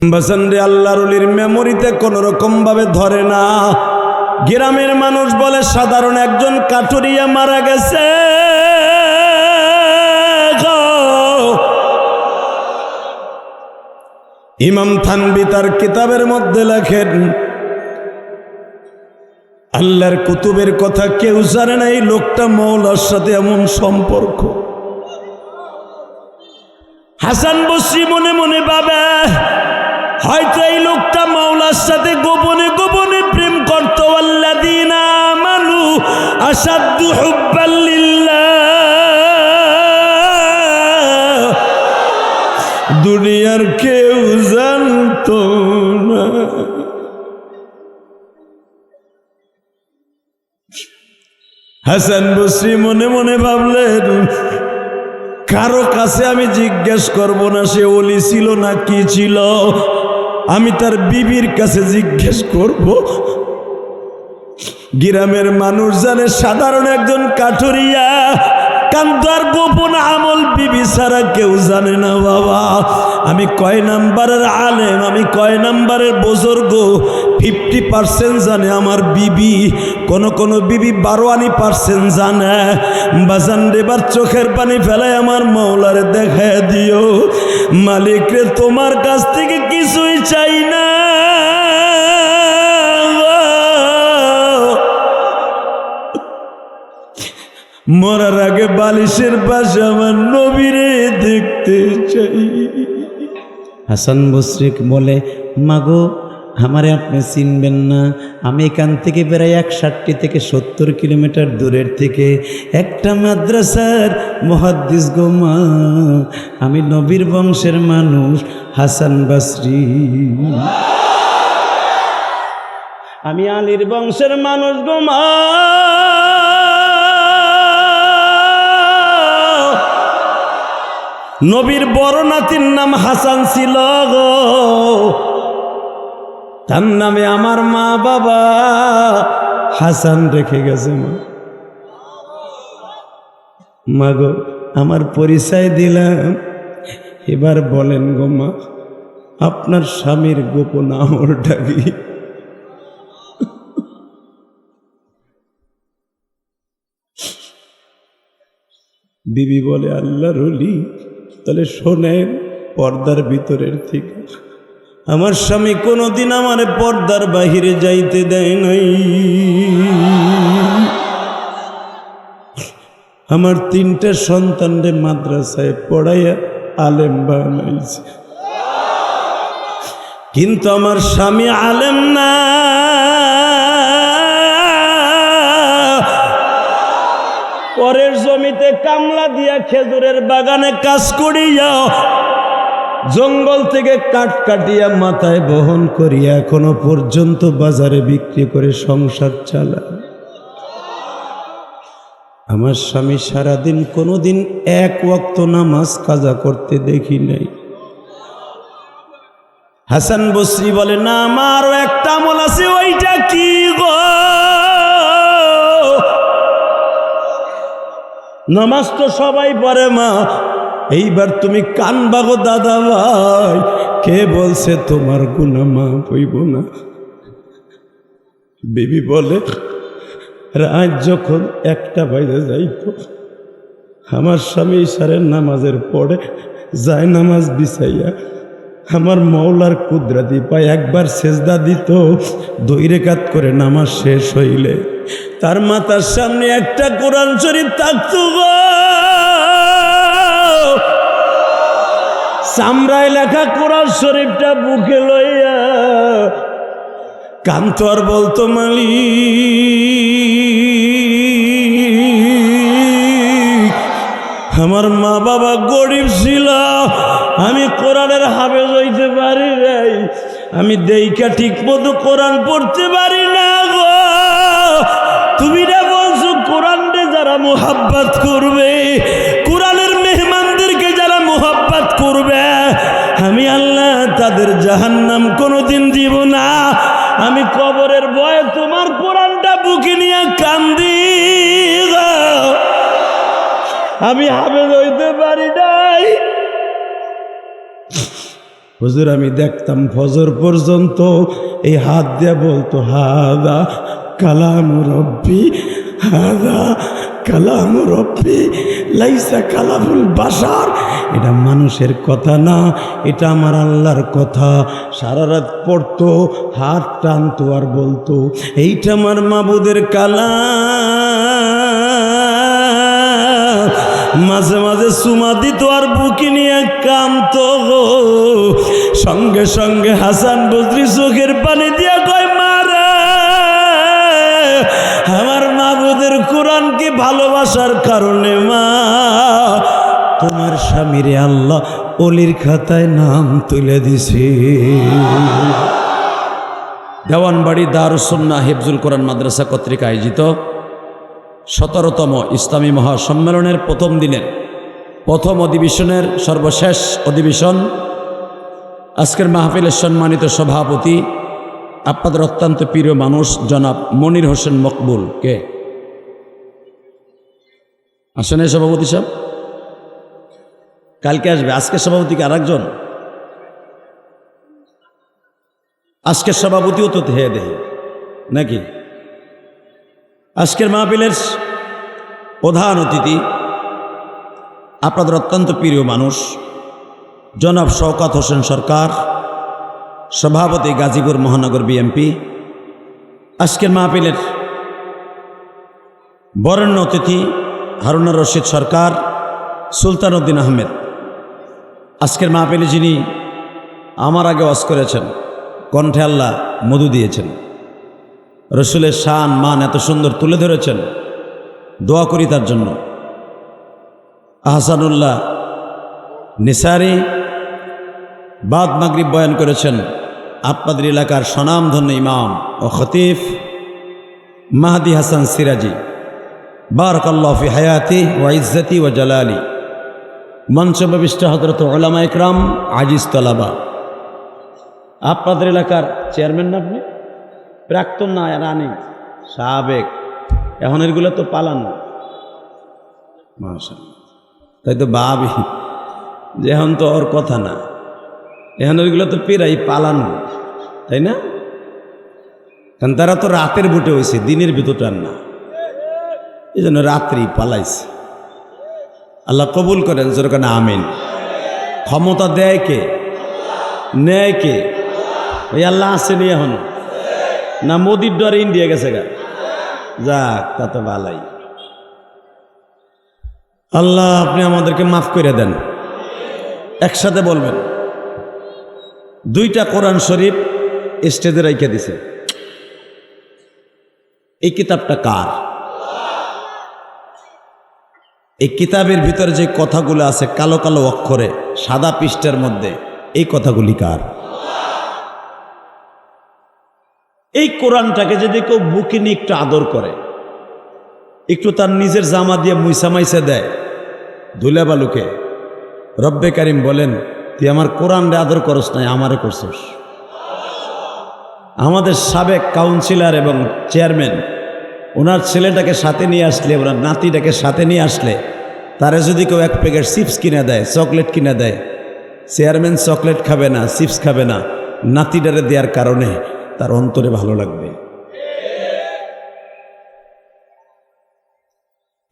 বাসানরে আল্লাহর ওলির মেমোরিতে কোন রকম ভাবে ধরে না। গ্রামের মানুষ বলে সাধারণ একজন কাঠুরিয়া মারা গেছে। ইমাম থানবী তার কিতাবের মধ্যে লেখেন, আল্লাহর কুতুবের কথা কেউ জানে না এই লোকটা মওলার সাথে এমন সম্পর্ক। হাসান বসরি মনে মনে ভাবে হয়তো এই লোকটা মওলার সাথে গোপনে গোপনে প্রেম করত। আল্লাযীনা আমানু আশাদ্দু হুব্বাল লিল্লাহ, দুনিয়ার কেউ জানতো না। হাসান বসরি মনে মনে ভাবলেন কারো কাছে আমি জিজ্ঞেস করব না সে ওলি ছিল না কি ছিল, আমি তার বিবির কাছে জিজ্ঞেস করব। গ্রামের মানুষ জানে সাধারণ একজন কাঠুরিয়া, কিন্তু আর গোপন আমল বিবি ছাড়া কেউ জানে না। বাবা, আমি কয় নাম্বারের আলেম, আমি কয় নাম্বারের বুজুর্গ 50% জানে আমার বিবি, কোন বিবি 12% জানে। বাজান এবার চোখের পানি ফেলায় আমার মওলারে দেখায় দিও, মালিক রে তোমার কাছ থেকে কিছুই চাই না, মরার আগে বালিশের পাশে আমার নবীরে দেখতে চাই। হাসান বসরি বলে, মাগো আমারে আপনি চিনবেন না, আমি এখান থেকে প্রায় 61 থেকে 70 কিলোমিটার দূরের থেকে একটা মাদ্রাসার মুহাদ্দিস গো মা, আমি নবীর বংশের মানুষ হাসান বসরি, আমি আলীর বংশের মানুষ গো মা। নবীর বড় নাতির নাম হাসান ছিল গো, তার নামে আমার মা বাবা হাসান রেখে গেছে। মা গো আমার পরিচয় দিলাম, এবার বলেন গো মা আপনার স্বামীর গোপন আমলটা কি? বিবি বলে, আল্লাহর ওলি তাহলে শোনেন, পর্দার ভিতরের থেকে আমার স্বামী কোনোদিন আমারে পর্দার বাহিরে যাইতে দেয় নাই। আমার 3টা সন্তানরে মাদ্রাসায় পড়াইয়া আলেম বানাইছে, কিন্তু আমার স্বামী আলেম না। পরের জমিতে কামলা দিয়া খেজুরের বাগানে কাজ করিয়া জঙ্গল থেকে কাঠ কাটিয়া মাথায় বহন করিয়া এখনো পর্যন্ত বাজারে বিক্রি করে সংসার চালায়। আমার স্বামী সারাদিন কোনোদিন 1 ওয়াক্ত নামাজ কাজা করতে দেখি নাই। হাসান বসরি বলে, না আমারও একটা আমল আছে, ওইটা কি গো? নামাজ তো সবাই পড়ে মা, এইবার তুমি কানবা গো দাদা ভাই, কে বলছে তোমার গুনাহ মাফ হইব না? বিবি বলে, রাত যখন 1টা বাজে যাইতো আমার স্বামী ইশারের নামাজের পরে যায় নামাজ বিছাইয়া আমার মওলার কুদরতি পায় একবার সেজদা দিত, 2 রাকাত করে নামাজ শেষ হইলে তার মাথার সামনে একটা কোরআন শরীফ থাকতো গো, চামড়ায় লেখা কোরআন শরীফটা বুকে লইয়া কান্ত আর বলতো, মালিক আমার মা বাবা গরিব ছিল, আমি কোরআনের হাফেজ হইতে পারি নাই, আমি দেইকা ঠিক মতো কোরআন পড়তে পারি না গো। তুমি না বলছো কোরআনে যারা মুহাব্বত করবে, কোরআনের মেহমানদেরকে যারা মুহাব্বত করবে, আমি আল্লাহ তাদের জাহান্নাম কোনোদিন দিব না। আমি কবরের ভয়ে তোমার কোরআনটা বুকে নিয়ে কান্দি, আমি হাফেজ হইতে পারি নাই। হুজুর আমি দেখতাম ফজর পর্যন্ত এই হাত দিয়ে বলতো হাদা কালাম রব্বি, হাদা কালাম রব্বি লাইসা কালামুল বাশার। এটা মানুষের কথা না, এটা আমার আল্লাহর কথা। সারা রাত পড়তো, হাত টানতো আর বলতো এইটা আমার মাবুদের কালাম। মাঝে মাঝে সুমা দিত আর বুকি নিয়ে কামতো। সঙ্গে সঙ্গে হাসান বসরি চোখের পানি দিয়া কয় মারে আমার মাবুদের কোরআনকে ভালোবাসার কারণে মা তোমার স্বামীরে আল্লাহ অলির খাতায় নাম তুলে দিছে। দেওয়ানবাড়ি দারুস সুন্নাহ হিফজুল কোরআন মাদ্রাসা কর্তৃক আয়োজিত 17তম ইসলামী মহাসম্মেলনের প্রথম দিনের প্রথম অধিবেশনের সর্বশেষ অধিবেশন। আজকের মাহফিলের সম্মানিত সভাপতি আপনাদের অত্যন্ত প্রিয় মানুষ জনাব মনির হোসেন মকবুল। কে আসেন সভাপতি সাহেব? কালকে আসবে। আজকের সভাপতিকে আর একজন, আজকের সভাপতিও তো হেয়ে দেয় নাকি? আজকের মাহফিলের প্রধান অতিথি আপনাদের অত্যন্ত প্রিয় মানুষ জনাব শওকত হোসেন সরকার, সভাপতি গাজীপুর মহানগর বিএনপি। আজকের মাহফিলের বরেণ্য অতিথি হারুনুর রশিদ সরকার, সুলতান উদ্দিন আহমেদ। আজকের মাহফিলে যিনি আমার আগে ওয়াজ করেছেন, কণ্ঠে আল্লাহ মধু দিয়েছেন, রসুলের শান মান এত সুন্দর তুলে ধরেছেন, দোয়া করি তার জন্য। আহসানুল্লাহ নিসারি বাদ মাগরিব বয়ান করেছেন আপনাদের এলাকার স্বনামধন্য ইমাম ও খতিব মাহদি হাসান সিরাজি, বারাকাল্লাহু ফি হায়াতি ওয়া ইজ্জতি ওয়া জালালি। মঞ্চবিষ্ট হযরত উলামা ইকরাম, আজিজ তলাবা। আপনাদের এলাকার চেয়ারম্যান না আপনি? প্রাক্তন না রানি, সাবেক। এখন এগুলো তো পালানো, মাশাআল্লাহ। তাই তো ভাবি যে এখন তো ওর কথা না, এখন ওইগুলো তো পেরাই পালানো, তাই না? কারণ তারা তো রাতের বুটে হয়েছে, দিনের ভিতরটার না, এই জন্য রাত্রি পালাইছে। আল্লাহ কবুল করেন, যেরকম আমিন। ক্ষমতা দেয় কে? নেয় কে? ওই আল্লাহ আসেনি এখন না? মোদির ডরে ইন্ডিয়া গেছে গা? যাক, তা তো ভালাই। আল্লাহ আপনি আমাদেরকে মাফ করে দেন। একসাথে বলবেন, 2টা কোরআন শরীফ স্টেজে রেখে দিছে। এই কিতাবটা কার? এই কিতাবের ভিতরে যে কথাগুলো আছে কালো কালো অক্ষরে সাদা পৃষ্ঠার মধ্যে, এই কথাগুলি কার? এই কোরআনটাকে যদি কেউ বুকে নিয়ে একটু আদর করে, একটু তার নিজের জামা দিয়ে মুইসা মাইসা দেয় ধুলা বালুকে, রব্বে কারিম বলেন তুই আমার কোরআনরে আদর করস নাই, আমারে করছস। আমাদের সাবেক কাউন্সিলর এবং চেয়ারম্যান ওনার ছেলেটাকে সাথে নিয়ে আসলে, ওনার নাতিটাকে সাথে নিয়ে আসলে, তারে যদি কেউ 1 প্যাকেট চিপস কিনে দেয়, চকলেট কিনে দেয়, চেয়ারম্যান চকলেট খাবে না, চিপস খাবে না, নাতিটারে দেওয়ার কারণে তার অন্তরে ভালো লাগবে।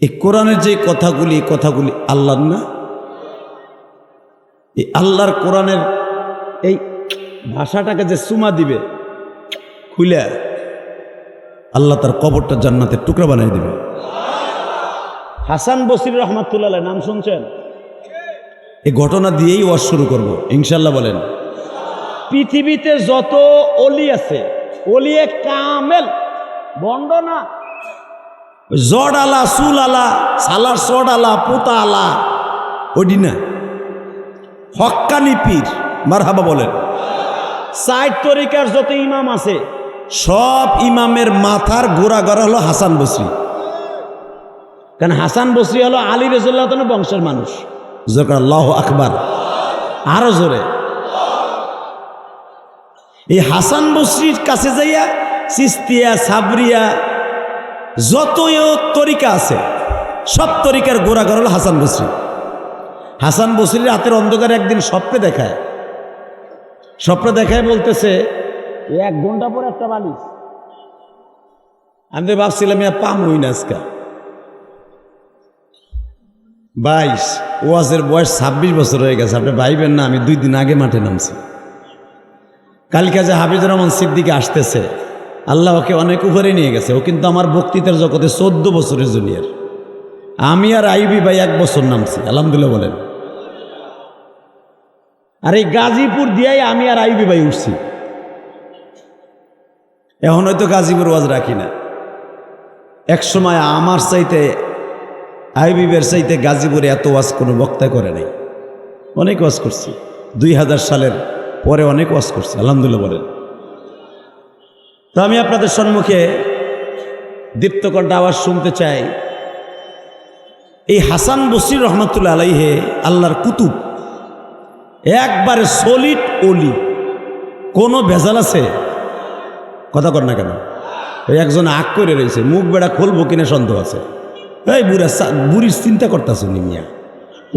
এই কোরআনের যে কথাগুলি, কথাগুলি আল্লাহর না? এই আল্লাহর কোরআনের এই ভাষাটাকে যে চুমা দিবে খুলে, আল্লাহ তার কবরটা জান্নাতের টুকরা বানিয়ে দিবে। হাসান বসরি রহমাতুল্লাহ নাম শুনছেন? এই ঘটনা দিয়েই ওয়াজ শুরু করব ইনশাল্লাহ। বলেন, পৃথিবীতে যত অলি আছে, অলিয়ে কামেল বন্ড না, জড আলা, চুল আলা, সালার চট আলা, পোতা আলা, ওডি না, হক্কানি পীর। মারহাবা বলেন। 4 তরিকার যত ইমাম আছে সব ইমামের মাথার গোড়া গড়া হলো হাসান বসরি। কারণ হাসান বসরি হলো আলী রাদিয়াল্লাহু তাআলা বংশের মানুষ। আল্লাহু আকবার, আরো জোরে। এই হাসান বসরির কাছে যাইয়া চিস্তিয়া, সাবরিয়া, যত তরিকা আছে সব তরিকার গোড়া গড়া হলো হাসান বসরি। হাসান বসরির রাতের অন্ধকারে একদিন স্বপ্নে দেখায় স্বপ্ন দেখায় বলতেছে 1 ঘন্টা পরে একটা বালিশ। আমি তো ভাবছিলাম পামই না আজকে। 22 ওয়াজের বয়স 26 বছর হয়ে গেছে। আপনি ভাইবেন না আমি 2 দিন আগে মাঠে নামছি। কালকে যে হাফিজুর রহমান সিদ্দিকী আসতেছে, আল্লাহ ওকে অনেক উপরে নিয়ে গেছে। ও কিন্তু আমার বক্তৃতার জগতে 14 বছরের জুনিয়র। আমি আর আইবি ভাই 1 বছর নামছি, আলহামদুলিল্লাহ বলেন। আর এই গাজীপুর দিয়াই আমি আর আইবি ভাই উঠছি। এখন হয়তো গাজীপুর ওয়াজ রাখি না। এক সময় আমার চাইতে আইবিবের চাইতে গাজীপুরে এত ওয়াজ কোনো বক্তা করে নাই। অনেক ওয়াজ করছি, 2000 সালের পরে অনেক ওয়াজ করছি, আলহামদুলিল্লাহ বলেন। তো আমি আপনাদের সম্মুখে দীপ্তকণ্ঠ আওয়াজ শুনতে চাই। এই হাসান বসরি রহমতুল্লাহ আলাইহে আল্লাহর কুতুব, একবারে সলিড ওলি, কোনো ভেজাল আছে? কথা কর না কেন? ওই একজন আগ করে রয়েছে, মুখ বেড়া খুলবো কিনা সন্দেহ আছে। এই বুড়ির চিন্তা করতেছ নিমিয়া,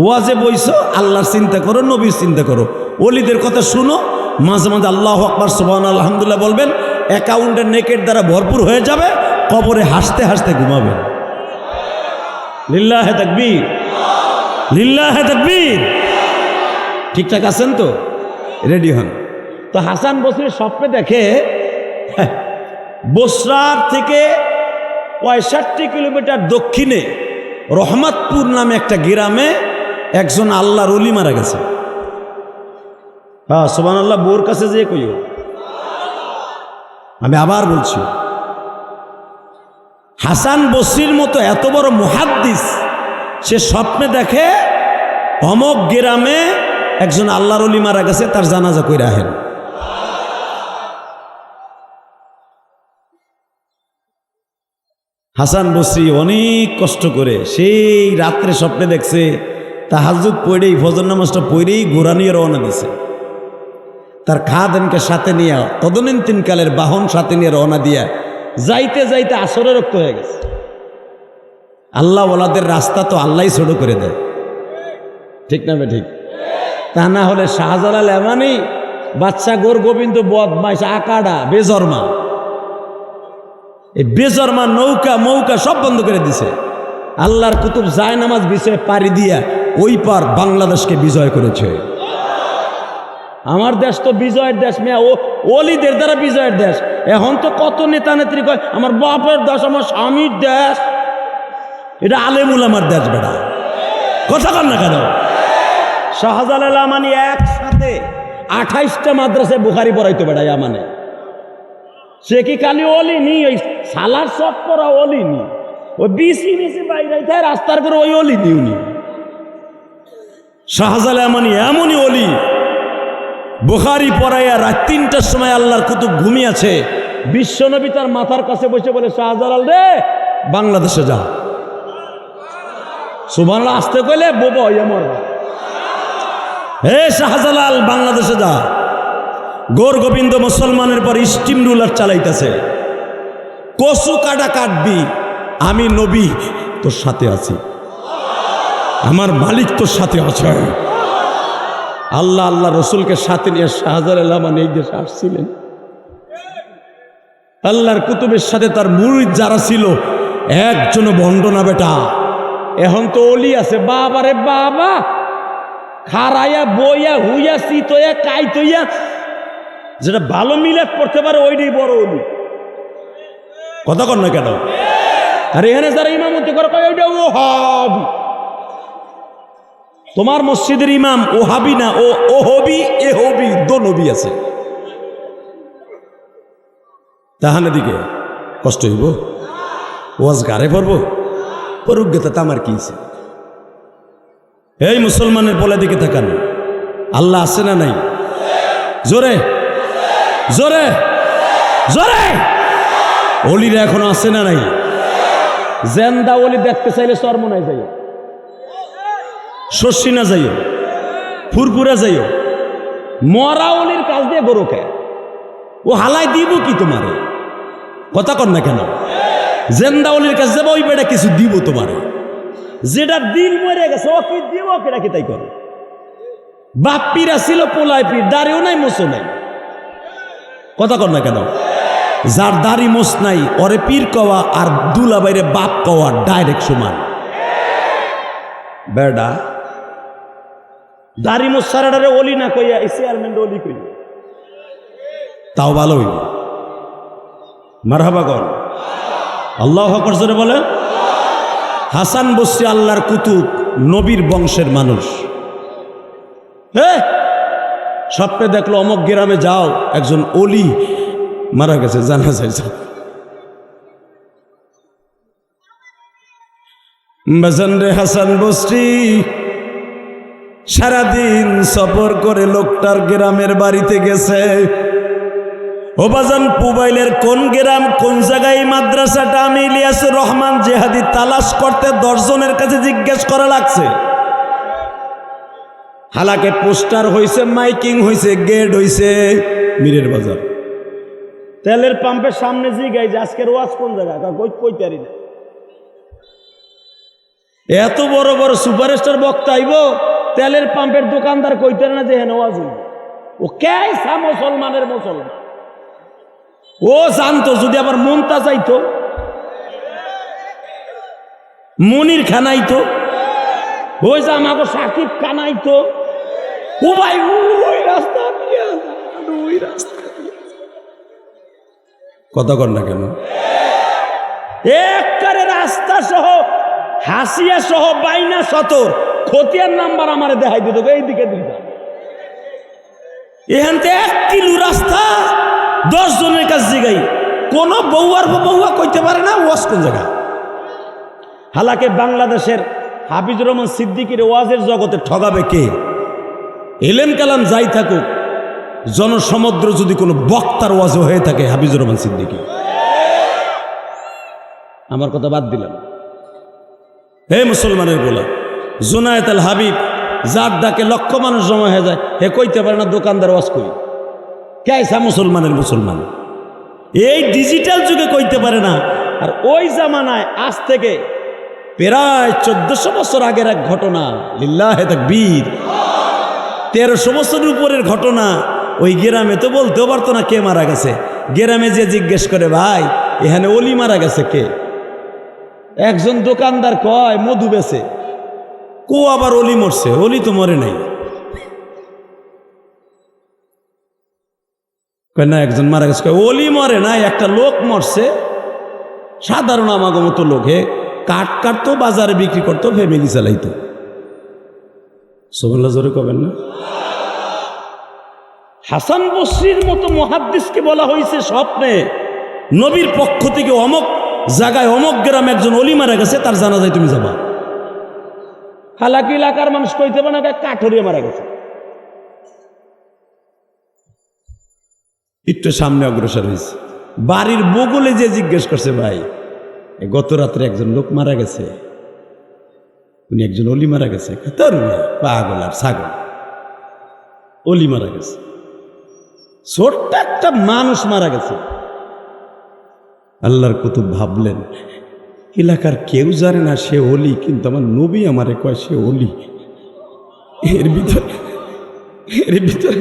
ওয়াজে বইছো, আল্লাহর চিন্তা করো, নবীর চিন্তা করো, ওলিদের কথা শুনো। মাঝে মাঝে আল্লাহু আকবার সুবহানাল্লাহ আলহামদুলিল্লাহ বলবেন। অ্যাকাউন্টের নেকের দ্বারা ভরপুর হয়ে যাবে, কবরে হাসতে হাসতে ঘুমাবেন। লিল্লাহে তাকবীর, লিল্লাহে তাকবীর। ঠিকঠাক আছেন তো? রেডি হন। তো হাসান বসরির স্বপ্নে দেখে বসরার থেকে 65 কিলোমিটার দক্ষিণে রহমতপুর নামে একটা গ্রামে একজন আল্লাহর ওলি মারা গেছে। হ্যাঁ সুবহানাল্লাহ, বোর কাছে যে কইও। আমি আবার বলছি, হাসান বসরির মতো এত বড় মুহাদ্দিস, সে স্বপ্নে দেখে অমক গ্রামে একজন আল্লাহর ওলি মারা গেছে, তার জানাজা কইরা আহেন। হাসান বসরি অনেক কষ্ট করে সেই রাত্রে স্বপ্নে দেখছে, তাহাজ্জুদ পড়েই ফজর নামাজটা পড়েই ঘোড়া নিয়ে রওনা দিছে। তার খাদেমকে সাথে নিয়ে, তদনীন্তনকালের বাহন সাথে নিয়ে রওনা দিয়া যাইতে যাইতে আসরে রক্ত হয়ে গেছে। আল্লাহ ওয়ালাদের রাস্তা তো আল্লাহই ছোট করে দেয়, ঠিক না বে ঠিক? তা না হলে শাহজালাল এমানি বাচ্চা গোর গোবিন্দ বদমাইশ আকাডা বেজরমা, এই বেজরমা নৌকা মৌকা সব বন্ধ করে দিছে। আল্লাহর কুতুব যায় নামাজ বিষয়ে পাড়ি দিয়া ওই পার বাংলাদেশকে বিজয় করেছে। আমার দেশ তো বিজয়ের দেশ, মেয়া ও ওলিদের দ্বারা বিজয়ের দেশ। এখন তো কত নেতা নেত্রী কয় আমার বাপের দেশ, আমার স্বামীর দেশ। এটা আলেমুল আমার দেশ বেড়া, কথা কর না কেন? শাহজালাল আমানি একসাথে 28টা মাদ্রাসায় বুখারি পড়াইতো বেড়াই আমানে। সে কি খালি অলি নি, ওই সালার সব পড়া অলি নি, ওই বিসি মিসি বাইরে রাস্তার করে ওই অলি নি উনি। শাহজালাল আমানি এমনই অলি, বুখারি পড়াইয়া রাত 3টার সময় আল্লাহর কুতুব ঘুমিয়েছে, বিশ্বনবী তার মাথার কাছে বসে বলে, শাহজালাল রে বাংলাদেশে যা। সুবহানাল্লাহ আসতে কইলে বোবা হইয়া মরবা। হে শাহজালাল বাংলাদেশে যা। গোর গোবিন্দ মুসলমানের পর স্টিম রুলার চালাইতেছে, কচু কাটা কাটবি, আমি নবী তোর সাথে আছি, আমার মালিক তোর সাথে আছে। আল্লাহ আল্লাহ রসুলকে সাথে নিয়ে শাহজালাল আমানি এই দেশে আসছিলেন। আল্লাহর কুতুবের সাথে তার মুরিদ যারা ছিল, একজনও ভণ্ড না বেটা। এখন তো অলি আছে, বাবা রে বাবা, খারাইয়া বইয়া হুইয়া চিতইয়া কাইতইয়া, যেটা ভালো মিলাদ পড়তে পারে ওইটাই বড় অলি। কথা কর না কেন? আর এখানে যারা ইমামতি করে ওইটা ওহাবি। তোমার মসজিদের ইমাম ওহাবি না, ও ওহবি এহবি, দো নবী আছে। তাহার দিকে কষ্ট হইব, ওয়াজ গারে পড়বো, পরুজ্ঞতা তো আমার কি? এই মুসলমানের বলে দিকে তাকান, আল্লাহ আছে না নাই? জোরে জোরে জোরে। অলিরা এখনো আছে না নাই? জেন্দা অলি দেখতে চাইলে চরমনায় যাইও, শর্ষিনা যাইও, ফুরপুরা যাইও। মরা অলির কাজ দিয়ে গরুকে ও হালাই দিব কি তোমারে? কথা কর না কেন? জেন্দা অলির কাছে যাবো, ওই বেটা কিছু দিব তোমারে। যেটা দিন মরে গেছে ও কি দিব, কেটা কি তাই করে? বাপ পীরা ছিল, পোলায় পীর, দাড়িও নাই মোছো নাই। কথা কর না কেন? যার দাড়ি মোছ নাই ওরে পীর কওয়া আর দুলাভাইরে বাপ কওয়া ডাইরেক্ট সমান। বেডা দাড়ি মোছ সারাডারে অলি না কইয়া এই চেয়ারম্যান অলি কই, তাও ভালো হইল। মারহাবা কর, আল্লাহু আকবার জোরে বলে। হাসান বসরি আল্লাহর কুতুব, নবীর বংশের মানুষ। স্বপ্নে দেখলো অমক গ্রামে যাও, একজন অলি মারা গেছে, জানা যায়। বাজান রে, হাসান বসরি সারাদিন সফর করে লোকটার গ্রামের বাড়িতে গেছে। ও বাজান, পুবাইলের কোন গ্রাম, কোন জায়গায় মাদ্রাসাটা আমি ইলিয়াসুর রহমান জেহাদি তালাশ করতে 10 জনের কাছে জিজ্ঞেস করা লাগছে। হালাকে পোস্টার হইছে, মাইকিং হইছে, গেট হইছে মীরের বাজার। তেলের পাম্পের সামনে জিগাই যে আজকের ওয়াজ কোন জায়গা, কইতারি না। এত বড় বড় সুপারস্টার বক্তা আইব, তেলের পাম্পের দোকানদার কইতারে না যে হেন ওয়াজ হইব। ও কেসা মুসলমানের মুসলমান, ও জানতো যদি আবার মনটা চাইতো, মনির খানাইতো, ওই যে আমাকে সাকিব খানাইতো, ও ভাই ওই রাস্তা দিয়ে, ওই রাস্তা। কথা কর না কেন? একবারে রাস্তা সহ, হাসিয়া সহ, বাইনা সতর খতিয়ার নাম্বার আমারে দেখাই দিত, এইদিকে দিতাম। এখান থেকে 1 কিলো রাস্তা 10 জনের কাছে জিগাই, কোন বউয়ার বউয়া কইতে পারে না ওয়াজ কোন জায়গা। হালাকে বাংলাদেশের হাফিজুর রহমান সিদ্দিকীর ওয়াজের জগতে ঠগাবে কে? এলেম কালাম যাই থাকুক, জনসমুদ্র যদি কোনো বক্তার ওয়াজে হয়ে থাকে হাফিজুর রহমান সিদ্দিকী। আমার কথা বাদ দিলাম। হে মুসলমানের গোলা, জুনায়েদ আল হাবিব, যার ডাকে লক্ষ মানুষ জমা হয়ে যায়, হে কইতে পারে না দোকানদার ওয়াজ করি। কেসা মুসলমানের মুসলমান, এই ডিজিটাল যুগে কইতে পারে না। আর ওই জামানায় আজ থেকে প্রায় 1400 বছর আগের এক ঘটনা, লিল্লাহে তাকবীর, 1300 বছরের উপরের ঘটনা। ওই গ্রামে তো বলতেও পারতো না কে মারা গেছে। গ্রামে যে জিজ্ঞেস করে, ভাই এখানে অলি মারা গেছে কে? একজন দোকানদার কয় মধু বেচে, কো আবার অলি মরছে? অলি তো মরে নাই। কয় না, একজন মারা গেছে। কয় অলি মরে নাই, একটা লোক মরছে, সাধারণ আমাগো মতো লোক। হে কাঠ কাটতো, বাজারে বিক্রি করতো, ফ্যামিলি চালাইতো। সুবহানাল্লাহ জোরে কবেন না? হাসান বসরির মতো মুহাদ্দিসকে বলা হয়েছে স্বপ্নে নবীর পক্ষ থেকে অমক জায়গায় অমক গ্রামে একজন অলি মারা গেছে, তার জানাজায় তুমি যাবা। হালাকি এলাকার মানুষ কইতে পারে না কাঠরিয়া মারা গেছে। একটু সামনে অগ্রসর হয়েছে, বাড়ির বগলে যে জিজ্ঞেস করছে, ভাই গত রাত্রে একজন লোক মারা গেছে, উনি একজন অলি মারা গেছে। তোর পাগল আর ছাগল, অলি মারা গেছে, ছোট্ট একটা মানুষ মারা গেছে। আল্লাহর কুতুব ভাবলেন, এলাকার কেউ জানে না সে অলি, কিন্তু আমার নবী আমারে কয় সে অলি। এর ভিতরে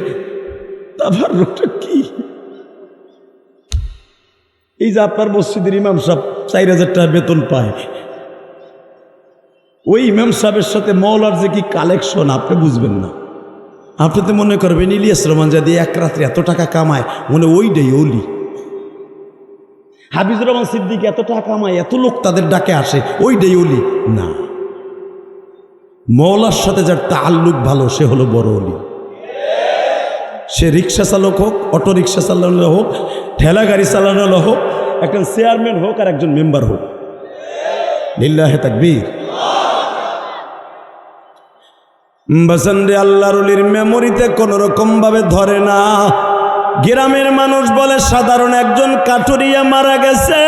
তাবার রোগটা কি? এই যে আপনার মসজিদের ইমাম সাহেব 4000 টাকা বেতন পায়, ওই ইমাম সাহেবের সাথে মওলার যে কি কালেকশন আপনি বুঝবেন না। আপনি তো মনে করবেন ইলিয়াস রহমান যদি এক রাত্রে এত টাকা কামায়, মনে ওইটাই অলি। হাফিজুর রহমান সিদ্দিক এত টাকা কামায়, এত লোক তাদের ডাকে আসে, ওইটাই অলি না। মওলার সাথে যার তাআল্লুক ভালো, সে হলো বড় অলি। সে রিক্সা চালক হোক, অটো রিক্সা চালানো হোক, ঠেলা গাড়ি চালানো হোক, একজন চেয়ারম্যান হোক আর একজন মেম্বার হোক। লিল্লাহে তাকবীর। বাসানরে আল্লাহর ওলির মেমোরিতে কোন রকম ভাবে ধরে না। গ্রামের মানুষ বলে সাধারণ একজন কাঠুরিয়া মারা গেছে।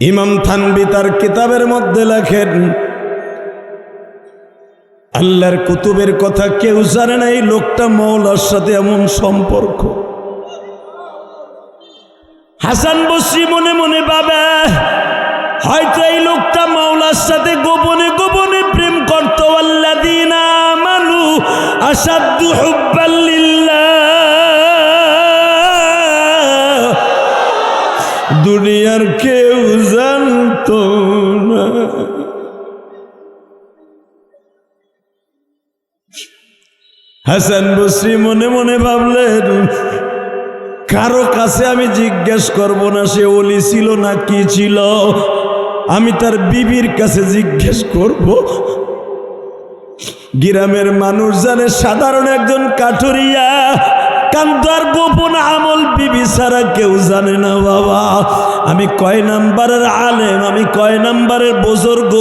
ইমাম থানবী তার কিতাবের মধ্যে লেখেন, আল্লাহর কুতুবের কথা কেউ জানে না এই লোকটা মওলার সাথে এমন সম্পর্ক। হাসান বসরি মনে মনে ভাবে, হয়তো এই লোকটা মাওলার সাথে গোপনে গোপনে প্রেম করত। আল্লাযীনা আমানু আশাদ্দু হুব্বাল লিল্লাহ, দুনিয়ার কেউ জানতো না। হাসান বসরি মনে মনে ভাবলেন, কারো কাছে আমি জিজ্ঞেস করব না সে ওলি ছিল না কি ছিল, আমি তার বিবির কাছে জিজ্ঞেস করব। গ্রামের মানুষ জানে সাধারণ একজন কাঠুরিয়া, কিন্তু আর গোপন আমল বিবি ছাড়া কেউ জানে না। বাবা, আমি কয় নাম্বারের আলেম, আমি কয় নাম্বারের বুজুর্গ,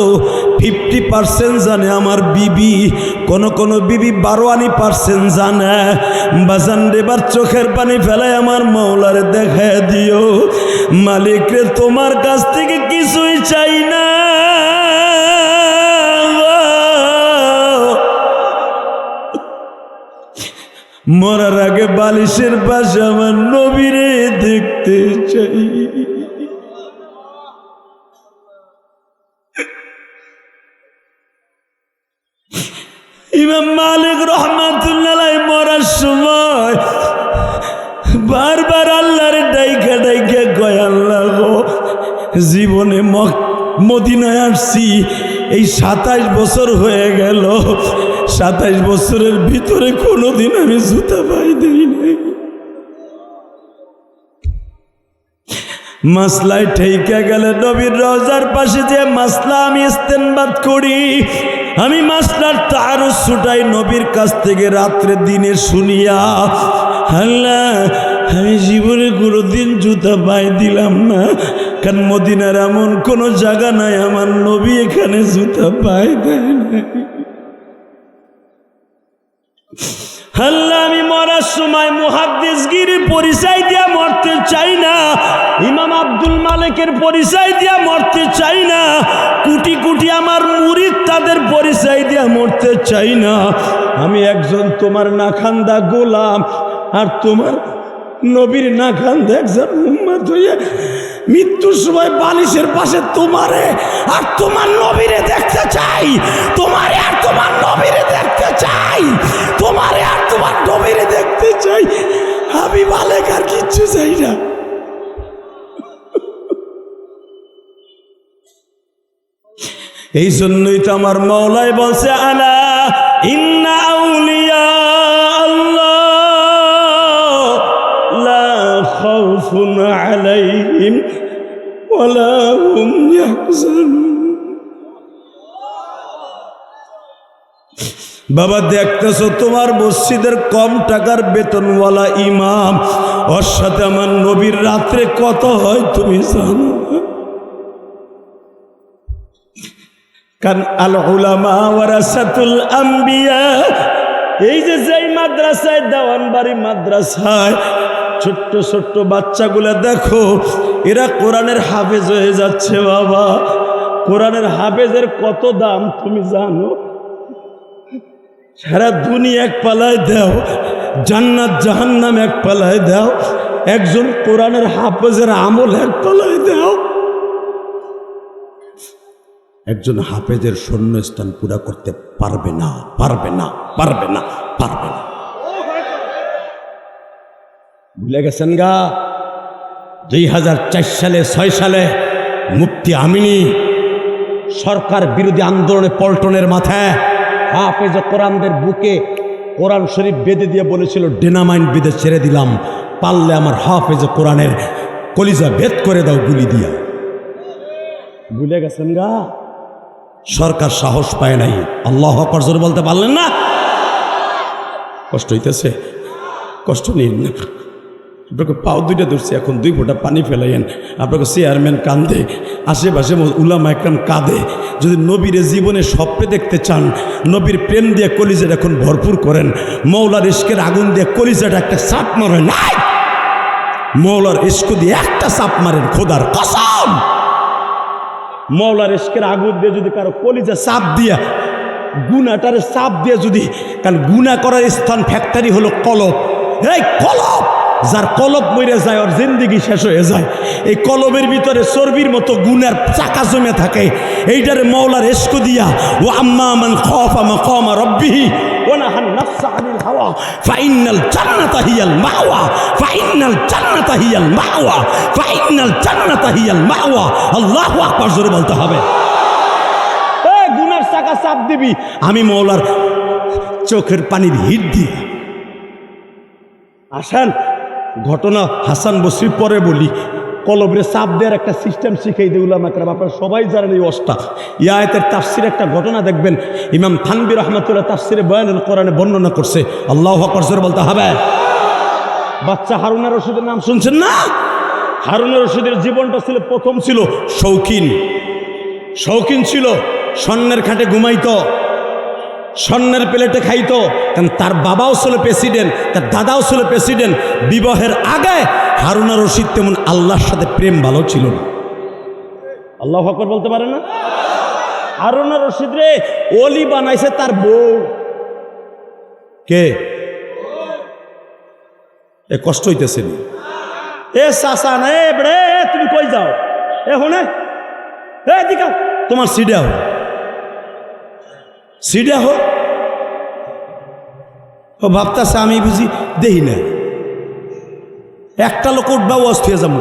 50% জানে আমার বিবি, কোন বিবি 12% জানে। বাজান এবার চোখের পানি ফেলায় আমার মাওলারে দেখায় দিও, মালিক রে তোমার কাছ থেকে কিছুই চাই না, মরার আগে বালিশের পাশে আমার নবীরে দেখতে চাই। ইমাম মালিক রাহমাতুল্লাহ আলাইহি মরার সময় বারবার আল্লাহর ডাইকা ডাইকা কয়, আল্লাহ গো, জীবনে মদিনায় আসছি এই 27 বছর হয়ে গেল, 27 বছরের ভিতরে কোনোদিন আমি জুতা পাই দিই নাই। মাসলায় ঠেইকা গেলে নবীর রওজার পাশে যে মাসলা আমি ইস্তেনবাদ করি, আমি মাসলার তারুস ছুটাই নবীর কাছ থেকে রাত্রে দিনে শুনিয়া। আল্লাহ, আমি জীবনে কোনোদিন জুতা পাই দিলাম না, কারণ মদিনার এমন কোনো জায়গা নাই আমার নবী এখানে জুতা পাই দেয় না। আল্লাহ, আমি মরার সময় মুহাদ্দিসগিরির পরিচয় দিয়া মরতে চাই না, ইমাম আব্দুল মালিকের পরিচয় দিয়া মরতে চাই না, কোটি কোটি আমার মুরিদ তাদের পরিচয় দিয়া মরতে চাই না। আমি একজন তোমার নাখান্দা গোলাম, আর তোমার নবীর নাখান্দা একজন উম্মত হইয়া মৃত্যুর সময় বালিশের পাশে তোমারে আর তোমার নবীরে দেখতে চাই, তোমারে আর তোমার নবীরে দেখতে চাই, তোমারে আর তোমার নবীরে দেখতে চাই। আমি মালিক আর কিচ্ছু চাই না। এই জন্যই তো আমার মাওলাই বলছে, আলা ইন্না আউলিয়া আল্লাহ লা খাউফুন আলাইহিম ওয়ালা হুম ইয়াহজানুন। বাবা, দেখতেছো তোমার মসজিদের কম টাকার বেতনওয়ালা ইমাম, ওর সাথে আমার নবীর রাত্রে কত হয় তুমি জানো না? কারণ আল উলামা ওয়ারাসাতুল আম্বিয়া, এই যে যেই মাদ্রাসায়, দেওয়ানবাড়ি মাদ্রাসায় ছোট্ট ছোট্ট বাচ্চাগুলা দেখো, এরা কোরআনের হাফেজ হয়ে যাচ্ছে। বাবা, কোরআনের হাফেজের কত দাম তুমি জানো? সারা দুনিয়া এক পালায় দাও, জান্নাত জাহান্নাম এক পালায় দাও, একজন কোরআনের হাফেজের আমল এক পালায় দাও। একজন হাফেজের শূন্যস্থান পুরা করতে পারবে না, পারবে না, পারবে না, পারবে না। ভুলে গেছেন গা? 2004 সালে 6 সালে মুফতি আমিনী সরকার বিরোধী আন্দোলনে পল্টনের মাথায় হাফেজ কোরআনদের বুকে কোরআন শরীফ বেঁধে দিয়ে বলেছিল, ডেনামাইন বেঁধে ছেড়ে দিলাম, পারলে আমার হাফেজ কোরআনের কলিজা ভেদ করে দাও গুলি দিয়া। ভুলে গেছেন গা? সরকার সাহস পায় নাই। আল্লাহু আকবার জোরে বলতে পারলেন না? কষ্ট হইতেছে? কষ্ট নিন না। আপনাকে পাও দুইটা ধরছি, এখন 2 ফোঁটা পানি ফেলাইয়েন। আপনাকে চেয়ারম্যান কান্দে, আশেপাশে উলামা একরাম কাঁদে। যদি নবীর জীবনে স্বপ্নে দেখতে চান, নবীর প্রেম দিয়ে কলিজাটা এখন ভরপুর করেন, মৌলার ইশকের আগুন দিয়ে কলিজাটা একটা চাপ মারেন। নাই, মৌলার ইশক দিয়ে একটা চাপ মারেন, খোদার কসম। মৌলার ইশকের আগুন দিয়ে যদি কারো কলিজা চাপ দিয়া, গুনাটারে চাপ দিয়ে যদি, কারণ গুনা করার স্থান ফ্যাক্টরি হলো কলব। এই কলব যার কলব মরে যায় ওর জিন্দিগি শেষ হয়ে যায়। এই কলবের ভিতরে চর্বির মতো গুনার চাকা জমে থাকে, এইটারে মওলার ইশক দিয়া ও আম্মা মান খাফা মাকামা রাব্বিহি ওয়া নাহান নাফসা আনিল হাওয়া ফাইনাল জান্নাতা হিয়াল মাওয়া ফাইনাল জান্নাতা হিয়াল মাওয়া ফাইনাল জান্নাতা হিয়াল মাওয়া। আল্লাহু আকবার জোরে বলতে হবে। এই গুনার চাকা চাপ দিবি, আমি মওলার চোখের পানির হিট দিয়ে। আসেন ঘটনা হাসান বসরির পরে বলি, কলবের চাপ দেওয়ার একটা সিস্টেম শিখাই দিই উলামাকরাম, আপনারা সবাই জানেন এই অবস্থা। এই আয়াতের তাফসিরে একটা ঘটনা দেখবেন, ইমাম থানবী রহমাতুল্লাহ তাফসিরে বয়ানুল কোরআনে বর্ণনা করছে। আল্লাহু আকবার জোরে বলতে হবে। বাচ্চা হারুন রশিদের নাম শুনছেন না? হারুন রশিদের জীবনটা ছিল, প্রথম ছিল শৌখিন, শৌখিন ছিল, স্বর্ণের খাটে ঘুমাইতো, স্বর্ণের প্লেটে খাইতো, কারণ তার বাবাও ছিল প্রেসিডেন্ট, তার দাদাও ছিল প্রেসিডেন্ট। বিবাহের আগে হারুন রশিদ তেমন আল্লাহর সাথে প্রেম ভালো ছিল না। আল্লাহু আকবার বলতে পারে না? হারুন রশিদ রে ওলি বানাইছে তার বউ। কে? এ কষ্ট হইতেছে নি? এ চাচা না, এ বেড়ে তুমি কই যাও? এ হনে এ দিকা তোমার সিডা হো, সিডা হো। ও ভাবতাছে আমি বুঝি দেই না, একটা লোক উঠবা অস্থ হয়ে যাবো।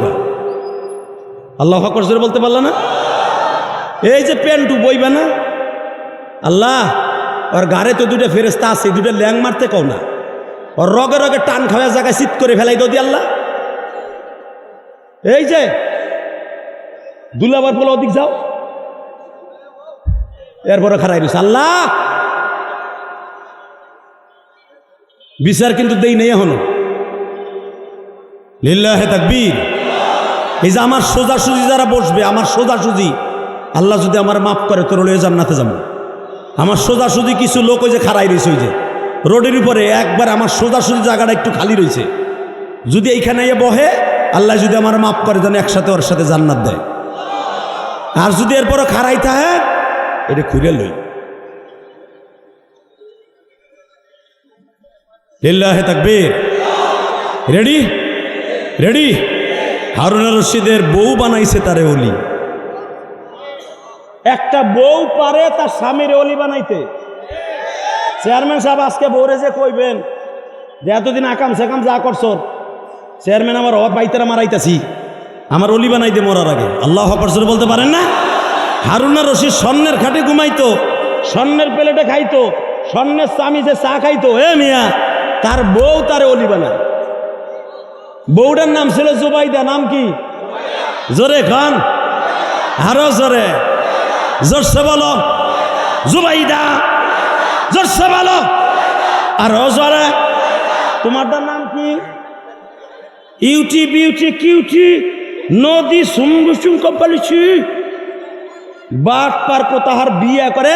আল্লাহু আকবার জোরে বলতে পারল না? এই যে পেন্টু বইবা না, আল্লাহ ওর গাড়ে তো দুটো ফেরেস্তা আছে, দুটো ল্যাং মারতে কও না, ওর রগে রগে টান খাওয়া জায়গায় চিত করে ফেলাই দাও দি আল্লাহ। এই যে দুলাবার বলে ওদিক যাও, এরপরে খারাই রয়েছে। আল্লাহ বিচার কিন্তু দেই নেই এখনো। লিল্লাহে তাকবীর। এই যে আমার সোজাসুজি যারা বসবে, আমার সোজাসুজি আল্লাহ যদি আমার মাফ করে তোর লয়ে জান্নাতে যাবো। আমার সোজাসুজি কিছু লোক ওই যে খাড়াই রয়েছে, ওই যে রোডের উপরে একবার আমার সোজাসুজি জায়গাটা একটু খালি রয়েছে, যদি এইখানে বহে আল্লাহ যদি আমার মাফ করে যেন একসাথে ওর সাথে জান্নাত দেয়। আর যদি এরপরে খাড়াই থাকে এটা খুঁড়ে লই। লিল্লাহে তাকবীর। Ready ready. হারুন রশিদের বউ বানাইছে তারে ওলি। একটা বউ পারে তার স্বামীর ওলি বানাইতে। চেয়ারম্যান সাহেব আজকে বউরে যে কইবেন যে এতদিন আকাম সেকাম যা করছ, চেয়ারম্যান আমার অর বাইতারা মারাইতাছি, আমার ওলি বানাই দে মরার আগে। আল্লাহু আকবার জোরে বলতে পারেন না? হারুন রশিদ স্বর্ণের খাটে ঘুমাইতো, স্বর্ণের প্লেটে খাইতো, স্বর্ণের চামিচে চা খাইতো। এ মিয়া, তার বউ তারে ওলি বানায়। বউটার নাম ছিল জুবাইদা। নাম কি? জোরে খান, আরো জোরে, জোরসে বলো জুবাইদা, জোরসে বলো আরো জোরে। তোমারটার নাম কি? ইউটি বিউটি কিউটি নদী সুমগুসুম কপালিছি। বাট পার কোথাহার বিয়ে করে,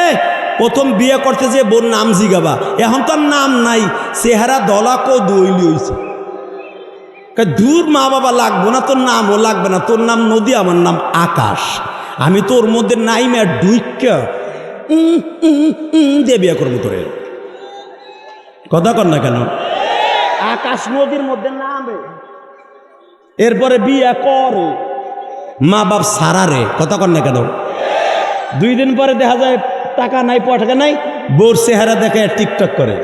প্রথম বিয়ে করতে যে বোন নাম জিগাবা, এখন তো নাম নাই, চেহারা দলাকো দইলি হইছে। দূর মা বাবা লাগবো না, তোর নামও লাগবে না, তোর নাম নদী, আমার নাম আকাশ। আমি তোর মধ্যে নাই মে ডুইকা দিয়ে বিয়ে করবো তোরে। কথা কর না কেন? আকাশ নদীর মধ্যে নামে, এরপরে বিয়ে করে মা বাপ সারারে। কথা কর না কেন? 2 দিন পরে দেখা যায় টাকা নাই, টাকা নাই, বউর চেহারা দেখে টিকটক করে।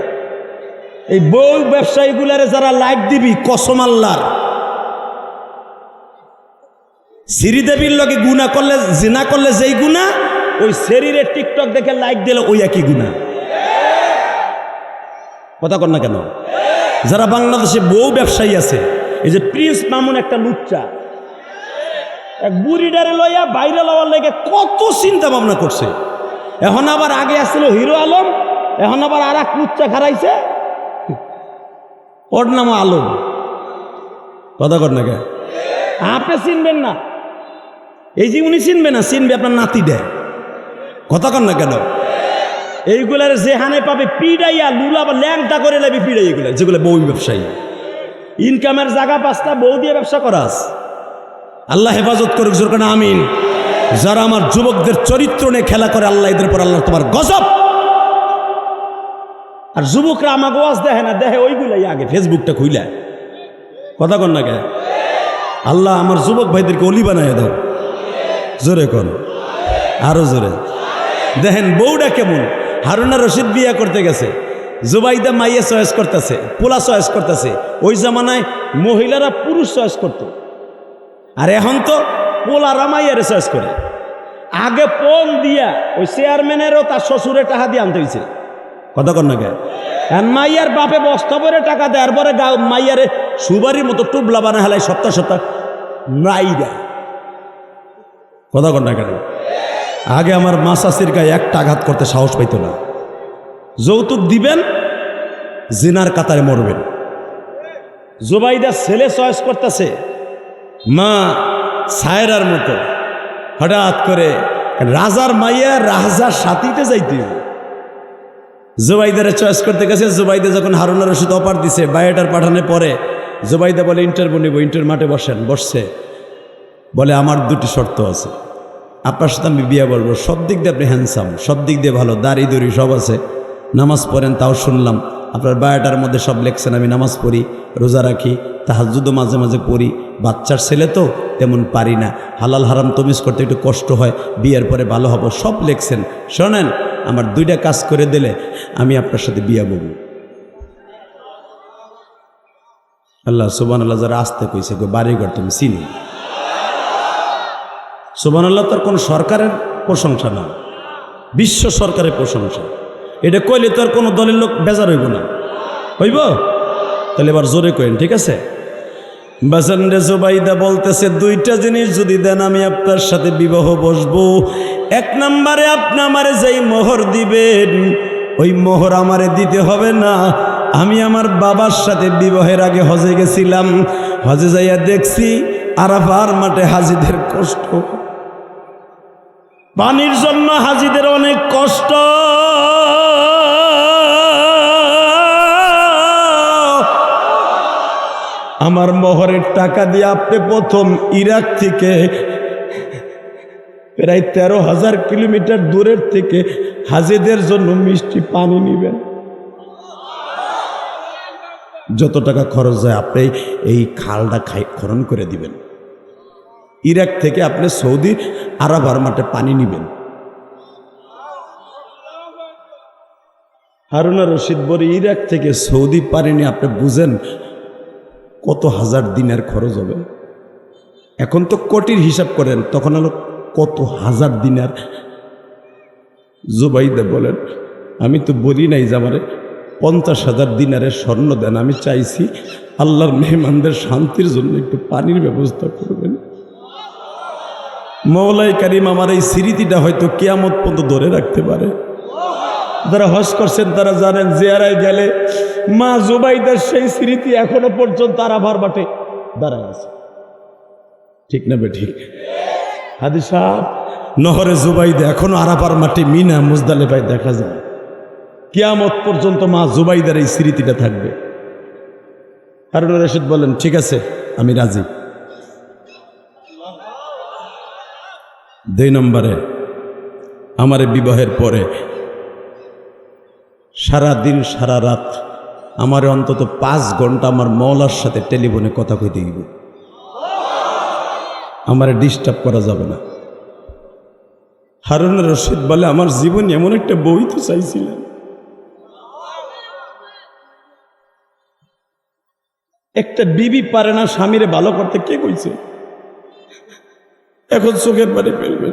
এই বউ ব্যবসায়ীগুলারে যারা লাইক দিবি, কসম আল্লাহর, শ্রীদেবীর লগে গুনাহ করলে, জিনা করলে যেই গুনাহ, ওই শরীরের টিকটক দেখে লাইক দিলে ওই একই গুনাহ। কথা কর না কেন? যারা বাংলাদেশে বউ ব্যবসায়ী আছে, এই যে প্রিন্স মামুন একটা লুচ্চা, এক বুড়িডারে লইয়া বাইরে লওয়ার লেগে কত চিন্তা ভাবনা করছে। এখন আবার আগে আসছিল হিরো আলম, এখন আবার আর এক লুচ্চা খারাইছে, ওর নাম আলম। কথা কর না কে? আপনি চিনবেন না, এই যে উনি চিনবে না, চিনবে আপনার নাতি দেয়। কথা কর না কেন? এইগুলার যেখানে পাবে পিড়াইয়া লুলা বা ল্যাংটা করে লাগবে পিড়াই, এগুলো যেগুলো বউ ব্যবসায়ী। ইনকামের জায়গা 5টা, বউ দিয়ে ব্যবসা করাস। আল্লাহ হেফাজত করুক, জোর করে আমিন। যারা আমার যুবকদের চরিত্র নিয়ে খেলা করে, আল্লাহ এদের পর আল্লাহ তোমার গজব। আর যুবকরা আমাকে ওয়াজ দেখে না, দেখে ওইগুলাই আগে ফেসবুকটা খুইলা। কথা কন না কে? আল্লাহ আমার যুবক ভাইদেরকে অলি বানায় দাও। জোরে কন, আরো জোরে। দেখেন বউটা কেমন। হারুনা রশিদ বিয়ে করতে গেছে, জুবাইদা মাইয়া চয়েস করতেছে, পোলা চয়েস করতেছে। ওই জামানায় মহিলারা পুরুষ চয়েস করত, আর এখন তো পোলারা মাইয়ারে চয়েস করে। আগে পণ দিয়া ওই চেয়ারম্যানেরও তার শ্বশুরে টাকা দিয়ে আনতে হয়েছে। কথা কন না কে? মাইয়ার বাপে বস্তা করে টাকা দেয়, পরে মাইয়ারে সুবারির মতো টুবলা বানায় হেলায় সপ্তাহ সপ্তাহ মাইরা। কথা কন না কেন? আগে আমার মাসাসির গায়ে একটা আঘাত করতে সাহস পাইত না। যৌতুক দিবেন, জিনার কাতারে মরবেন। জুবাইদা ছেলে চয়েস করতেছে, মা সায়রার মতো। হঠাৎ করে রাজার মাইয়া রাজার সাথীতে যাইতে জুবাইদারে চয়েস করতে গেছে। জুবাইদা যখন হারুনা রশিদ অপার দিছে, বায়োডার পাঠানোর পরে জুবাইদা বলে ইন্টারভিউ নিব। ইন্টার মাঠে বসেন। বসছে, বলে আমার দুটি শর্ত আছে, আপনার সাথে আমি বিয়ে বলবো। সব দিক দিয়ে আপনি হ্যান্ডসাম, সব দিক দিয়ে ভালো, দাড়ি দড়ি সব আছে, নামাজ পড়েন তাও শুনলাম। আপনার বায়োটার মধ্যে সব লেখছেন, আমি নামাজ পড়ি, রোজা রাখি, তাহাজ্জুদও মাঝে মাঝে পড়ি। বাচ্চার ছেলে তো তেমন পারি না, হালাল হারাম তমিজ করতে একটু কষ্ট হয়, বিয়ের পরে ভালো হবো, সব লেখছেন। শোনেন, আমার দুইটা কাজ করে দিলে আমি আপনার সাথে বিয়ে বলবো। আল্লাহ সুবহানাল্লাহ, যারা আসতে কইছে গো বাড়িঘর তুমি চিনি। সুবহানাল্লাহ, তার কোনো সরকারের প্রশংসা না, বিশ্ব সরকারের প্রশংসা। এটা কইলে তো আর কোনো দলের লোক বেজার হইব না, হইব? তাহলে এবার জোরে কইন, ঠিক আছে? বাসানরে জুবাইদা বলতেছে, দুইটা জিনিস যদি দেন আমি আপনার সাথে বিবাহ বসবো। এক নম্বরে আপনি আমারে যেই মোহর দিবেন, ওই মোহর আমারে দিতে হবে না। আমি আমার বাবার সাথে বিবাহের আগে হজে গেছিলাম, হজে যাইয়া দেখছি আরাফার মাঠে হাজিদের কষ্ট, পানির জন্য হাজিদের অনেক কষ্ট। আমার মোহরের টাকা দিয়ে আপনি প্রথম ইরাক থেকে প্রায় 13,000 কিলোমিটার দূরের থেকে হাজিদের জন্য মিষ্টি পানি নিবেন। যত টাকা খরচ হয় আপনি এই খালটা খনন করে দিবেন। ইরাক থেকে আপনি সৌদি আরব মাঠে পানি নিবেন। হারুনা রশিদ বলে, ইরাক থেকে সৌদি পানি নিয়ে আপনি বুঝেন কত হাজার দিনের খরচ হবে। এখন তো কোটির হিসাব করেন, তখন হলো কত হাজার দিনার। জুবাইদা বলেন, আমি তো বলি নাই যে আমারে 50,000 দিনারের স্বর্ণ দেন, আমি চাইছি আল্লাহর মেহমানদের শান্তির জন্য একটু পানির ব্যবস্থা করবেন। মওলাই কারিম আমার এই স্মৃতিটা হয়তো কিয়ামত পর্যন্ত ধরে রাখতে পারে। যারা হজ করছেন তারা জানেন, জিয়ারায় গেলে মা জুবাইদার সেই স্মৃতি এখনো পর্যন্ত আরাফার মাঠে দাঁড়ায় আছে। ঠিক না বে ঠিক? হাদি সাহেব, নহরে জুবাইদা এখনো আরাফার মাঠে মিনা মুজদালিফায় দেখা যায়। কিয়ামত পর্যন্ত মা জুবাইদার এই স্মৃতিটা থাকবে। হারুন রশিদ বলেন, ঠিক আছে আমি রাজি। 2 নম্বরে, আমার বিবাহের পরে সারা দিন সারা রাত আমার অন্তত 5 ঘন্টা আমার মওলার সাথে টেলিফোনে কথা কইতে দিব, আমার ডিস্টার্ব করা যাবে না। হারুন রশিদ বলে, আমার জীবনে এমন একটা বই তো চাইছিলাম। একটা বিবি পারে না স্বামীরে ভালো করতে, কে কইছে? এখন চোখের পানি ফেলবে।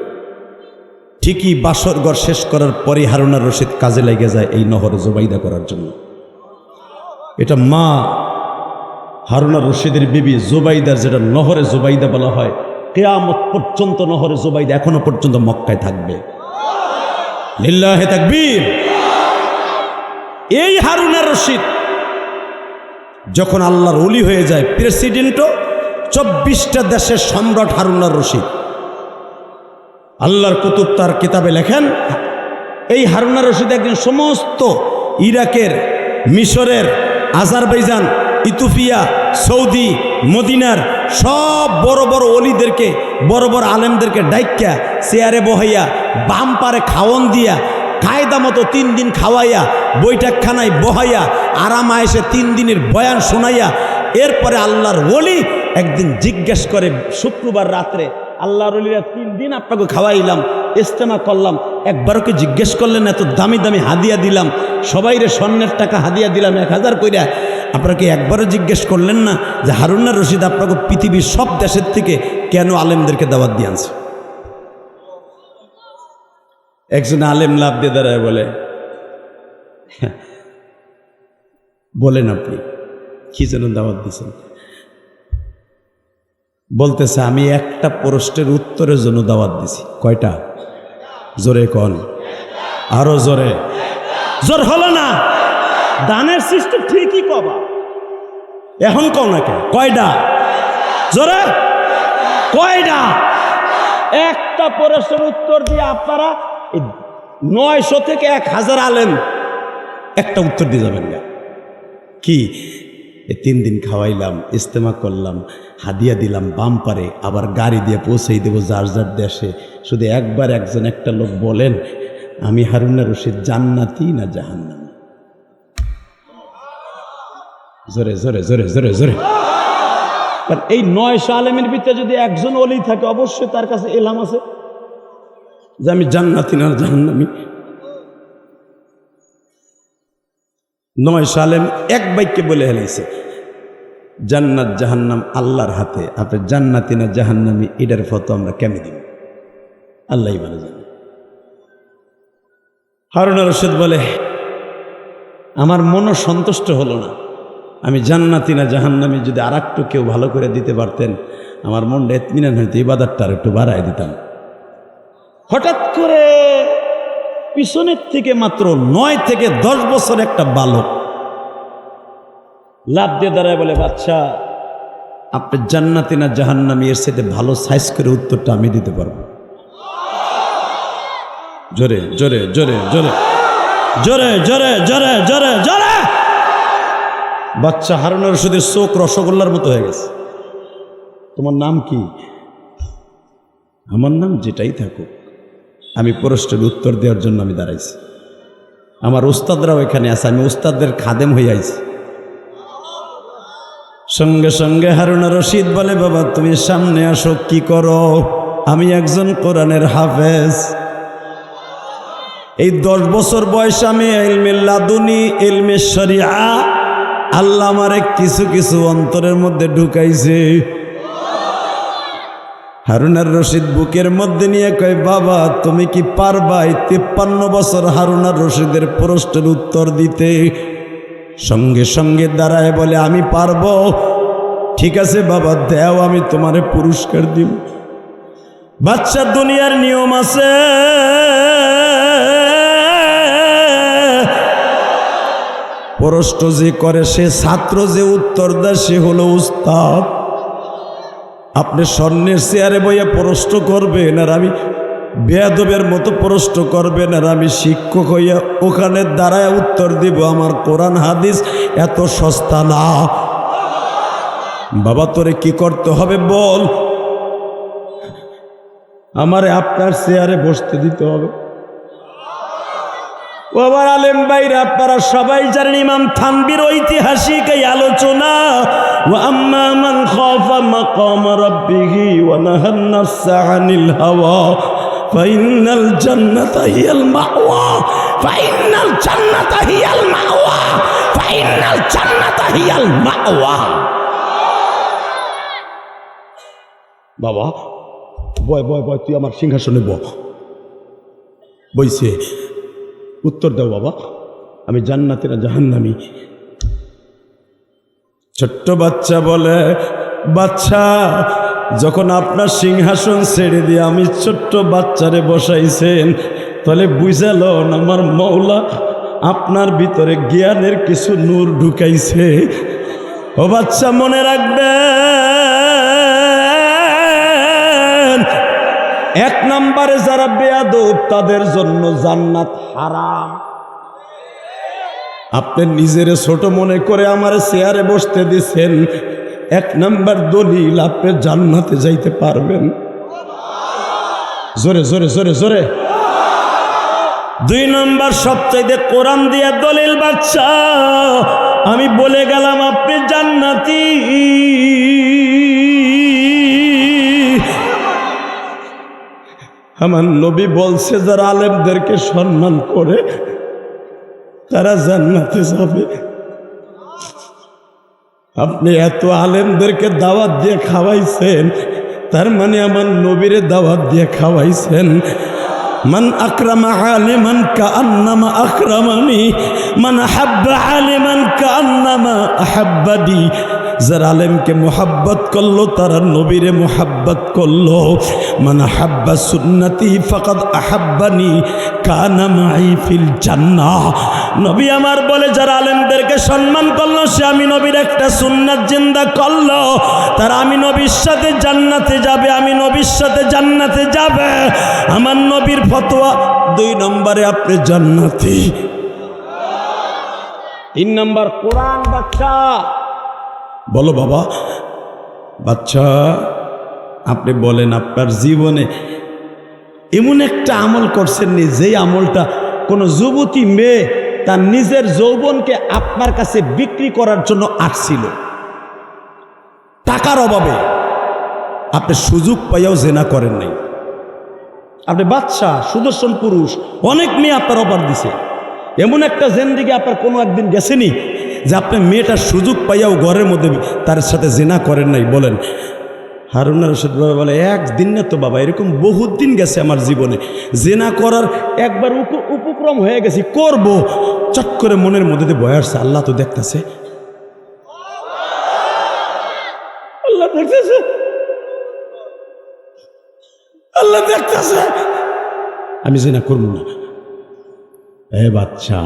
ঠিকই বাসর ঘর শেষ করার পরে হারুন রশিদ কাজে লেগে যায় এই নহরে জুবাইদা করার জন্য। এটা মা হারুন রশিদের বিবি জুবাইদার, যেটা নহরে জুবাইদা বলা হয়। কিয়ামত পর্যন্ত নহরে জুবাইদা এখনো পর্যন্ত মক্কায় থাকবে। লিল্লাহে তাকবীর। এই হারুন রশিদ যখন আল্লাহর ওলি হয়ে যায়, প্রেসিডেন্টও 24টা দেশের সম্রাট হারুন রশিদ। আল্লাহর কুতুব তার কিতাবে লেখেন, এই হারুন রশিদ একদিন সমস্ত ইরাকের, মিশরের, আজারবাইজান, ইথিওপিয়া, সৌদি, মদিনার সব বড় বড় অলিদেরকে, বড় বড় আলেমদেরকে ডাইক্কা চেয়ারে বহাইয়া বাম পারে খাওয়ন দিয়া কায়দা মতো 3 দিন খাওয়াইয়া বৈঠকখানায় বহাইয়া আরাম আয়েসে 3 দিনের বয়ান শোনাইয়া এরপরে আল্লাহর ওলি একদিন জিজ্ঞেস করে, শুক্রবার রাত্রে আল্লাহর ওলিরা 3 দিন আপনাকে খাওয়াইলাম, ইস্তেমা করলাম, একবারও কি জিজ্ঞেস করলেন? এত দামি দামি হাদিয়া দিলাম, সবাইরে স্বর্ণের টাকা হাদিয়া দিলাম 1000 কইরা, আপনারা কি একবারও জিজ্ঞেস করলেন না যে হারুন আর রশিদ আপনাকে পৃথিবীর সব দেশের থেকে কেন আলেমদেরকে দাওয়াত দিয়ে আনছে? একজন আলেম লাভ দিয়ে দাঁড়ায় বলেন আপনি কি যেন দাওয়াত দিয়েছেন? বলতেছে আমি একটা প্রশ্নের উত্তরের জন্য দাওয়াত দিছি। কয়টা? জোরে কন, আরো জোরে। জোর হলো না? দানের সিস্টেম ঠিকই কবা, এখন কও না কেন? কয়টা? জোরে কয়টা? একটা প্রশ্নের উত্তর দিয়ে আপনারা 900 থেকে 1000 আলেম একটা উত্তর দিয়ে যাবেন না। কি 3 দিন খাওয়াইলাম, ইস্তেমা করলাম, হাদিয়া দিলাম বাম্পারে, আবার গাড়ি দিয়ে পৌঁছেই দেবো যার যার দেশে। শুধু একবার একজন একটা লোক বলেন, আমি হারুন আর রশিদ জান্নাতি না জাহান্নামী? জোরে জোরে জোরে জোরে জোরে। এই 900 আলেমের ভিতরে যদি একজন ওলি থাকে, অবশ্যই তার কাছে এলাম আছে যে আমি জান্নাতি না জাহান্নামী। 900 আলেম এক বাক্যে বলে হেলাইছে জান্নাত জাহান্নাম আল্লাহর হাতে, আপনি জান্নাতি না জাহান্নামী এটার ফতো আমরা কেমনে দিব? আল্লাহই ভালো জানে। হারুন আর রশিদ বলে, আমার মনও সন্তুষ্ট হলো না, আমি জান্নাতি না জাহান্নামী যদি আর একটু কেউ ভালো করে দিতে পারতেন, আমার মনটা ইতমিনান হইতো, ইবাদতটা আর একটু বাড়ায় দিতাম। হঠাৎ করে পিছনের থেকে মাত্র 9 থেকে 10 বছর একটা বালক লাভ দিয়ে দাঁড়ায় বলে, বাচ্চা আপনি জান্নাতি না জাহান্নামী এর সাথে ভালো সাইজ করে উত্তরটা আমি দিতে পারবো। জোরে জোরে জোরে জোরে জোরে জোরে জোরে জোরে জোরে। বাচ্চা হারুন আর রশিদের চোখ রসগোল্লার মতো হয়ে গেছে। তোমার নাম কি? আমার নাম যেটাই থাকুক, আমি প্রশ্নের উত্তর দেওয়ার জন্য আমি দাঁড়াইছি। আমার উস্তাদরাও এখানে আছে, আমি উস্তাদদের খাদেম হয়ে আইছি। সঙ্গে সঙ্গে হারুন আর রশিদ বলে, বাবা তুমি সামনে আসো। কি করো? আমি একজন কোরআনের হাফেজ। এই 10 বছর বয়সে আমি ইলমে লাদুনি, ইলমে শরিয়া আল্লাহ আমারে কিছু কিছু অন্তরের মধ্যে ঢুকাইছে। হারুন আর রশিদ বুকের মধ্যে নিয়ে কয়, বাবা তুমি কি পারবা 53 বছর হারুন আর রশিদের প্রশ্নের উত্তর দিতে? সঙ্গে সঙ্গে দাঁড়ায় বলে, আমি পারবো। ঠিক আছে বাবা, দেও, আমি তোমারে পুরস্কার দিব। বাচ্চা দুনিয়ার নিয়ম আছে, প্রশ্ন যে করে সে ছাত্র, যে উত্তর দেয় সে হলো উস্তাদ। আপনি স্বর্ণের চেয়ারে বইয়া প্রশ্ন করবেন আর আমি বেয়াদবের মতো প্রশ্ন করবেন, আর আমি শিক্ষক হইয়া ওখানে দাঁড়ায় উত্তর দিব। আমার কোরআন হাদিস এত সস্তা না। বাবা তোরে কি করতে হবে বল? আমারে আপনার চেয়ারে বসতে দিতে হবে। বাবার আলেম ভাইরা, আপনারা সবাই জানেন ইমাম থানবীর ঐতিহাসিক এই আলোচনা, ওয়া আম্মা মান খাফা মাকাম রাব্বিহি ওয়া নাহান নাফসা আনিল হাওয়া ফাইনাল জান্নাতা হিয়াল মাওয়া, ফাইনাল জান্নাতা হিয়াল মাওয়া, ফাইনাল জান্নাতা হিয়াল মাওয়া। বাবা বয় বয় বয়, তুই আমার সিংহাসনে বইছে। উত্তর দাও বাবা, আমি জান্নাতি না জাহান্নামী? ছোট্ট বাচ্চা বলে, বাচ্চা যখন আপনার সিংহাসন ছেড়ে দিয়ে আমি ছোট্ট বাচ্চারে বসাইছেন, তাহলে বুঝালেন আমার মওলা আপনার ভিতরে জ্ঞানের কিছু নূর ঢুকাইছে। ও বাচ্চা মনে রাখবেন, 1 নম্বরে যারা বেয়াদব তাদের জন্য জান্নাত হারাম। আপনি নিজের ছোট মনে করে আমার চেয়ারে বসতে দিচ্ছেন, 1 নম্বর দলিল আপনি জান্নাতে যাইতে পারবেন। জোরে জোরে জোরে জোরে। 2 নম্বর সবচাইতে কোরআন দিয়া দলিল, বাচ্চা আমি বলে গেলাম আপনি জান্নাতি জান্নাতি। আমার নবী বলছে যারা আলেমদেরকে সম্মান করে তারা জান্নাতে যাবে। আপনি এত আলেমদেরকে দাওয়াত দিয়ে খাওয়াইছেন, তার মানে আমার নবীরে দাওয়াত দিয়ে খাওয়াইছেন। মান আকরামা আলিমান কাআন্নামা আকরামানি, মান আহাব্বা আলিমান কাআন্নামা আহাব্বানি। যারা আলেমকে মোহাব্বত করলো তারা নবীরে মোহাব্বত করলো। মান আহাব্বা সুন্নতি ফাকাদ আহাব্বানি কানা মাই ফিল জান্নাহ। নবী আমার বলে যারা আলেমদেরকে সম্মান করলো সে আমি নবীর একটা সুন্নাত জিন্দা করলো, তারা আমি নবীর সাথে জান্নাতে যাবে, আমি নবীর সাথে জান্নাতে যাবে। আমার নবীর ফতোয়া 2 নম্বরে আপনি জান্নাতি। 3 নম্বর কোরআন বাচ্চা। বলো বাবা বাচ্চা, আপনি বলেন আপনার জীবনে এমন একটা আমল করছেন নি যেই আমলটা কোনো যুবতী মেয়ে তার নিজের যৌবনকে আপনার কাছে বিক্রি করার জন্য আসছিল, টাকার অভাবে আপনি সুযোগ পাইয়াও জেনা করেন নাই। আপনি বাচ্চা সুদর্শন পুরুষ, অনেক মেয়ে আপনার অফার দিছে, এমন একটা জিন্দেগি আপনার কোনো একদিন গেছেনি যে আপনি মেয়েটার সুযোগ পাইয়াও ঘরের মধ্যে তার সাথে জেনা করেন নাই? বলেন। হারুন রশিদ বাবা বলে একদিন না তো বাবা, এরকম বহুত দিন গেছে আমার জীবনে, জেনা করার একবার উপক্রম হয়ে গেছি, করব, চট করে মনের মধ্যে দিয়ে ভয় আসছে, আল্লাহ তো দেখতেছে, আল্লাহ দেখতেছে, আল্লাহ দেখতেছে, আমি জেনা করব না। এ বাচ্চা,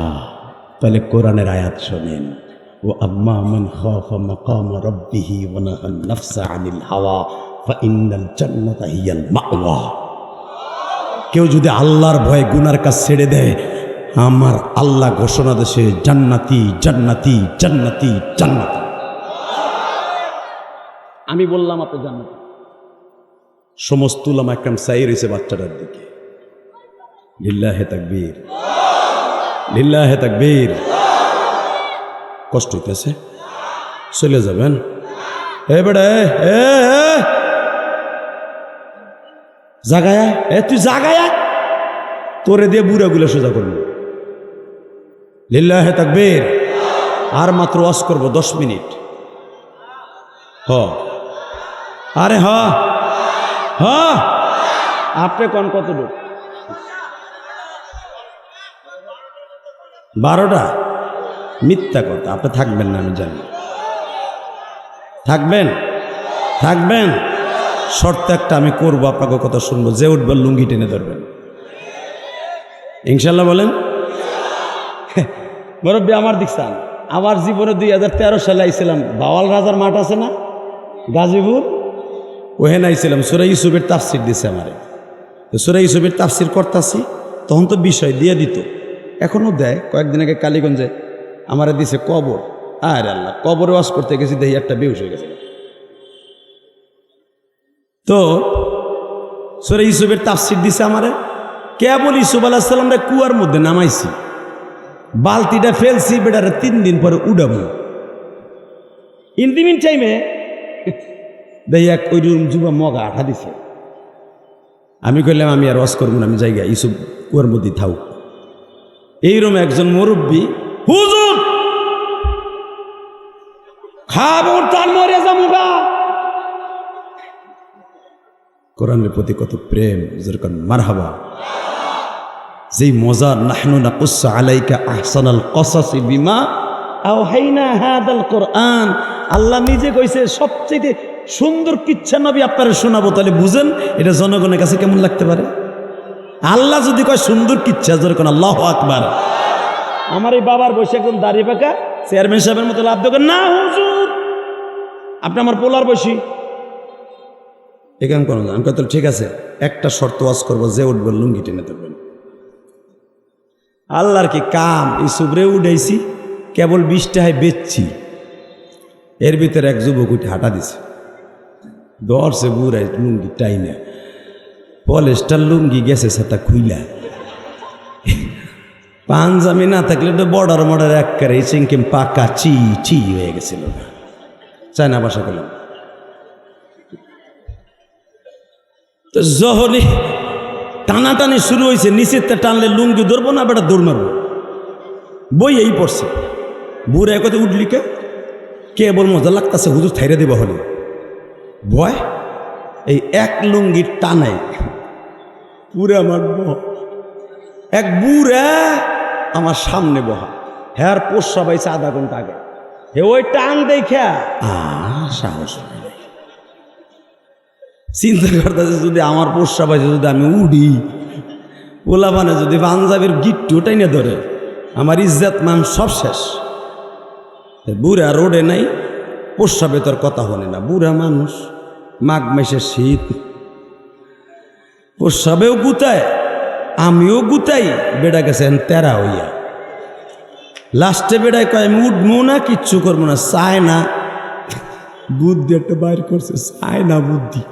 তাহলে কোরআনের আয়াত শোনেন। ও আম্মা মান খাফা মাকাম রাব্বিহি ওয়া নাহান নাফসা আনিল হাওয়া ফাইন্নাল জান্নাতা হিয়াল মাওয়া। কেউ যদি আল্লাহর ভয়ে গুনার কাজ ছেড়ে দেয়, আমার আল্লাহ ঘোষণা দেশে জান্নাতি জান্নাতি জান্নাতি জান্নাতি। আমি বললাম আপনি জান্নাতি। সমস্ত উলামা একরাম চাই রয়েছে বাচ্চাটার দিকে। লিল্লাহে তাকবীর, লিল্লাহে তাকবীর। কষ্ট হইতেছে, চলে যাবেন? এ বেড়া জাগায়া, তুই জাগায়া, তোরে দিয়ে বুড়াগুলো সোজা করবো। লিল্লাহে তাকবীর। আর মাত্র ওয়াজ করবো 10 মিনিট। আরে আপনি কোন কতটুকু? 12টা? মিথ্যা কথা, আপনি থাকবেন না আমি জানি। থাকবেন। শর্ত একটা আমি করবো, আপনাকে কথা শুনবো, যে উঠবেন লুঙ্গি টেনে ধরবেন, ইনশাল্লাহ। বলেন। মুরব্বী আমার দেখছেন, আমার জীবনে 2013 সালে আইছিলাম, বাওয়াল রাজার মাঠ আছে না গাজীপুর, ওখানে আইছিলাম। সূরা ইউসুফের তাফসির দিছে আমারে, তো সূরা ইউসুফের তাফসির করতেছি, তখন তো বিষয় দিয়ে দিত, এখনও দেয়। কয়েকদিন আগে কালীগঞ্জে আমারে দিছে কবর। আরে আল্লাহ, কবরে ওয়াজ করতে গেছি, দেখি একটা বেহুশ হয়ে গেছে। তো সূরা ইউসুফের তাফসির দিছে আমারে, কেবল ইউসুফ আলাইহিস সালামরে কুয়ার মধ্যে নামাইছি, বালতিটা ফেলছি, বেটারে 3 দিন পরে উড়াবো। ইন্দিমিন টাইমে দেখি এক ওই যুবা মগা আঠা দিছে। আমি কইলাম আমি আর ওয়াজ করবো না, আমি জায়গা ইউসুফ কুয়ার মধ্যে থাও। এইরকম একজন মুরব্বী, হুজুর খাবো তার মরে যামুগা। কোরআনের প্রতি কত প্রেম, যেরকম মারহাবা। যেই মজা, নাহনু নাকুসসু আলাইকা আহসানাল কসাসি বিমা আওহাইনা হাদাল কোরআন। আল্লাহ নিজে কইছে সবচেয়ে সুন্দর কিচ্ছা নবী আপনারা শোনাবো। তাহলে বুঝেন এটা জনগণের কাছে কেমন লাগতে পারে। আল্লাহ যদি কয় সুন্দর কিচ্ছা, যেরকম আল্লাহু আকবার। আমার এই বাবার বসে একদম দাড়ি পাকা চেয়ারম্যান সাহেবের মতো লাভ দেখেন না, হুজুর আপনি আমার পোলার বসি এখান কোনো। আমি কত ঠিক আছে, একটা শর্ত ওয়াজ করবো, যে উঠবেন লুঙ্গি টেনে ধরবেন। আল্লাহর কি কাম, এই সুবরে উঠাইছি, কেবল 20 টাকায় বেচছি। এর ভিতরে এক যুবক উঠে হাঁটা দিছে, দর্শে বুড়াই লুঙ্গি টাইনা, পলেস্টার লুঙ্গি গেছে সেটা খুইলা, পাঞ্জামি না থাকলে তো বর্ডার মর্ডার একবারে চিংকিম পাকা চি হয়ে গেছিল। চায়না ভাষা গেলাম। তো যখনই টানাটানি শুরু হয়েছে, নিচের টানলে লুঙ্গি ধরবো না বেটা দৌড় মারবো, বই এই পড়ছে। বুড়া একতে উঠলি কে বল মজা লাগতেছে, হুজুর থাইরে দেবা হলে ভয়। এই এক লুঙ্গির টানাই পুরা মারব। এক বুড়া আমার সামনে বহা, হ্যার পোষা পাইছে আধা ঘন্টা আগে, হে ওই টান দেখা সাহস চিন্তা করতেছে, যদি আমার পোষা পাইছে, যদি আমি উড়ি, ওলা মানে যদি পাঞ্জাবের গিট্টু টাইনে ধরে, আমার ইজ্জত মান সব শেষ। বুড়া রোডে নাই, পোষা বেতর কথা হলে না, বুড়া মানুষ, মাঘ মাসে শীত, পোষাবেও গুতায়, আমিও গুতাই, বেড়া গেছেন তেরা হইয়া। লাস্টে বেড়ায় কয় আমি উঠবো না, কিচ্ছু করবো না, চায় না। বুদ্ধি একটা বাইর করছে, চায় না বুদ্ধি,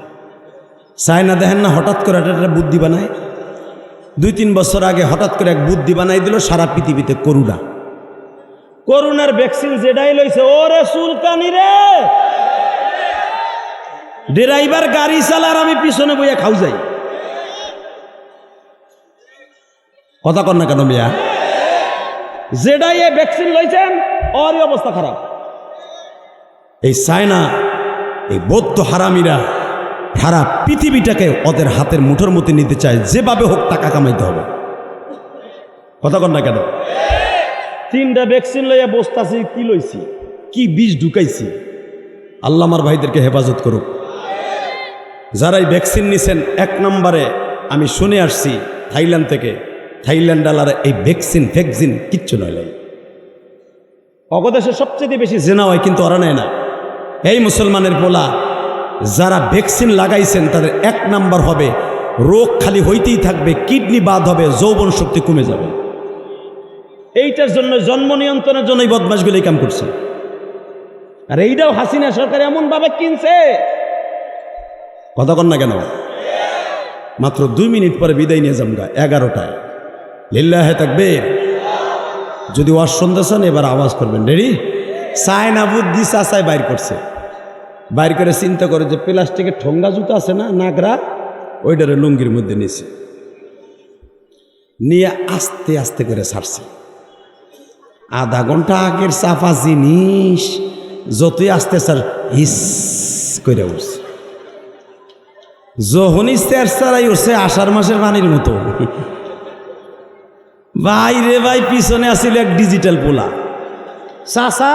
চায় না। দেখেন না হঠাৎ করে একটা বুদ্ধি বানায়। 2-3 বছর আগে হঠাৎ করে এক বুদ্ধি বানাই দিল, সারা পৃথিবীতে করোনা, করোনার ভ্যাকসিন যেটাই লইছে, ওরে চুলকানি রে, ড্রাইভার গাড়ি চালার আমি পিছনে বইয়া খাও যাই। কথা কর না কেন মিয়া? যেটাই এই ভ্যাকসিন লইছেন ওরই অবস্থা খারাপ। এই চায়না, এই বৌদ্ধ হারামিরা সারা পৃথিবীটাকে ওদের হাতের মুঠোর মধ্যে নিতে চায়, যেভাবে হোক টাকা কামাইতে হবে। কথা কর না কেন? 3টা ভ্যাকসিন লইয়া বসতাছি, কি লইছি, কি বিষ ঢুকাইছি। আল্লাহ আমার ভাইদেরকে হেফাজত করুক। যারাই ভ্যাকসিন নিছেন, 1 নম্বরে আমি শুনে আসছি থাইল্যান্ড থেকে, থাইল্যান্ড আলার এই ভ্যাকসিন কিচ্ছু নয় লাই। অগদেশে সবচেয়ে বেশি জেনা হয়, কিন্তু ওরা নেয় না। এই মুসলমানের পোলা যারা ভ্যাকসিন লাগাইছেন, তাদের 1 নাম্বার হবে রোগ খালি হইতেই থাকবে, কিডনি বাদ হবে, যৌবন শক্তি কমে যাবে। এইটার জন্য জন্ম নিয়ন্ত্রণের জন্য এই বদমাশগুলো এই কাম করছে। আর এইটাও হাসিনা সরকার এমন ভাবে কিনছে, কথা কন না কেন? মাত্র 2 মিনিট পরে বিদায় নিয়ে যামগা 11টায়। লিল্লাহে তাকবীর। যদি ওয়াজ শুনতে চান এবার আওয়াজ করবেন। রেডি? চায়না বুদ্ধি চাচাই বাইর করছে, বাইর করে চিন্তা করে যে প্লাস্টিকের ঠোঙ্গা জুতা আছে না, নাগরা, ওইটারে লুঙ্গির মধ্যে নিয়েছে, নিয়ে আস্তে আস্তে করে ছাড়ছে। আধা ঘন্টা আগের চাপা জিনিস যতই আস্তে স্যার হিস করে উঠছে, যখনই স্যার সারাই উঠছে আষাঢ় মাসের পানির মতো। ভাই রে ভাই, পিছনে আসছিল এক ডিজিটাল পোলা। চাচা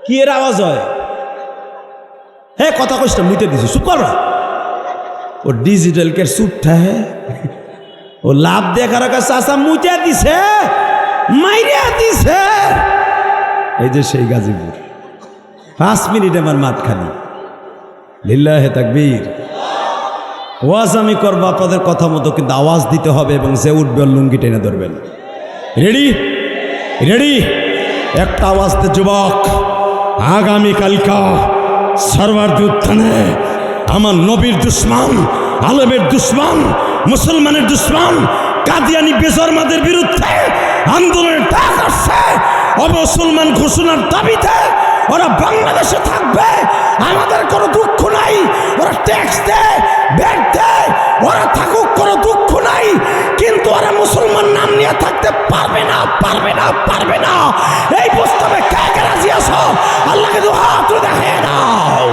কি এর আওয়াজ হয়? হ্যাঁ কথা কইস না, মুইতে দিছি, চুপ কর। ও ডিজিটাল কে চুপটা, হ্যাঁ ও লাভ দেখার কাছে চাচা মুইতে দিছে, মাইরিয়া দিছে। এই যে সেই গাজীপুর, 5 মিনিট আমার মাঠ খালি। লিল্লাহে তাকবীর। ওয়াজ আমি করবো আপনাদের কথা মতো, কিন্তু আওয়াজ দিতে হবে, এবং যে উঠবে লুঙ্গি টেনে ধরবেন। রেডি? রেডি? একটা আওয়াজতে যুবক, আগামীকালকা সরওয়ার্দী উত্থানে আমার নবীর দুশ্মন, আলেমের দুশ্মন, মুসলমানের দুশ্মন কাদিয়ানি বেজন্মাদের বিরুদ্ধে আন্দোলনের ডাক আসছে। অমুসলমান ঘোষণার দাবিতে ওরা বাংলাদেশে থাকবে, আমাদের কোনো দুঃখ নাই। ওরা ট্যাক্স দেয়, ব্যাট দেয়, ওরা থাকুক, কোনো দুঃখ নাই। কিন্তু ওরা মুসলমান নাম নিয়ে থাকতে পারবে না, পারবে না, পারবে না। এই প্রস্তাবে কে কে রাজি আছো? আল্লাহকে দু হাত তুলে দেখিয়ে দাও।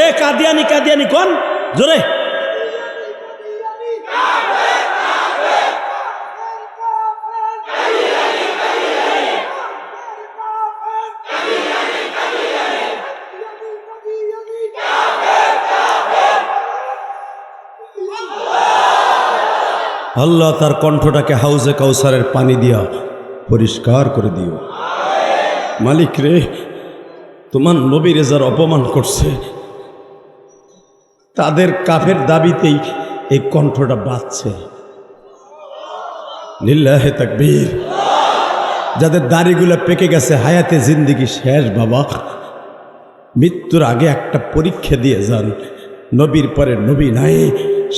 এ কাদিয়ানি, কাদিয়ানি কোন জোরে? আল্লাহ তার কণ্ঠটাকে হাউজে কাউসারের পানি দিয়া পরিষ্কার করে দিও। মালিক রে, তোমার নবী রেজার অপমান করছে, তাদের কাফের দাবিতেই এই কণ্ঠটা বাজছে। লিল্লাহে তাকবীর। যাদের দাড়িগুলো পেকে গেছে, হায়াতে জিন্দেগি শেষ বাবা, মৃত্যুর আগে একটা পরীক্ষা দিয়ে যান। নবীর পরে নবী নাই,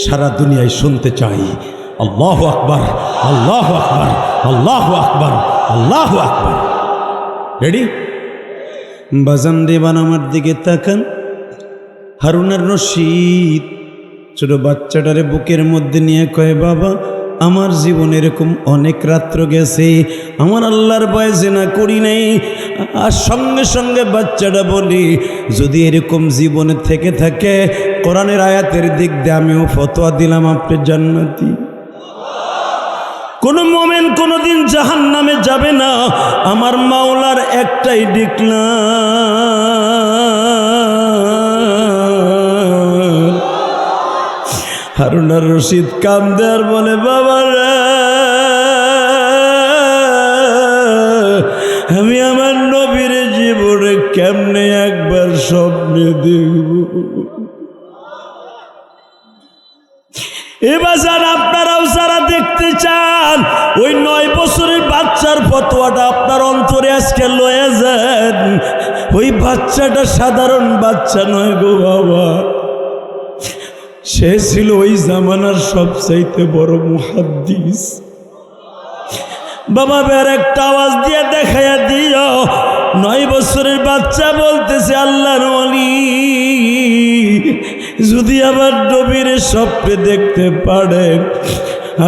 সারা দুনিয়ায় শুনতে চাই আল্লাহু আকবার, আল্লাহু আকবার, আল্লাহু আকবার, আল্লাহু আকবার। রেডি? বাজান দেবান আমার দিকে তাকান। হারুনার রশিদ ছোট বাচ্চাটারে বুকের মধ্যে নিয়ে কয়, বাবা আমার জীবনে এরকম অনেক রাত্র গেছে, আমার আল্লাহর ভয় জিনা করি নাই। আর সঙ্গে সঙ্গে বাচ্চাটা বলি, যদি এরকম জীবনে থেকে থাকে, কোরআনের আয়াতের দিক দিয়ে আমিও ফতোয়া দিলাম আপনি জান্নাতি। কোনো মোমেন কোনোদিন জাহান্নামে যাবে না, আমার মাওলার একটাই ডিক্লার। হারুনার রশিদ কান্দে আর বলে, বাবা রে, আমি আমার নবীর জীবনে কেমনে একবার স্বপ্নে দেখব। এবার যান আপনারাও যারা দেখতে চান, ওই 9 বছরের বাচ্চার ফতোয়াটা আপনার অন্তরে আজকে লয়ে যান। ওই বাচ্চাটা সাধারণ বাচ্চা নয় গো বাবা, সে ছিল ওই জামানার সবচাইতে বড় মুহাদ্দিস। বাবা বের একটা আওয়াজ দিয়ে দেখাইয়া দিও। 9 বছরের বাচ্চা বলতেছে, আল্লাহর ওলি, যদি আবার নবীর স্বপ্নে দেখতে পারেন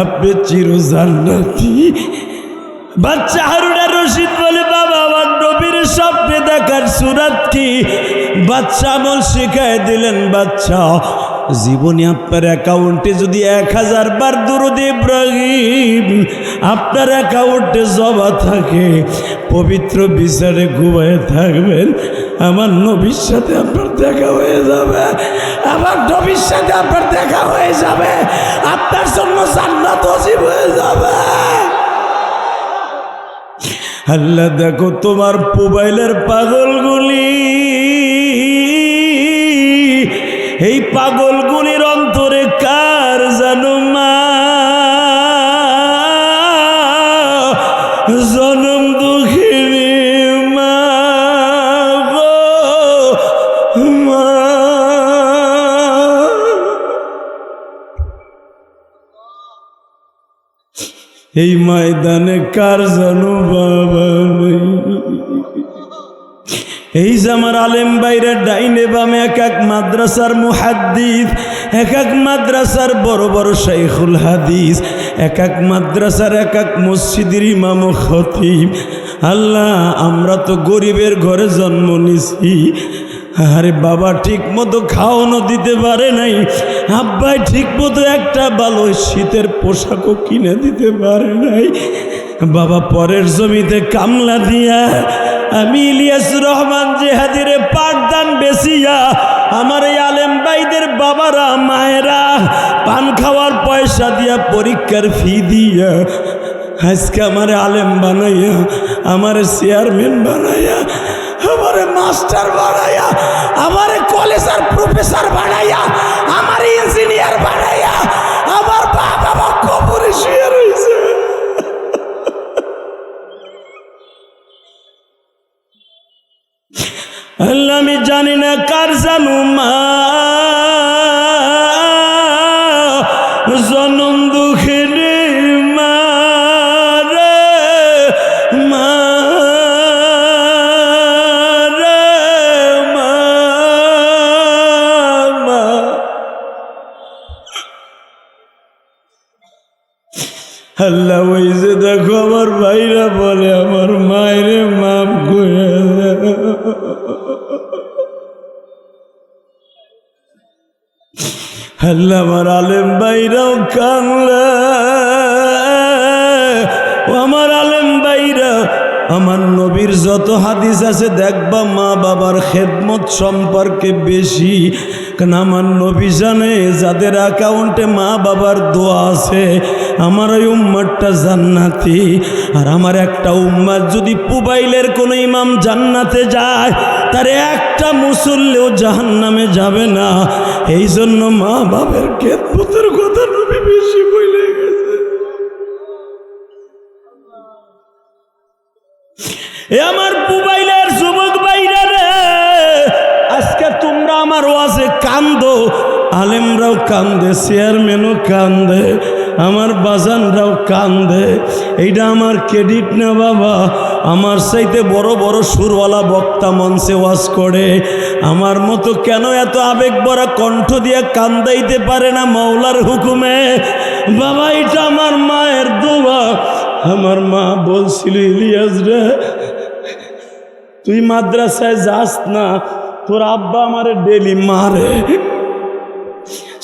আপনি চির জান্নাতি। বাচ্চা হারুনার রশিদ বলে, বাবা আমার নবীর স্বপ্নে দেখার সুরাত কি? বাচ্চা আমল শিখায় দিলেন। বাচ্চা, জীবনে আপনার অ্যাকাউন্টে যদি 1000 বার দুরূদ ইব্রাহিম আপনার অ্যাকাউন্টে জমা থাকে, পবিত্র বিচারে ঘুমায় থাকবেন, আমার নবীর সাথে আপনার দেখা হয়ে যাবে। আমার নবীর সাথে আপনার দেখা হয়ে যাবে, আপনার জন্য জান্নাত ওয়াজিব হয়ে যাবে। আল্লাহ দেখো তোমার মোবাইলের পাগলগুলি, এই পাগলগুলির অন্তরে কার জানো মা জনম দুঃখিনী মা গো মা। এই ময়দানে কার জানো বাবা নেই। এই যে আমার আলেম বাইরে ডাইনে বামে এক এক মাদ্রাসার মুহাদ্দিস, এক এক মাদ্রাসার বড় বড় শাইখুল হাদিস, এক এক মাদ্রাসার এক এক মসজিদের ইমাম ও খতিব। আল্লাহ, আমরা তো গরিবের ঘরে জন্ম নিছি। আরে বাবা ঠিক মতো খাওয়ানো দিতে পারে নাই, আব্বাই ঠিক মতো একটা ভালো শীতের পোশাকও কিনে দিতে পারে নাই। বাবা পরের জমিতে কামলা দিয়া আমি ইলিয়াসুর রহমান জেহাদিরে পাঠদান বেচিয়া আমার এই আলেম ভাইদের বাবারা মায়েরা পান খাওয়ার পয়সা দিয়া পরীক্ষার ফি দিয়া আজকে আমার আলেম বানাইয়া, আমার চেয়ারম্যান বানাইয়া, আমার মাস্টার বানাইয়া, আমার কলেজের প্রফেসর বানাইয়া, আমার ইঞ্জিনিয়ার বানাইয়া আমার বাবা কবরে শুয়ে রয়েছে। আল্লাহ, আমি জানি না কার জানু মা জনম দুঃখের মা রে মা রে মা মা। আল্লাহ, ওই যে দেখো আমার ভাইরা বলে আমার মায়ের মাপ করে আল্লাহ, আমার আলেম ভাইরাও কানলা। আমার আলেম ভাইরা, আমার নবীর যত হাদিস আছে দেখবা মা বাবার খেদমত সম্পর্কে বেশি। কারণ আমার নবী জানে যাদের অ্যাকাউন্টে মা বাবার দোয়া আছে আমার ওই উম্মাতটা জান্নাতি। আর আমার একটা উম্মাত যদি পুবাইলের কোনো ইমাম জান্নাতে যায়, তার একটা মুসল্লিও জাহান্নামে যাবে না। এই জন্য মা বাবার খেদমতের কথা নবী বেশি বলে গেছে। এ আমার মোবাইলের যুবক ভাইরা রে, আজকে তোমরা আমার ওয়াজে কান্দো, আলেমরাও কান্দে, চেয়ারম্যানও কান্দে, আমার বাজানরাও কান্দে। এইটা আমার ক্রেডিট না বাবা, আমার চাইতে বড় বড় সুরওয়ালা বক্তা মঞ্চে ওয়াজ করে, আমার মতো কেন এত আবেগ ভরা কণ্ঠ দিয়ে কান্দাইতে পারে না মাওলার হুকুমে? বাবা এটা আমার মায়ের দোয়া। আমার মা বলছিল, ইলিয়াস রে তুই মাদ্রাসায় যাস না, তোর আব্বা আমারে ডেলি মারে।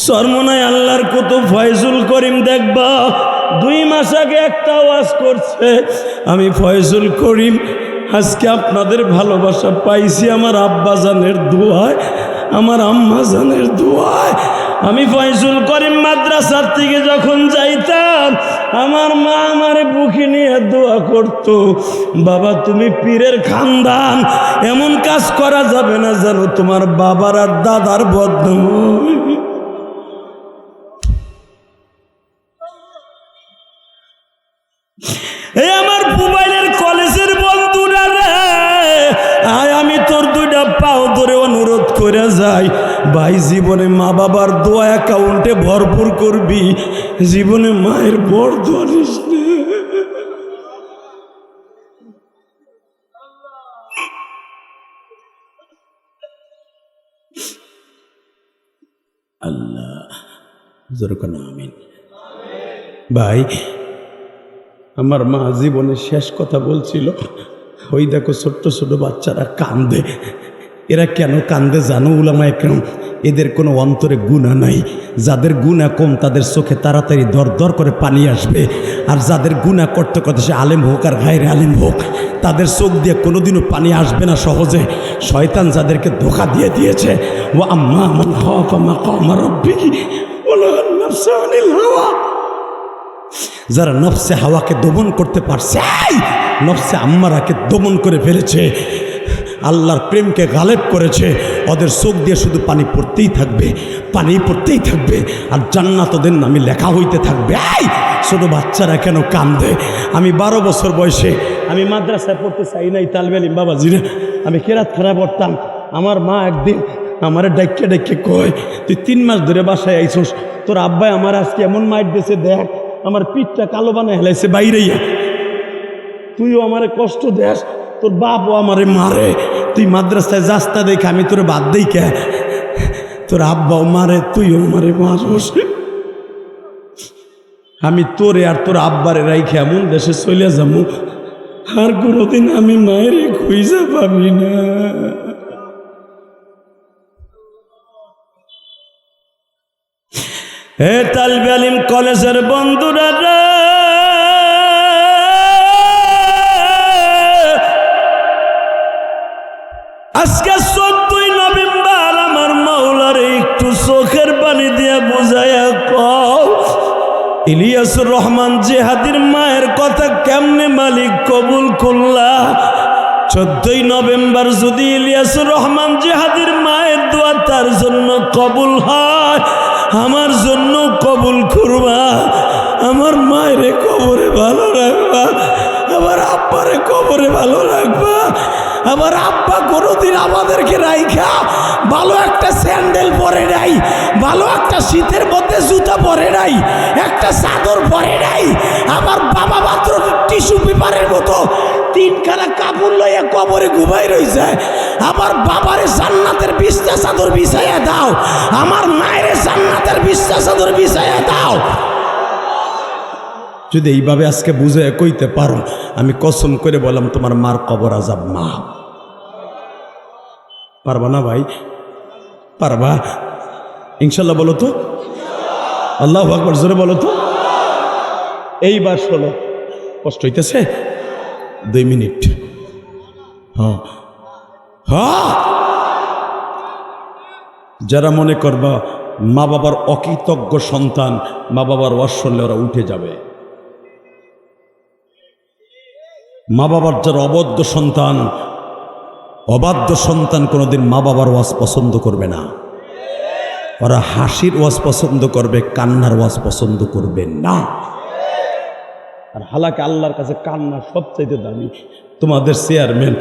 সরমনায় আল্লাহর কত ফয়জুল করিম দেখবা, 2 মাস আগে একটা ওয়াজ করছে, আমি ফয়জুল করিম আজকে আপনাদের ভালোবাসা পাইছি আমার আব্বা জানের দোয়ায়, আমার আম্মা জানের দোয়ায়। আমি ফয়জুল করিম মাদ্রাসার থেকে যখন যাইতাম, আমার মা আমারে বুকে নিয়ে দোয়া করতো, বাবা তুমি পীরের খানদান, এমন কাজ করা যাবে না জানো তোমার বাবার আর দাদার বদনাম। এই আমার মোবাইলের কলেজের বন্ধুরা রে, আয় আমি তোর 2টা পাও ধরে অনুরোধ করে যাই, ভাই জীবনে মা বাবার দোয়া অ্যাকাউন্টে ভরপুর করবি, জীবনে মায়ের বড় দোয়া নিস না। আল্লাহ যেরকম আমিন। ভাই আমার মা জীবনের শেষ কথা বলছিল, ওই দেখো ছোট্ট ছোট বাচ্চারা কান্দে। এরা কেন কান্দে জানো উলামা একরাম? এদের কোনো অন্তরে গুনাহ নাই। যাদের গুনাহ কম তাদের চোখে তাড়াতাড়ি দর দর করে পানি আসবে, আর যাদের গুনাহ করতে করতে সে আলেম হোক আর গায়রে আলেম হোক, তাদের চোখ দিয়ে কোনোদিনও পানি আসবে না সহজে। শয়তান যাদেরকে ধোঁকা দিয়ে দিয়েছে, ও আম্মা মান খাফা মাকাম রাব্বিহি ওয়া নাহা আন-নাফসা আনিল হাওয়া, যারা নফসে হাওয়াকে দমন করতে পারছে, নফসে আম্মারাকে দমন করে ফেলেছে, আল্লাহর প্রেমকে গালেব করেছে, ওদের চোখ দিয়ে শুধু পানি পড়তেই থাকবে, পানি পড়তেই থাকবে, আর জান্নাত ওদের নামে লেখা হইতে থাকবে। ছোট বাচ্চারা কেন কান্দে? আমি 12 বছর বয়সে আমি মাদ্রাসায় পড়তে চাই নাই, তালবে আলিম বাবাজিরা, আমি কেরাত খারাপ পড়তাম। আমার মা একদিন আমার ডাইকে ডাইকে কয়, তুই 3 মাস ধরে বাসায় আইছস, তোর আব্বাই আমার আজকে এমন মাইট দিয়েছে, দেখ আমার পিঠটা কালো বানায় হেলাইছে বাইরেইয়া, তুইও আমারে কষ্ট দেস, তোর বাপও আমারে মারে, তুই মাদ্রাসায় যাস্তা দেখে আমি তোর বাদ দেই কে, তোর আব্বাও মারে, তুইও আমারে মারস। আমি তোরে আর তোর আব্বারে রাইখে এমন দেশে চলে যাবো, আর কোনোদিন আমি মায়ের খুঁজে পাবি না। হে তালবে আলিম কলেজের বন্ধুরা রে, আজকে 14 নভেম্বর আমার মাওলারে একটু চোখের পানি দিয়ে বুঝাইয়া কও, ইলিয়াসুর রহমান জিহাদির মায়ের কথা কেমনে মালিক কবুল করলা? 14 নভেম্বর যদি ইলিয়াসুর রহমান জিহাদির মায়ের দোয়া তার জন্য কবুল হয়, আমার জন্য কবুল করবা। আমার মায়ের কবরে ভালো রাখবা, আমার আব্বারে কবরে ভালো রাখবা। আমার আব্বা কোনোদিন আমাদেরকে রাইখা ভালো একটা স্যান্ডেল পরে নাই, ভালো একটা শীতের মধ্যে জুতা পরে নাই, একটা চাদর পরে নাই। আমার বাবা মাত্র টিস্যু পেপারের মতো 3খানা কাপড় লইয়া কবরে ঘুমাই রইছে। আমার বাবারে জান্নাতের বিছনা চাদর বিছাইয়া দাও, আমার মায়ের জান্নাতের বিছনা চাদর বিছাইয়া দাও। যদি এইভাবে আজকে বুঝে কইতে পারো, আমি কসম করে বললাম তোমার মার কবর আযাব মা। পারবা না ভাই? পারবা ইনশাল্লাহ? বলো তো আল্লাহু আকবার, জোরে বলো তো। এইবার শোনো, কষ্ট হইতেছে? 2 মিনিট। হ্যাঁ হ্যাঁ, যারা মনে করবা মা বাবার অকৃতজ্ঞ সন্তান, মা বাবার ওয়াজ শুনলে ওরা উঠে যাবে। মা বাবার যারা অবাধ্য সন্তান, অবাধ্য সন্তান কোনোদিন মা বাবার ওয়াজ পছন্দ করবে না। ওরা হাসির ওয়াজ পছন্দ করবে, কান্নার ওয়াজ পছন্দ করবে না। আর হালাকে আল্লাহর কাছে কান্না সবচাইতে দামি। তোমাদের চেয়ারম্যান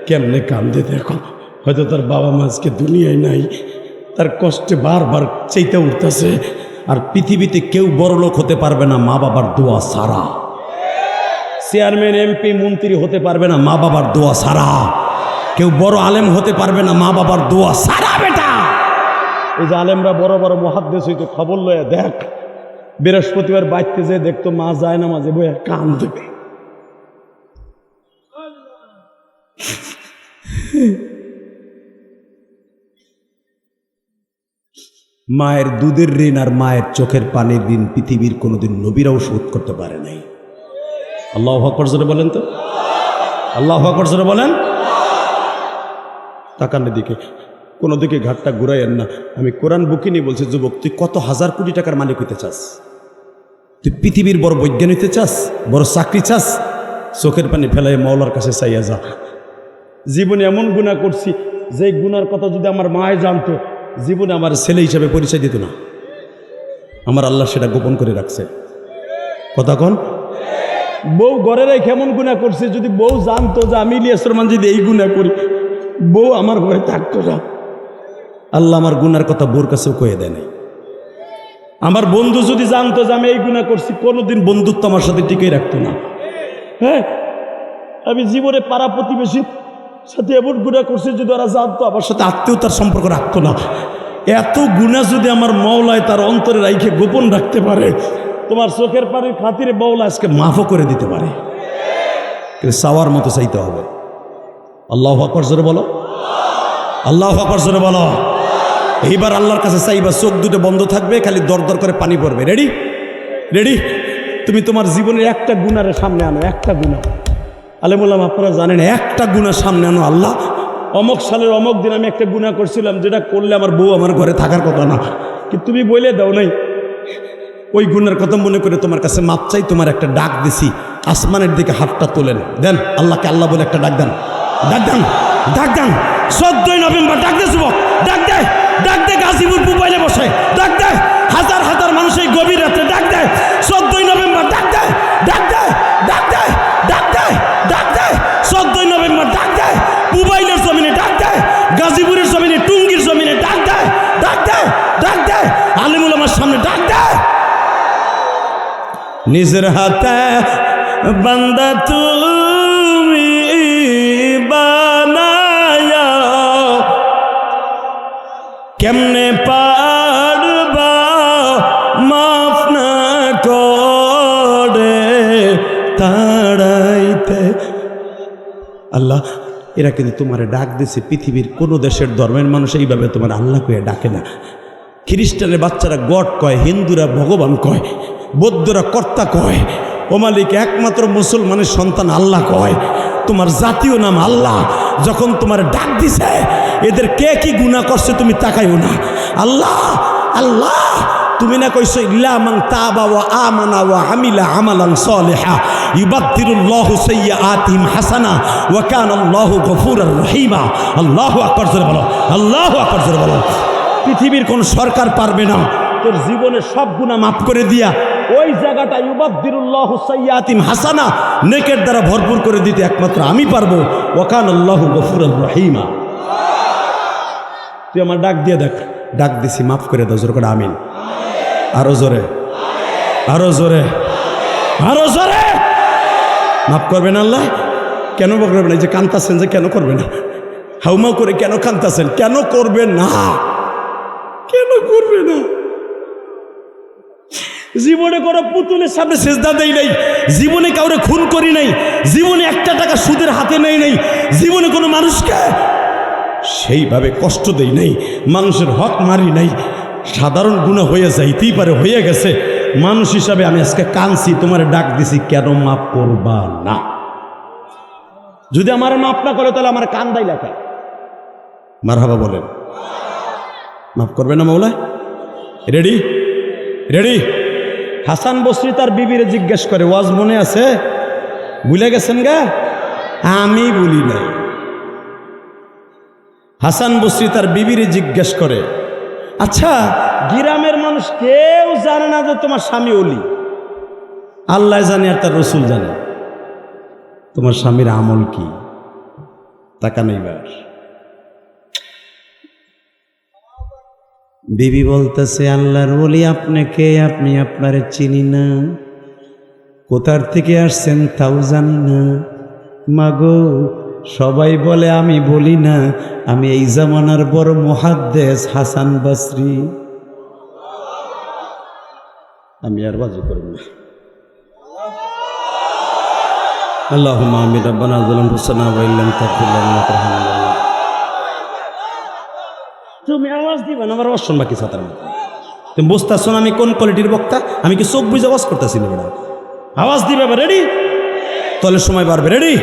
কেমনে কান্দে দেখো, হয়তো তার বাবা মা আজকে দুনিয়ায় নাই, তার কষ্টে বারবার চাইতে উঠতেছে। আর পৃথিবীতে কেউ বড় লোক হতে পারবে না মা বাবার দোয়া ছাড়া। চেয়ারম্যান এমপি মন্ত্রী হতে পারবে না মা বাবার দোয়া ছাড়া। কেউ বড় আলেম হতে পারবে না মা বাবার দোয়া ছাড়া। বেটা এই যে আলেমরা বড় বড় মুহাদ্দিস হইতো, খবর লয়ে দেখ, বৃহস্পতিবার বাইতে যে দেখতো মা যায় না মাঝে বইয়া কান্দে। মায়ের দুধের ঋণ আর মায়ের চোখের পানির ঋণ পৃথিবীর কোনোদিন নবীরাও শোধ করতে পারে নাই। আল্লাহু আকবার জোরে বলেন তো, আল্লাহু আকবার জোরে বলেন। তাকানের দিকে, কোনো দিকে ঘাটটা ঘুরাইয়েন না। আমি কোরআন বুকিনি বলছি, যুবক তুই কত হাজার কোটি টাকার মালিক হইতে চাস? তুই পৃথিবীর বড় বৈজ্ঞানিক হইতে চাস, বড় চাকরি চাস? চোখের পানি ফেলাই মাওলার কাছে চাইয়া যা। জীবনে এমন গুনাহ করছি যে গুনার কথা যদি আমার মায়ে জানতো, জীবনে আমার ছেলে হিসাবে পরিচয় দিত না। আমার আল্লাহ সেটা গোপন করে রাখছে। কথা কন। বউ ঘরে রেখে এমন গুনাহ করছে, যদি বউ জানতো যে আমি ইলিয়াস রহমান যদি এই গুনাহ করি, বউ আমার ঘরে থাকতো না। আল্লাহ আমার গুনার কথা বউর কাছেও কয়ে দেয় নাই। আমার বন্ধু যদি জানতো যে আমি এই গুনাহ করছি, কোনোদিন বন্ধুত্ব আমার সাথে টিকেই রাখতো না। হ্যাঁ, আমি জীবনে পাড়া প্রতিবেশীর সাথে এমন গুনাহ করছি, যদি ওরা জানতো আমার সাথে আত্মীয়তার সম্পর্ক রাখতো না। এত গুনাহ যদি আমার মাওলায় তার অন্তরে রাইখে গোপন রাখতে পারে, তোমার চোখের পানির খাতিরে মাওলা আজকে মাফও করে দিতে পারে। কিন্তু চাওয়ার মতো চাইতে হবে। আল্লাহু আকবার জোরে বলো, আল্লাহু আকবার জোরে বলো। এইবার আল্লাহর কাছে চাইবা, চোখ দুটো বন্ধ থাকবে, খালি দরদর করে পানি পড়বে। Ready ready. তুমি তোমার জীবনের একটা গুনারের সামনে আনো, একটা গুনাহ। আলেমুল্লাম আপনারা জানেন, একটা গুনাহ সামনে আনো। আল্লাহ অমক সালের অমক দিন আমি একটা গুনাহ করছিলাম, যেটা করলে আমার বউ আমার ঘরে থাকার কথা না, কিন্তু তুমি বলে দাও নাই। ওই গুনার কথা মনে করে তোমার কাছে মাপ চাই, তোমার একটা ডাক দিছি, আসমানের দিকে হাতটা তোলেন দেন, আল্লাহকে আল্লাহ বলে একটা ডাক দেন, ডাক দেন, ডাক দেন। 14 নভেম্বর ডাক দে যুবক, ডাক দে, ডাক দে। গাজীপুর মোবাইলে বসে ডাক দে, হাজার হাজার মানুষ এই গভীর রাতে ডাক দে। 14 নভেম্বর ডাক দে, ডাক দে, ডাক দে, ডাক দে, ডাক দে। 14 নভেম্বর ডাক দে, মোবাইলের জমিনে ডাক দে, গাজীপুরের জমিনে, টুঙ্গির জমিনে ডাক দে, ডাক দে, ডাক দে। আলিমুল আমার সামনে ডাক দে। নিজের হাতে বান্দা তুমি বানায়া, কেমনে পারবা মাফ না করে তাড়াইতে। আল্লাহ এরা কিন্তু তোমার ডাক দিছে। পৃথিবীর কোনো দেশের ধর্মের মানুষ এইভাবে তোমার আল্লাহ কয়ে ডাকে না। খ্রিস্টানের বাচ্চারা গড কয়, হিন্দুরা ভগবান কয়, বৌদ্ধরা কর্তা কয়, ও মালিক একমাত্র মুসলমানের সন্তান আল্লাহ কয়। তোমার জাতীয় নাম আল্লাহ। যখন তোমার ডাক দিছে, এদের কে কি গুনাহ করছে তুমি তাকাইও না। আল্লাহ আল্লাহ তুমি না কইছো, ইল্লা মান তাবা ওয়া আমানা ওয়া আমিলা আমালান সালিহা ইউবাদদিলুল্লাহু সাইয়্যাতিহিম হাসানা ওয়া কানাল্লাহু গফুরার রহিমা। আল্লাহু আকবার জোরে বলো, আল্লাহু আকবার জোরে বলো। পৃথিবীর কোন সরকার পারবে না তোর জীবনের সব গুনাহ মাফ করে দিয়া ওই জায়গাটা ইউবাদদিলুল্লাহু সাইয়্যাতিহিম হাসানা নেকের দ্বারা ভরপুর করে দিতে একমাত্র আমি পারবো। ওয়া কানাল্লাহু গফুরার রহিমা। তুই আমার ডাক দিয়ে দেখ, ডাক দিছি, মাফ করে দাও। জোরে করে আমিন। আরো জোরে, আরো জোরে, আরো জোরে। মাফ করবেন আল্লাহ? কেন করবেন না? এই যে কান্তাছেন, যে কেন করবে না? হাউমাউ করে কেন কান্তাছেন? কেন করবে না? কেন করবে না? জীবনে কোনো পুতুলের সামনে সেজদা দেই নাই, জীবনে কাউরে খুন করি নাই, জীবনে একটা টাকা সুদের হাতে নেই নাই, জীবনে কোনো মানুষকে সেইভাবে কষ্ট দেই নাই, মানুষের হক মারি নাই। সাধারণ গুনাহ হয়ে যাইতেই পারে, হয়ে গেছে। মানুষ হিসাবে আমি আজকে কাঁদছি, তোমার ডাক দিছি, কেন মাফ করবা না? যদি আমার মাফ না করে তাহলে আমার কান্দাই লেখা। মারহাবা বলেন। মাফ করবে না মাওলা? Ready ready. হাসান বসরি তার বিবিরে জিজ্ঞেস করে, ওয়াজ মনে আছে? ভুলে গেছেন গা? আমি বলি নাই। হাসান বসরি তার বিবিরে জিজ্ঞেস করে, আচ্ছা গ্রামের মানুষ কেউ জানে না যে তোমার স্বামী ওলি? আল্লাহ জানে আর তার রসুল জানে। তোমার স্বামীর আমল কি? টাকা নেইবার। বিবি বলতেছে, আল্লাহর ওলি আপনি কে? আপনি আপনারে চিনি না, কোথার থেকে আসছেন তাও জানি না। মাগো, সবাই বলে, আমি বলি না, আমি এই জামানার বড় মুহাদ্দিস হাসান বসরি। আমি আর বাজে করব না। আল্লাহুম্মা আমিন। রব্বানা যালামনা ওয়া ইল্লাম তাগফির লানা তারহামনা। তুমি আওয়াজ দিবা না, আমার অসম্মান বাকি সাতার মতো। তুমি বুঝতেছো না আমি কোন কোয়ালিটির বক্তা? আমি কি চোখ বুঝে আওয়াজ করতেছি না? বেটা আওয়াজ দিবে, রেডি? তাহলে সময় বাড়বে। রেডি?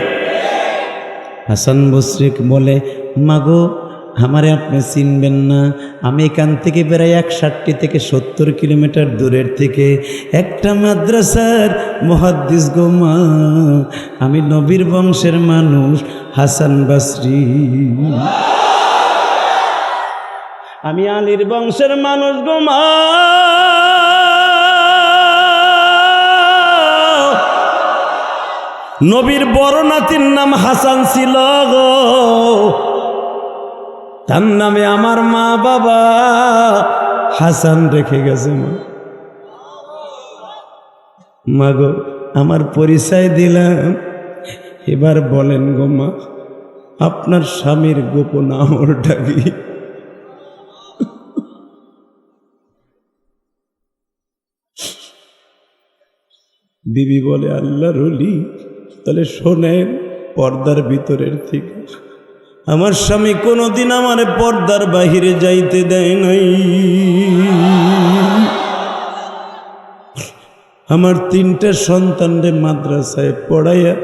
হাসান বসরি বলে, মাগো, আমারে আপনি চিনবেন না, আমি এখান থেকে প্রায় 61 থেকে 70 কিলোমিটার দূরের থেকে একটা মাদ্রাসার মুহাদ্দিস গো মা। আমি নবীর বংশের মানুষ, হাসান বসরি। আমি আলীর বংশের মানুষ গো মা। নবীর বড় নাতির নাম হাসান ছিল গো, তার নামে আমার মা বাবা হাসান রেখে গেছে। মা গো, আমার পরিচয় দিলাম, এবার বলেন গো মা, আপনার স্বামীর গোপন আমলটা কি? বিবি বলে, আল্লাহর ওলি, তাহলে শোনেন পর্দার ভিতরের থেকে। আমার স্বামী কোনোদিন আমারে পর্দার বাহিরে যাইতে দেয় নাই। আমার 3টা সন্তানরে মাদ্রাসায় পড়াইয়া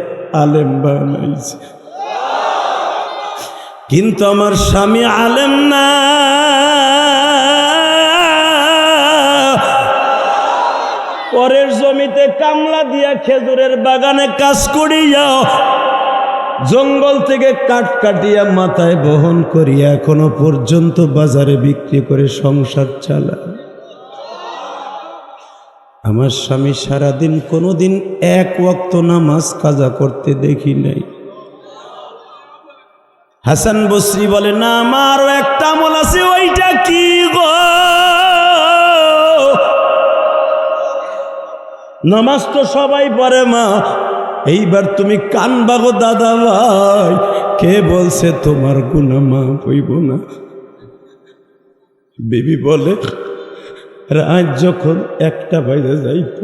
আলেম বানাইছে, কিন্তু আমার স্বামী আলেম না। পরের জমিতে কামলা দিয়া খেজুরের বাগানে কাজ করিয়া, জঙ্গল থেকে কাঠ কাটিয়া মাথায় বহন করিয়া এখনো পর্যন্ত বাজারে বিক্রি করে সংসার চালায়। আমার স্বামী সারাদিন কোনোদিন 1 ওয়াক্ত নামাজ কাজা করতে দেখি নাই। হাসান বসরি বলে, না, আমারও একটা আমল আছে। ওইটা কি গো? নামাজ তো সবাই পড়ে মা, এইবার তুমি কানবা গো দাদা ভাই। কে বলছে তোমার গুনাহ মাফ হইব না? বিবি বলে, রাত যখন 1টা বাজে যাইত,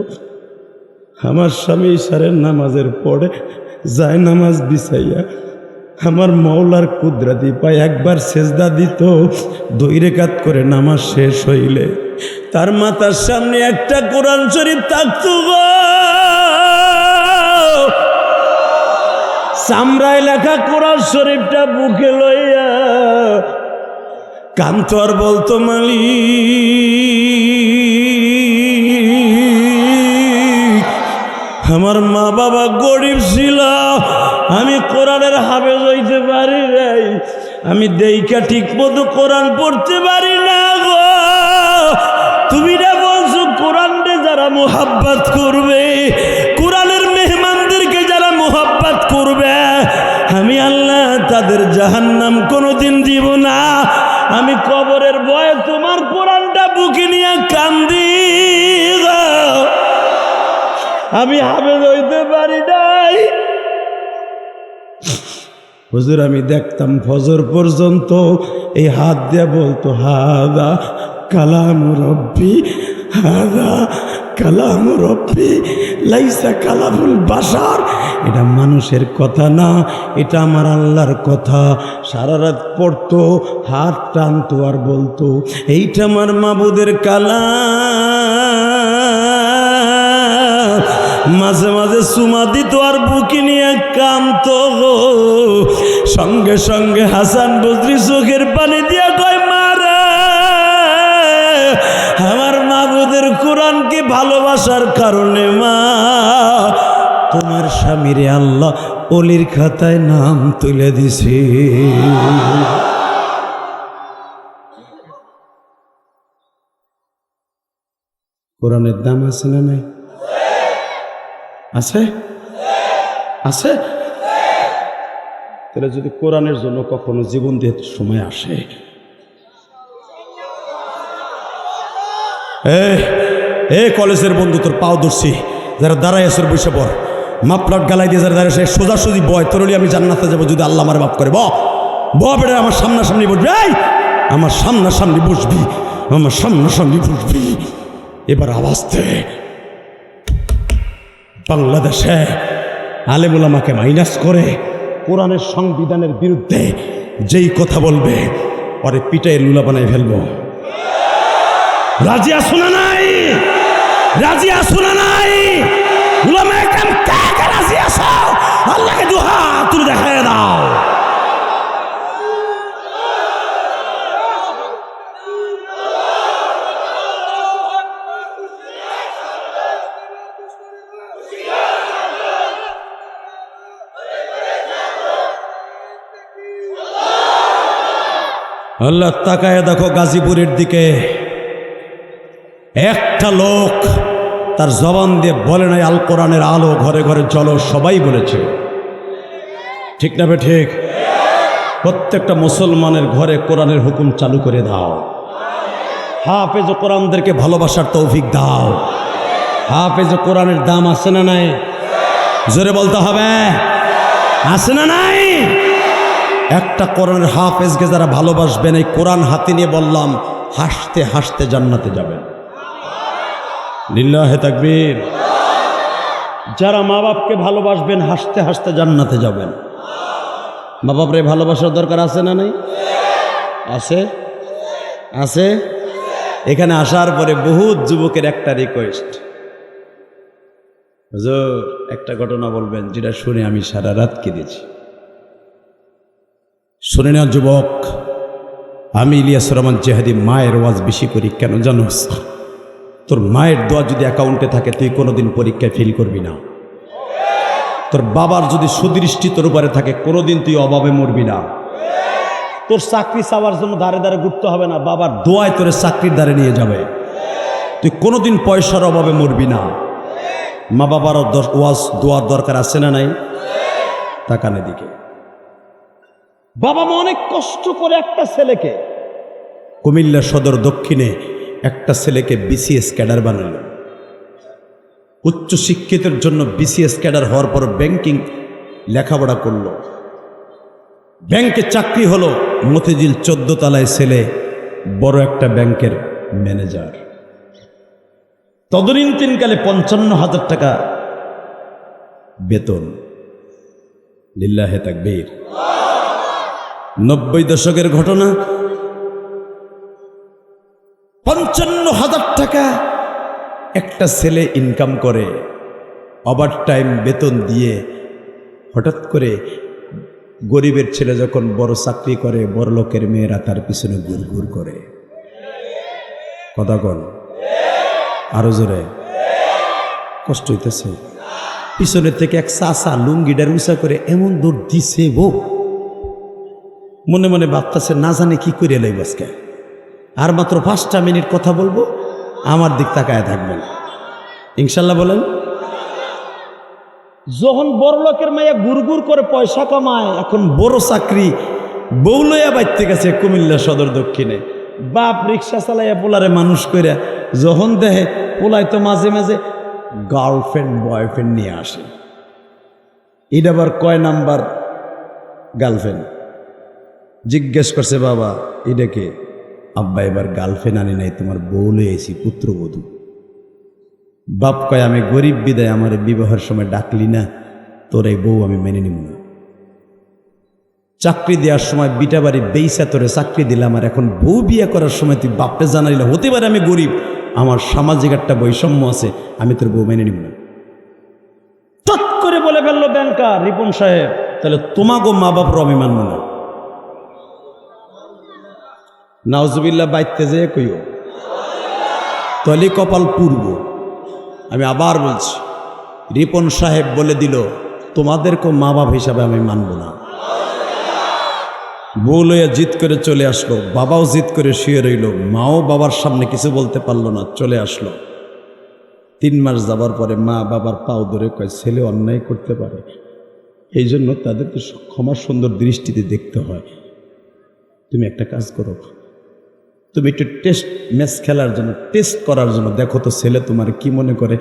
আমার স্বামী ইশারের নামাজের পরে যায় নামাজ বিছাইয়া আমার মওলার কুদরতি পায় একবার সেজদা দিত। 2 রাকাত করে নামাজ শেষ হইলে তার মাথার সামনে একটা কোরআন শরীফ থাকতো গো, চামড়ায় লেখা কোরআন শরীফটা বুকে লইয়া কান্ত আর বলতো, মালিক, আমার মা বাবা গরিব ছিল, আমি কোরআনের হাফেজ হইতে পারি নাই, আমি দেইকা ঠিক মতো কোরআন পড়তে পারি না গো। তুমি না বলছো কোরআনে যারা মুহাব্বত করবে, কোরআনের মেহমানদেরকে যারা মুহাব্বত করবে, আমি আল্লাহ তাদের জাহান্নাম কোনোদিন দিব না। আমি কবরের ভয়ে তোমার কোরআনটা বুকে নিয়ে কান্দি, আমি হাফেজ হইতে পারি নাই। হুজুর, আমি দেখতাম ফজর পর্যন্ত এই হাত দিয়ে বলতো, হাদা কালাম রব্বি, হাদা কালাম রব্বি, লাইসা কালামুল বাশার। এটা মানুষের কথা না, এটা আমার আল্লাহর কথা। সারা রাত পড়তো, হাত টানতো আর বলতো, এইটা আমার মাবুদের কালাম। মাঝে মাঝে সুমা দিত আর বুকি নিয়ে কাঁদতো গো। সঙ্গে সঙ্গে হাসান বসরি চোখের পানি দিয়া কয়, মারে, আমার মাবুদের কোরআনকে ভালোবাসার কারণে মা তোমার স্বামীরে আল্লাহ ওলির খাতায় নাম তুলে দিছে। কোরআনের দাম আছে না নাই? আছে, আছে। তাহলে যদি কোরআনের জন্য কখনো জীবন দিয়ে সময় আসে, কলেজের বন্ধু তোর পাও ধরছি, যারা দাঁড়ায় আসর বসে পড়, মাপলাট গালাই দিয়ে যারা দাঁড়ায় সোজাসুজি বয়, তোর আমি জান্নাতে যাবো যদি আল্লাহ আমার মাফ করে। বেটা আমার সামনাসামনি বসবি, আমার সামনাসামনি বসবি, আমার সামনাসামনি বসবি। এবার আওয়াজ দে, বাংলাদেশে আলেমুল আমাকে মাইনাস করে কোরআনের সংবিধানের বিরুদ্ধে যেই কথা বলবে পরে পিটাই লুলা বানাই ফেলবো। রাজি আসো না নাই? রাজি আসো না নাই? উলামায়ে কেরাম কে কে রাজি আসো? আল্লাহকে দুই হাত তুলে দেখায় দাও। আল্লাহ তাকায় দেখো গাজীপুরের দিকে, একটা লোক তার জবান দিয়ে বলে নাই আল কোরআনের আলো ঘরে ঘরে চলো, সবাই বলেছে, ঠিক না? ঠিক। প্রত্যেকটা মুসলমানের ঘরে কোরআনের হুকুম চালু করে দাও। হাফেজ কোরআনদেরকে ভালোবাসার তৌফিক দাও। হাফেজ কোরআনের দাম আছে না নাই? জোরে বলতে হবে, আছে না নাই? একটা কোরআনের হাফেজকে যারা ভালোবাসবেন, এই কোরআন হাতে নিয়ে বললাম, হাসতে হাসতে জান্নাতে যাবেন। লিল্লাহে তাকবীর। যারা মা বাপকে ভালোবাসবেন, হাসতে হাসতে জান্নাতে যাবেন। মা বাপরে ভালোবাসার দরকার আছে না নাই? আছে, আছে। এখানে আসার পরে বহুত যুবকের একটা রিকোয়েস্ট, হুজুর একটা ঘটনা বলবেন যেটা শুনে আমি সারা রাত কেঁদেছি। শুনে না যুবক, আমি ইলিয়াস রহমান জেহাদি মায়ের ওয়াজ বেশি করি। কেন জানোস? তোর মায়ের দোয়া যদি অ্যাকাউন্টে থাকে তুই কোনোদিন পরীক্ষায় ফেল করবি না। তোর বাবার যদি সুদৃষ্টি তোর উপরে থাকে কোনোদিন তুই অভাবে মরবি না। তোর চাকরি চাওয়ার জন্য দাঁড়ে দাঁড়ে ঘুরতে হবে না, বাবার দোয়ায় তোর চাকরির দ্বারে নিয়ে যাবে। তুই কোনোদিন পয়সার অভাবে মরবি না। মা বাবারও ওয়াজ দোয়ার দরকার আছে না নাই? তাকানে দিকে। বাবা মা অনেক কষ্ট করে একটা ছেলেকে, কুমিল্লা সদর দক্ষিণে একটা ছেলেকে বিসিএস ক্যাডার বানাল। উচ্চ শিক্ষিতের জন্য বিসিএস ক্যাডার হওয়ার পর ব্যাংকিং লেখাপড়া করল, ব্যাংকে চাকরি হলো। মতিঝিল 14 তলায় ছেলে বড় একটা ব্যাংকের ম্যানেজার। তদনীন্তনকালে 55,000 টাকা বেতন। লিল্লাহে তাকবীর। 90 দশকের ঘটনা। 55,000 টাকা একটা ছেলে ইনকাম করে, ওভার টাইম বেতন দিয়ে। হঠাৎ করে গরিবের ছেলে যখন বড় চাকরি করে, বড় লোকের মেয়েরা তার পিছনে ঘুর ঘুর করে। কথা কন আরো জোরে, কষ্ট হইতেছে। পিছনের থেকে এক চাচা লুঙ্গিটার উঁচা করে এমন দৌড় দিছে, বউ মনে মনে ভাবতেছে না জানে কি করে লাইব আজকে। আর মাত্র 5টা মিনিট কথা বলবো, আমার দিক তাকায় থাকবেন ইনশাল্লাহ। বলেন, যখন বড় লোকের মাইয়া গুড়গুড় করে পয়সা কামায়, এখন বড় চাকরি, বউ লইয়া বাইতে গেছে কুমিল্লা সদর দক্ষিণে। বাপ রিক্সা চালাইয়া পোলারে মানুষ করে, যখন দেখে পোলাই তো মাঝে মাঝে গার্লফ্রেন্ড বয়ফ্রেন্ড নিয়ে আসে। এটা আবার কয় নাম্বার গার্লফ্রেন্ড? জিজ্ঞেস করছে, বাবা এটা কে? আব্বা এবার গার্লফ্রেন্ড আনি নাই, তোমার বউ লয়ে এসি, পুত্রবধূ। বাপ কয়, আমি গরিব বিদায় আমার বিবাহের সময় ডাকলি না, তোর এই বউ আমি মেনে নিব না। চাকরি দেওয়ার সময় বিটা বাড়ি বেইসা তোরে চাকরি দিলাম, আর এখন বউ বিয়ে করার সময় তুই বাপটা জানাইলে, হতে পারে আমি গরিব, আমার সামাজিক একটা বৈষম্য আছে, আমি তোর বউ মেনে নিব না। তৎ করে বলে ফেললো ব্যাংকার, রিপন সাহেব, তাহলে তোমাগো মা বাপর আমি মানব না। নাউজুবিল্লাহ বাইতে যেয়ে কইও, তলি কপাল পূর্ব। আমি আবার বলছি, রিপন সাহেব বলে দিল, তোমাদেরকেও মা বাপ হিসাবে আমি মানব না। বউ লইয়া জিদ করে চলে আসলো, বাবাও জিদ করে শুয়ে রইল, মাও বাবার সামনে কিছু বলতে পারলো না, চলে আসলো। 3 মাস যাবার পরে মা বাবার পাও ধরে কয়, ছেলে অন্যায় করতে পারে, এই জন্য তাদেরকে ক্ষমা সুন্দর দৃষ্টিতে দেখতে হয়। তুমি একটা কাজ করো, তুমি একটু ম্যাচ খেলার জন্য, টেস্ট করার জন্য দেখো তো ছেলে তোমার কি মনে করে,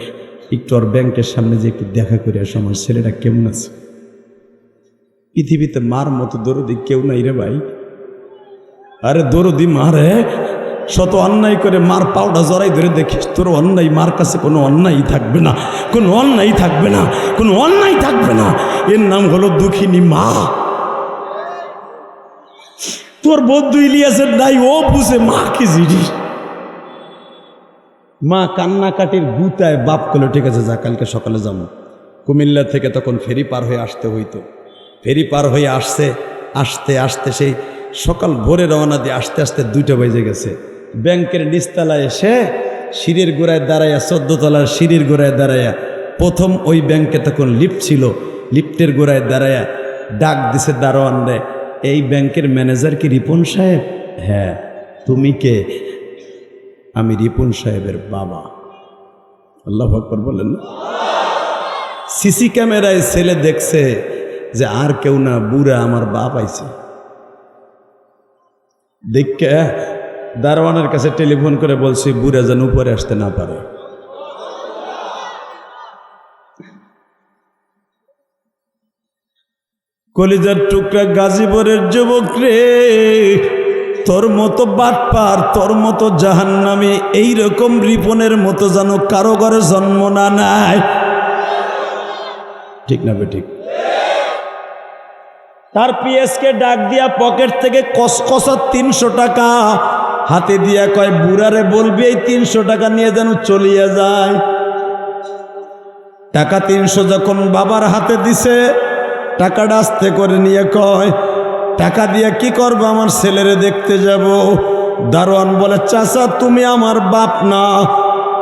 একটু আর ব্যাংকের সামনে যে একটু দেখা করে আসো আমার ছেলেটা কেমন আছে। পৃথিবীতে মার মতো দরদি কেউ নাই রে ভাই। আরে দরদি মারে, শত অন্যায় করে মার পাউডা জড়াই ধরে দেখিস তোর অন্যায়, মার কাছে কোনো অন্যায় থাকবে না, কোনো অন্যায় থাকবে না, কোনো অন্যায় থাকবে না। এর নাম হলো দুঃখিনী মা। তোর বন্ধু ইলিয়াসের নাই, ও বুঝে মা কি জিনিস। মা কান্নাকাটির গুতায় বাপ করলো ঠিক আছে যা, কালকে সকালে যাবো। কুমিল্লা থেকে তখন ফেরি পার হয়ে আসতে হইতো। ফেরি পার হয়ে আসতে আসতে সেই সকাল ভোরে রওনা দিয়ে আসতে আসতে 2টা বেজে গেছে। ব্যাংকের নিচতলায় এসে সিঁড়ির গোড়ায় দাঁড়াইয়া, 14 তলার সিঁড়ির গোড়ায় দাঁড়াইয়া, প্রথম ওই ব্যাংকে তখন লিফট ছিল, লিফটের গোড়ায় দাঁড়াইয়া ডাক দিছে দারোয়ান রে, এই ব্যাংকের ম্যানেজার কি রিপন সাহেব? হ্যাঁ। তুমি কে? আমি রিপন সাহেবের বাবা। আল্লাহু আকবার বলেন না। সিসি ক্যামেরায় ছেলে দেখছে যে আর কেউ না, বুড়া আমার বাপ আইছে। দেখে দারোয়ানের কাছে টেলিফোন করে বলছি বুড়া যেন উপরে আসতে না পারে। কলিজার টুকরা গাজীপুরের যুবক রে, তোর মতো বাটপার, তোর মতো জাহান্নামী এইরকম রিপনের মতো যেন কারো ঘরে জন্ম না নেয়। ঠিক না বেঠিক? তার পিএসকে ডাক দিয়া পকেট থেকে কসকসা 300 টাকা হাতে দিয়া কয় বুড়ারে বলবি এই 300 টাকা নিয়ে যেন চলিয়া যায়। টাকা 300 যখন বাবার হাতে দিছে, টাকাটা আস্তে করে নিয়ে কয় টাকা দিয়া কি করবো? আমার ছেলেরে দেখতে যাব। দারোয়ান বলে চাচা তুমি আমার বাপ না,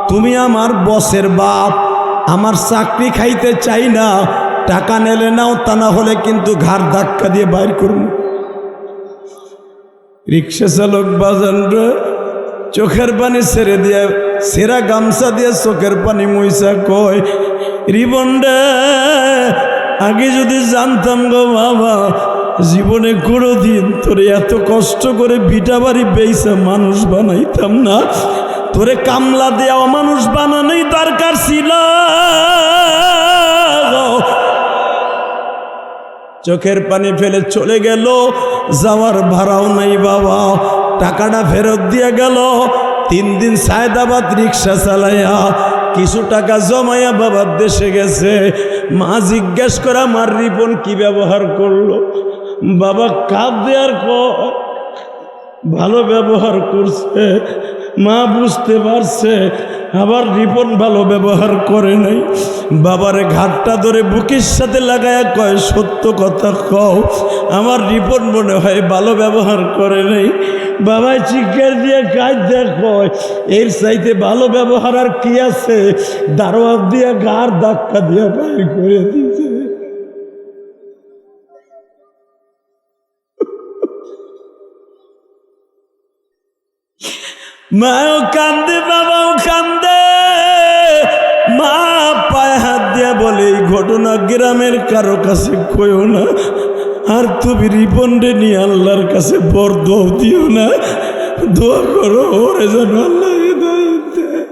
তুমি আমার বসের বাপ। আমার চাকরি খাইতে চাই না, টাকা নেলে নাও, তা না হলে কিন্তু ঘাড় ধাক্কা দিয়ে বাইর করব। রিক্সা চালক বাজান রে চোখের পানি ছেড়ে দিয়ে, সেরা গামছা দিয়ে চোখের পানি মুইসা কয় রিবন রে, আগে যদি জানতাম গো বাবা, জীবনে কোনোদিন তোরে এত কষ্ট করে ভিটা বাড়ি বেইসা মানুষ বানাইতাম না। তোরে কামলা দেওয়া মানুষ বানানোই দরকার ছিল। চোখের পানি ফেলে চলে গেল, যাওয়ার ভাড়াও নাই বাবা। টাকাটা ফেরত দিয়ে গেল। 3 দিন সায়দাবাদ রিক্সা চালাইয়া কিছু টাকা জমাইয়া বাবার দেশে গেছে। মা জিজ্ঞেস করে আমার রিপন কি ব্যবহার করলো? বাবা কাঁদ দেওয়ার ভালো ব্যবহার করছে। মা বুঝতে পারছে, আবার রিপন ভালো ব্যবহার করে নাই। বাবারে ঘাটটা ধরে বুকের সাথে লাগায়া কয় সত্য কথা কও, আমার রিপন মনে হয় ভালো ব্যবহার করে নাই। বাবাই চিৎকার দিয়ে কাজ কয় এর চাইতে ভালো ব্যবহার আর কি আছে? দারোয়ান দিয়ে ঘাড় ধাক্কা দিয়ে বাইর করে দিয়েছে। মাও কান্দে, বাবাও কান্দে। মা পায়ে হাত দিয়া বলে এই ঘটনা গ্রামের কারো কাছে কইও না, আর তুমি রিপন রে নিয়ে আল্লাহর কাছে বর দোয়া দিও না, দোয়া করো ওরে যেন আল্লাহ হিদায়াত দেয়।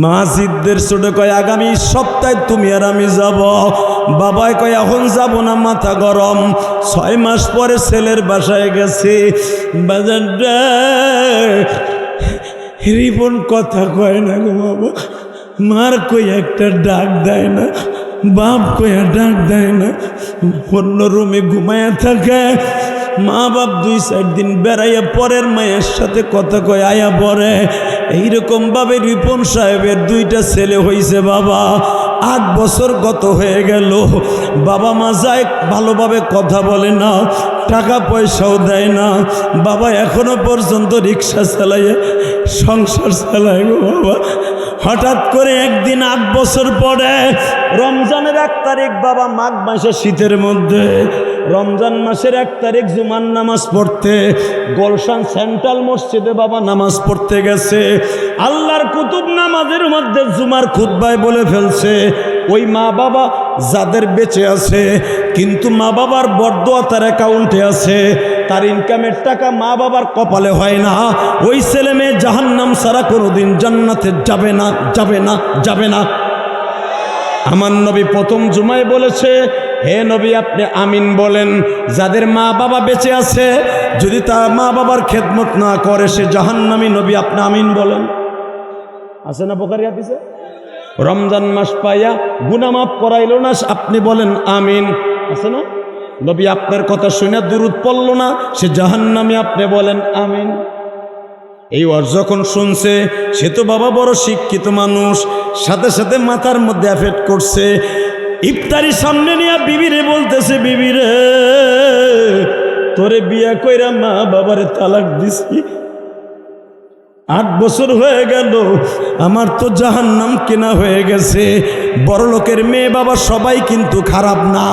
মাসিদদের ছোটে কয় আগামী সপ্তাহে তুমি আর আমি যাব। বাবাই কয় এখন যাব না, মাথা গরম। 6 মাস পরে ছেলের বাসায় গেছে। বাজারটা রিপন কথা কয় না গো বাবা, মার কই একটা ডাক দেয় না, বাপ কইয়া ডাক দেয় না, অন্য রুমে ঘুমায়া থাকে। মা বাপ 2-4 দিন বেড়াইয়া পরের মায়ের সাথে কথা কয় আয়া পরে। এইরকম ভাবে রিপন সাহেবের 2টা ছেলে হইছে বাবা। 8 বছর গত হয়ে গেল, বাবা মা যায় ভালোভাবে কথা বলে না, টাকা পয়সাও দেয় না। বাবা এখনো পর্যন্ত রিক্সা চালাইয়া সংসার চালায় গো বাবা। হঠাৎ করে একদিন 8 বছর পরে রমজানের 1 তারিখ বাবা, মাঘ মাসের শীতের মধ্যে রমজান মাসের 1 তারিখ জুমার নামাজ পড়তে গুলশান সেন্ট্রাল মসজিদে বাবা নামাজ পড়তে গেছে। আল্লাহর কুতুব নামাজের মধ্যে জুমার খুতবায় বলে ফেলছে, ওই মা বাবা যাদের বেঁচে আছে কিন্তু মা বাবার বরদোয়া তার অ্যাকাউন্টে আছে, তার ইনকামের টাকা মা বাবার কপালে হয় না, ওই ছেলে মেয়ে জাহান্নাম ছাড়া কোনোদিন জান্নাতে যাবে না, যাবে না, যাবে না। আমার নবী প্রথম জুমায় বলেছে, হে নবী আপনি আমিন বলেন, যাদের মা বাবা বেঁচে আছে যদি তার মা বাবার খেদমত না করে সে জাহান্নামী, নবী আপনি আমিন বলেন। আছে না বুখারী হাদিসে? রমজান মাস পাইয়া গুনাহ মাফ করাইল না, আপনি বলেন আমিন। আছে না? নবী আপনার কথা শুনে দুরূদ পড়ল না, সে জাহান্নামী, আপনি বলেন আমিন। এই ওয়াজ যখন শুনছে, সে তো বাবা বড় শিক্ষিত মানুষ, সাথে সাথে মাথার মধ্যে এফেক্ট করছে। ইফতারি সামনে নিয়ে বিবিরে বলতেছে, বিবিরে তোরে বিয়া কইরা মা বাবারে তালাক দিছি, 8 বছর হয়ে গেল, আমার তো জাহান্নাম কেনা হয়ে গেছে। বড় লোকের মেয়ে বাবা সবাই কিন্তু খারাপ না।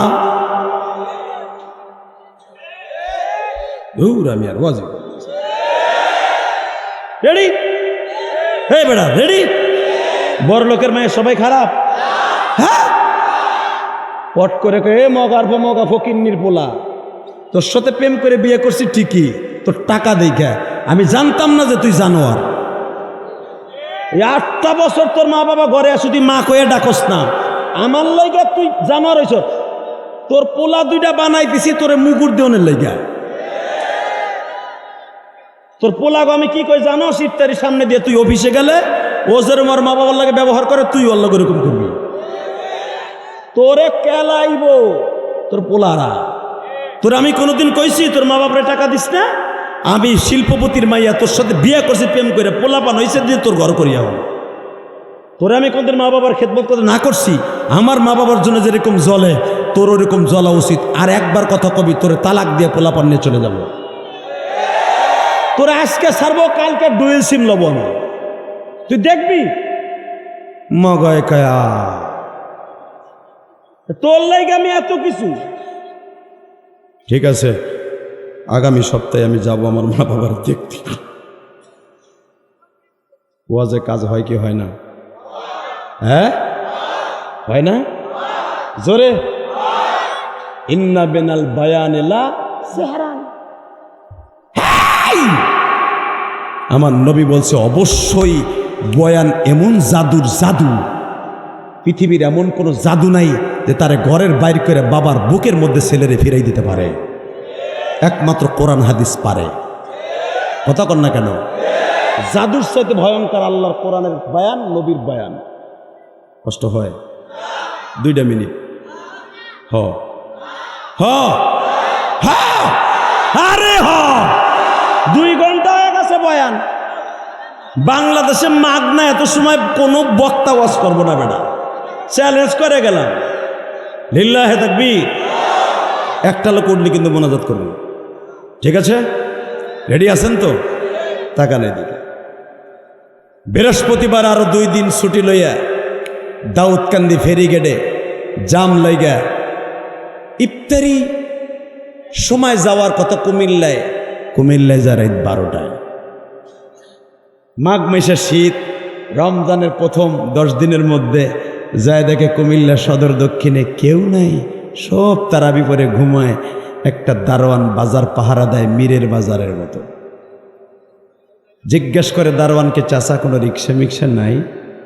আমি আর ওয়াজ রেডি? হে বেড়া রেডি? বড় লোকের মেয়ে সবাই খারাপ? হ্যাঁ। পট করে মগা ফকিন্নির পোলা, তোর সাথে প্রেম করে বিয়ে করছি ঠিকই, তোর টাকা দেখা আমি জানতাম না যে তুই জানোয়ার। 8টা বছর তোর মা বাবা ঘরে আসি, তুই মা কয়ে ডাকস না, আমার লাইগা তুই জানোয়ার হইছ। তোর পোলা 2টা বানাই দিছি তোরে মুগুর দেওয়ানের লাইগা। তোর পোলাগো আমি কি কই জানো? ইফতারির সামনে দিয়ে তুই অফিসে গেলে ও যেরকম আর মা বাবার লাগে ব্যবহার করে, তুই ওর লাগে এরকম করবি। তোরে কেলাইব তোর পোলারা। তোর আমি কোনোদিন কইছি তোর মা বাবার টাকা দিস না? আমি শিল্পপতির মাইয়া, তোর সাথে বিয়ে করছি প্রেম করে, পোলাপান হয়েছে দিয়ে তোর ঘর করিয়া হল। তোরে আমি কোনদিন মা বাবার খেদমত করতে না করছি? আমার মা বাবার জন্য যেরকম জ্বলে তোর ওরকম জ্বলা উচিত। আর একবার কথা কবি, তোরে তালাক দিয়ে পোলাপান নিয়ে চলে যাবো। তোরা আজকে ছাড়বো, কালকে ডুয়েল সিম লব আমি, তুই দেখবি মগায় কায়া। তোর লাইগে আমি এত কিছু। ঠিক আছে, আগামী সপ্তাহে আমি যাব আমার মা বাবার দেখতে। ওয়াজে কাজ হয় কি হয় না? হ্যাঁ হয় না? জোরে ইন্না বেনাল বায়ানিলা সেহরান। আমার নবী বলছে অবশ্যই বয়ান এমন জাদুর জাদু, পৃথিবীর এমন কোনো জাদু নাই যে তারে ঘরের বাইর করে বাবার বুকের মধ্যে ছেলেরে ফিরাই দিতে পারে। একমাত্র কোরআন হাদিস পারে। কথা কন না কেন? জাদুর সাথে ভয়ঙ্কর আল্লাহর কোরআনের বয়ান, নবীর বয়ান। কষ্ট হয়? 2টা মিনিট। হ হ হ আরে হ 2 ঘন্টা হয়ে গেছে বয়ান। বাংলাদেশে মাগনা এত সময় কোনো বক্তা ওয়াজ করবো না বেটা, চ্যালেঞ্জ করে গেলাম। লিল্লাহে তাকবীর। একটা লোক উঠলে কিন্তু মোনাজাত করবেন, ঠিক আছে? রেডি আছেন তো? তাকান এদিকে। বৃহস্পতিবার আরো 2 দিন ছুটি লইয়া দাউদকান্দি ফেরিগেটে জাম লইগা ইফতারি সময় যাওয়ার কথা কুমিল্লায় যা রাত 12টায়। মাঘ মাসের শীত, রমজানের প্রথম 10 দিনের মধ্যে যায় দেখে কুমিল্লা সদর দক্ষিণে কেউ নাই, সব তারাবি পরে ঘুমায়। একটা দারোয়ান বাজার পাহারা দেয় মীরের বাজারের মতো। জিজ্ঞেস করে দারোয়ানকে, চাচা কোনো রিক্সা মিক্সা নাই?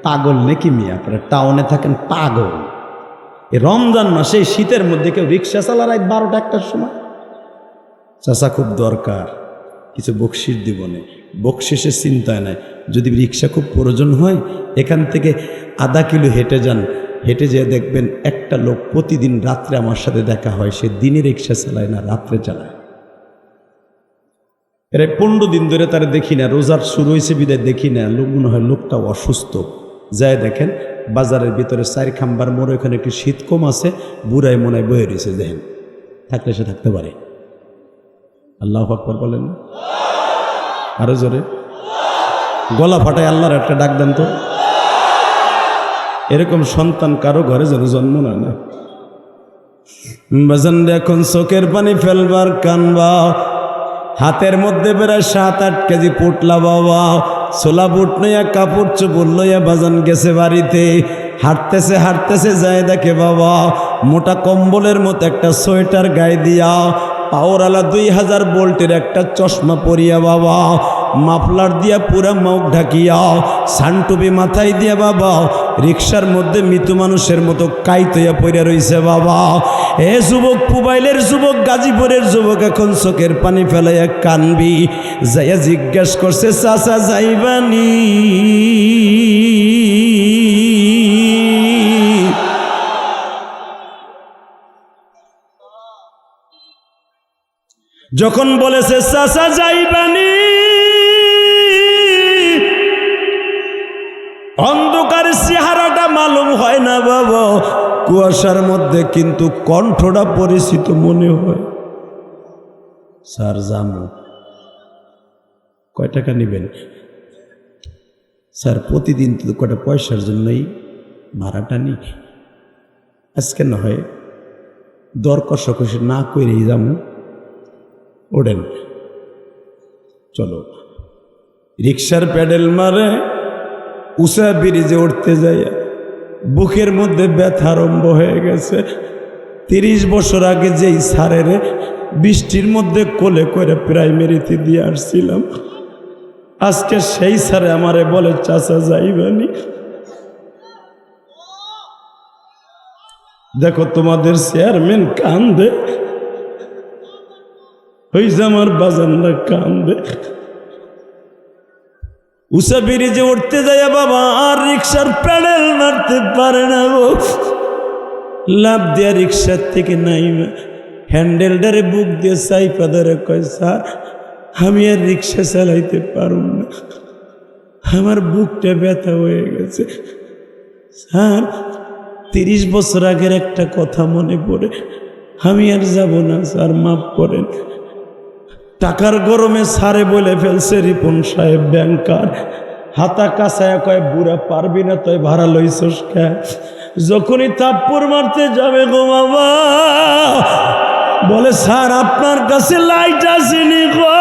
পাগল নাকি মিয়া, আপনারা টাউনে থাকেন পাগল? এই রমজান মাসে শীতের মধ্যে কেউ রিক্সা চালা রাত 12টা 1টার সময়? চাচা খুব দরকার, কিছু বকশিস দিব না। বকশিসের চিন্তায় নাই, যদি রিক্সা খুব প্রয়োজন হয় এখান থেকে আধা কিলো হেঁটে যান, হেঁটে যেয়ে দেখবেন একটা লোক প্রতিদিন রাত্রে আমার সাথে দেখা হয়, সে দিনে রিক্সা চালায় না, রাত্রে চালায়। এর 15 দিন ধরে তারা দেখি না, রোজার শুরু হয়েছে বিদায় দেখি না। লোক মনে হয় লোকটা অসুস্থ। যায় দেখেন বাজারের ভিতরে 4 খাম্বার মোড়, ওখানে একটু শীত কম আছে, বুড়াই মনে হয় বয়ে রয়েছে। দেখেন থাকলে সে থাকতে পারে। আল্লাহু আকবার বলেন আরো জোরে, গলা ফাটায় আল্লাহর একটা ডাক দেন তো। এরকম সন্তান কারো ঘরে যেন জন্ম নেয় না। বাজান এখন চোখের পানি ফেলবার কানবা, হাতের মধ্যে প্রায় 7-8 কেজি পুটলা বাবা, ছোলা বুট নইয়া কাপড় চোপড় লইয়া বাজান গেছে বাড়িতে। হাঁটতেছে হাঁটতেছে যায় দেখে বাবা মোটা কম্বলের মতো একটা সোয়েটার গায়ে দিয়া, পাওয়ারওয়ালা 2000 ভোল্টের একটা চশমা পরিয়া বাবা, মাফলার দিয়া পুরা মুখ ঢাকিয়া, সানটুপি মাথায় দিয়া বাবা রিক্সার মধ্যে মৃত্যু মানুষের মতো কাইতইয়া পড়ে রইছে বাবা। এ যুবক, মোবাইলের যুবক, গাজীপুরের যুবক, এখন চোখের পানি ফেলাইয়া কানবি। যাইয়া জিজ্ঞাসা করছে, চাচা যাইবানি? যখন বলেছে চাচা যাইবানি, অন্ধকার চেহারাটা মালুম হয় না বাবা, কুয়াশার মধ্যে কিন্তু কণ্ঠটা পরিচিত মনে হয়। স্যার জামু, কয় টাকা নেবেন? স্যার প্রতিদিন তো কয়টা পয়সার জন্যই ভাড়াটা নি, আজকে না হয় দর কষাকষি না করেই যাবো, ওঠেন চলো। রিক্সার প্যাডেল মারে উষা ব্রিজে উঠতে যাই, বুকের মধ্যে ব্যথা আরম্ভ হয়ে গেছে। 30 বছর আগে যেই স্যারের বৃষ্টির মধ্যে কোলে করে প্রাইমারিতে দিয়ে আসছিলাম, আজকে সেই স্যারে আমারে বলে চাচা যাইবানি। দেখো তোমাদের চেয়ারম্যান কান্দে, হইছে আমার বাজানরা কান্দে। উষা ব্রিজে উঠতে যায় বাবা, আর রিক্সার প্যাডেল মারতে পারে না, লাভ দিয়া রিক্সার থেকে নাইমা হ্যান্ডেলটারে বুক দিয়ে চাইপা ধরে কয়, স্যার আমি আর রিক্সা চালাইতে পারুম না, আমার বুকটা ব্যথা হয়ে গেছে। স্যার 30 বছর আগের একটা কথা মনে পড়ে, আমি আর যাব না স্যার, মাফ করেন। টাকার গরমে সারে বলে ফেলছে, রিপন সাহেব ব্যাংকার, হাতা কাছায়া কয়, বুড়া পারবি না তুই ভাড়া লইছস কে? যখনই থাপ্পড় মারতে যাবে গো বাবা, বলে স্যার আপনার কাছে লাইট আসেনি গো,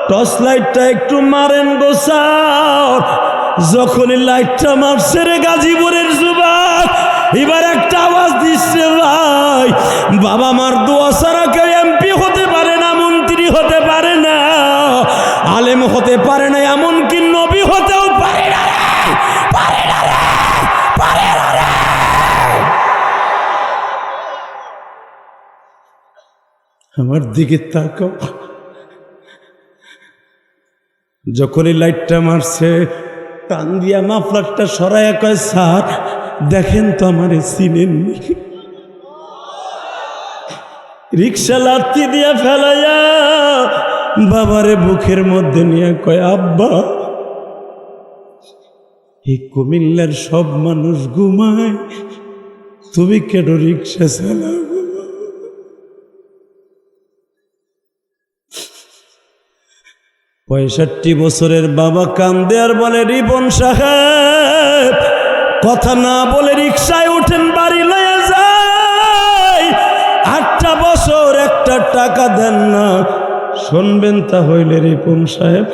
টর্চ লাইটটা একটু মারেন গো স্যার। যখনই লাইটটা মারছে রে গাজীপুরের যুবক, এবার একটা আওয়াজ দিচ্ছে, ভাই বাবা আমার দোয়া ছাড়া কেউ এমপি হতে পারে না, মন্ত্রী হতে পারে না, আলেম হতে পারে না, এমনকি নবী হতেও পারে না, পারে না রে, পারে না রে। আমার দিকে তাকাও। যখনই লাইটটা মারছে, টান দিয়া মাফলারটা সরাইয়া কয়, স্যার দেখেন তো আমারে চিনেননি। রিক্সা লাথি দিয়া ফেলাইয়া বাবারে বুকের মধ্যে নিয়ে কয়, আব্বা এই কুমিল্লার সব মানুষ ঘুমায়, তুমি কেন রিক্সা চালাও? 65 বছরের বাবা কান্দে আর বলে, রিপন সাহেব কথা না বলে রিক্সায় উঠেন, বাড়ি লয়ে যায়, 8টা বছর একটা টাকা দেন না। শুনবেন তাহলে রিপন সাহেব,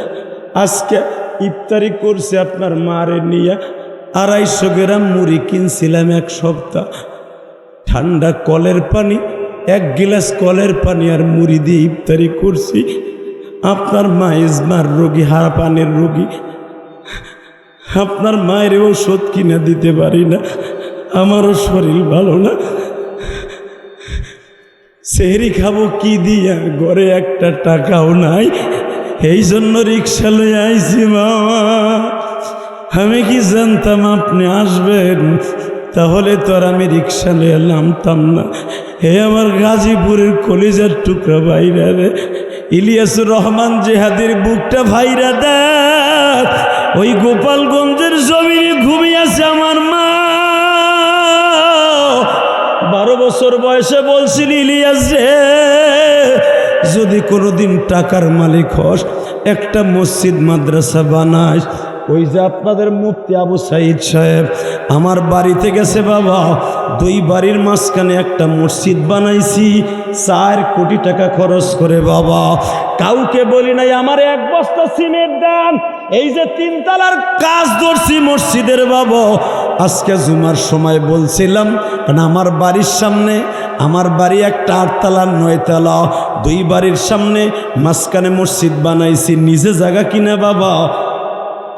আজকে ইফতারি করছে আপনার মারে নিয়ে, 250 গ্রাম মুড়ি কিনছিলাম, 1 সপ্তাহ ঠান্ডা কলের পানি, 1 গিলাস কলের পানি আর মুড়ি দিয়ে ইফতারি করছি। আপনার মা ইজমার রোগী, হাড়পানের রোগী, আপনার মায়ের ওষুধ কিনে দিতে পারি না, আমারও শরীর ভালো না, সেহরি খাবো কি দিয়া, ঘরে একটা টাকাও নাই, এই জন্য রিক্সা লয়ে আইছি মামা। আমি কি জানতাম আপনি আসবেন, তাহলে তো আর আমি রিক্সা লয়ে নামতাম না। হে আমার গাজীপুরের কলিজার টুকরা ভাইরা রে, ইলিয়াসুর রহমান জেহাদের বুকটা ভাইরা দেখ, ওই গোপালগঞ্জের জমিনে ঘুমিয়েছে আমার মা। 12 বছর বয়সে বলছিল, ইলিয়াস রে যদি কোনোদিন টাকার মালিক হস, একটা মসজিদ মাদ্রাসা বানাস, ওই যে আপনাদের মুফতি আবু সাইদ সাহেব আমার বাড়িতে গেছে বাবা, 2 বাড়ির মাঝখানে একটা মসজিদ বানাইছি 4 কোটি টাকা খরচ করে বাবা। কাউকে বলি নাই আমার 1 বস্তা সিমেন্ট দেন, এই যে 3 তলার কাজ ধরছি মসজিদের বাবা। আজকে জুমার সময় বলছিলাম, কারণ আমার বাড়ির সামনে, আমার বাড়ি একটা 8 তলা 9 তলা, 2 বাড়ির সামনে মাঝখানে মসজিদ বানাইছি, নিজে জায়গা কিনা বাবা।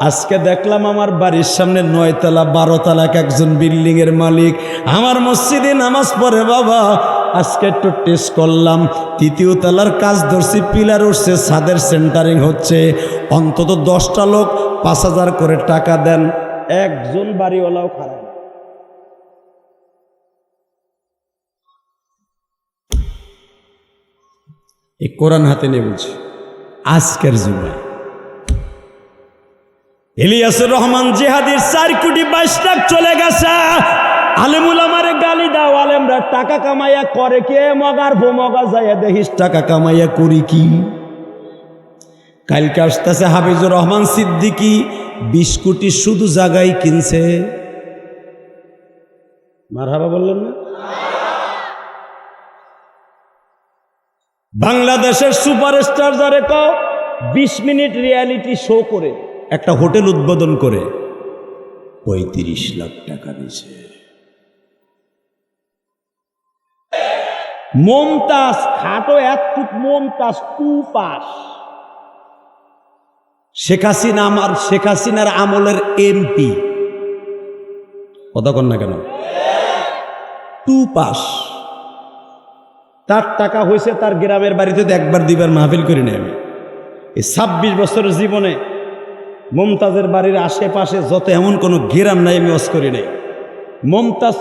আজকে দেখলাম আমার বাড়ির সামনে 9 তলা 12 তলা একজন বিল্ডিং এর মালিক আমার মসজিদে নামাজ পড়ে বাবা। আজকে একটু টেস্ট করলাম, 3য় তলার কাজ ধরছি, পিলার উঠছে, ছাদের সেন্টারিং হচ্ছে। অন্তত 10টা লোক 5000 করে টাকা দেন, একজন বাড়িওয়ালাও খারাপ। এই কোরআন হাতে নিয়ে বলছি, আজকের যুগে ইলিয়াসুর রহমান জিহাদির 4 কোটি 22 লাখ চলে গেছে। আলেমুল আমারে গালি দাও, আলেমরা টাকা কামাইয়া করে কে? মগার ভোমগা যাইয়া দেখিস টাকা কামাইয়া করি কি। কালকে আসতেছে হাফিজুর রহমান সিদ্দিকী, 20 কোটি শুধু জায়গায় কিনছে। মারহাবা বললেন না? বাংলাদেশের সুপারস্টার যারে কও, 20 মিনিট রিয়ালিটি শো করে একটা হোটেল উদ্বোধন করে 35 লাখ টাকা দিয়েছে। মমতাজ, খাটো এতটুক মমতাজ 2 পাস। শেখ হাসিনার আমলের এমপি, কথা কন না কেন? 2 পাস। তার টাকা হয়েছে তার গ্রামের বাড়িতে 1বার 2বার মাহফিল করি নাই আমি এই 26 বছরের জীবনে। মমতাজের বাড়ির আশেপাশে যত এমন কোনো গ্রাম নাই আমি ওয়াজ করি নাই। মমতাজ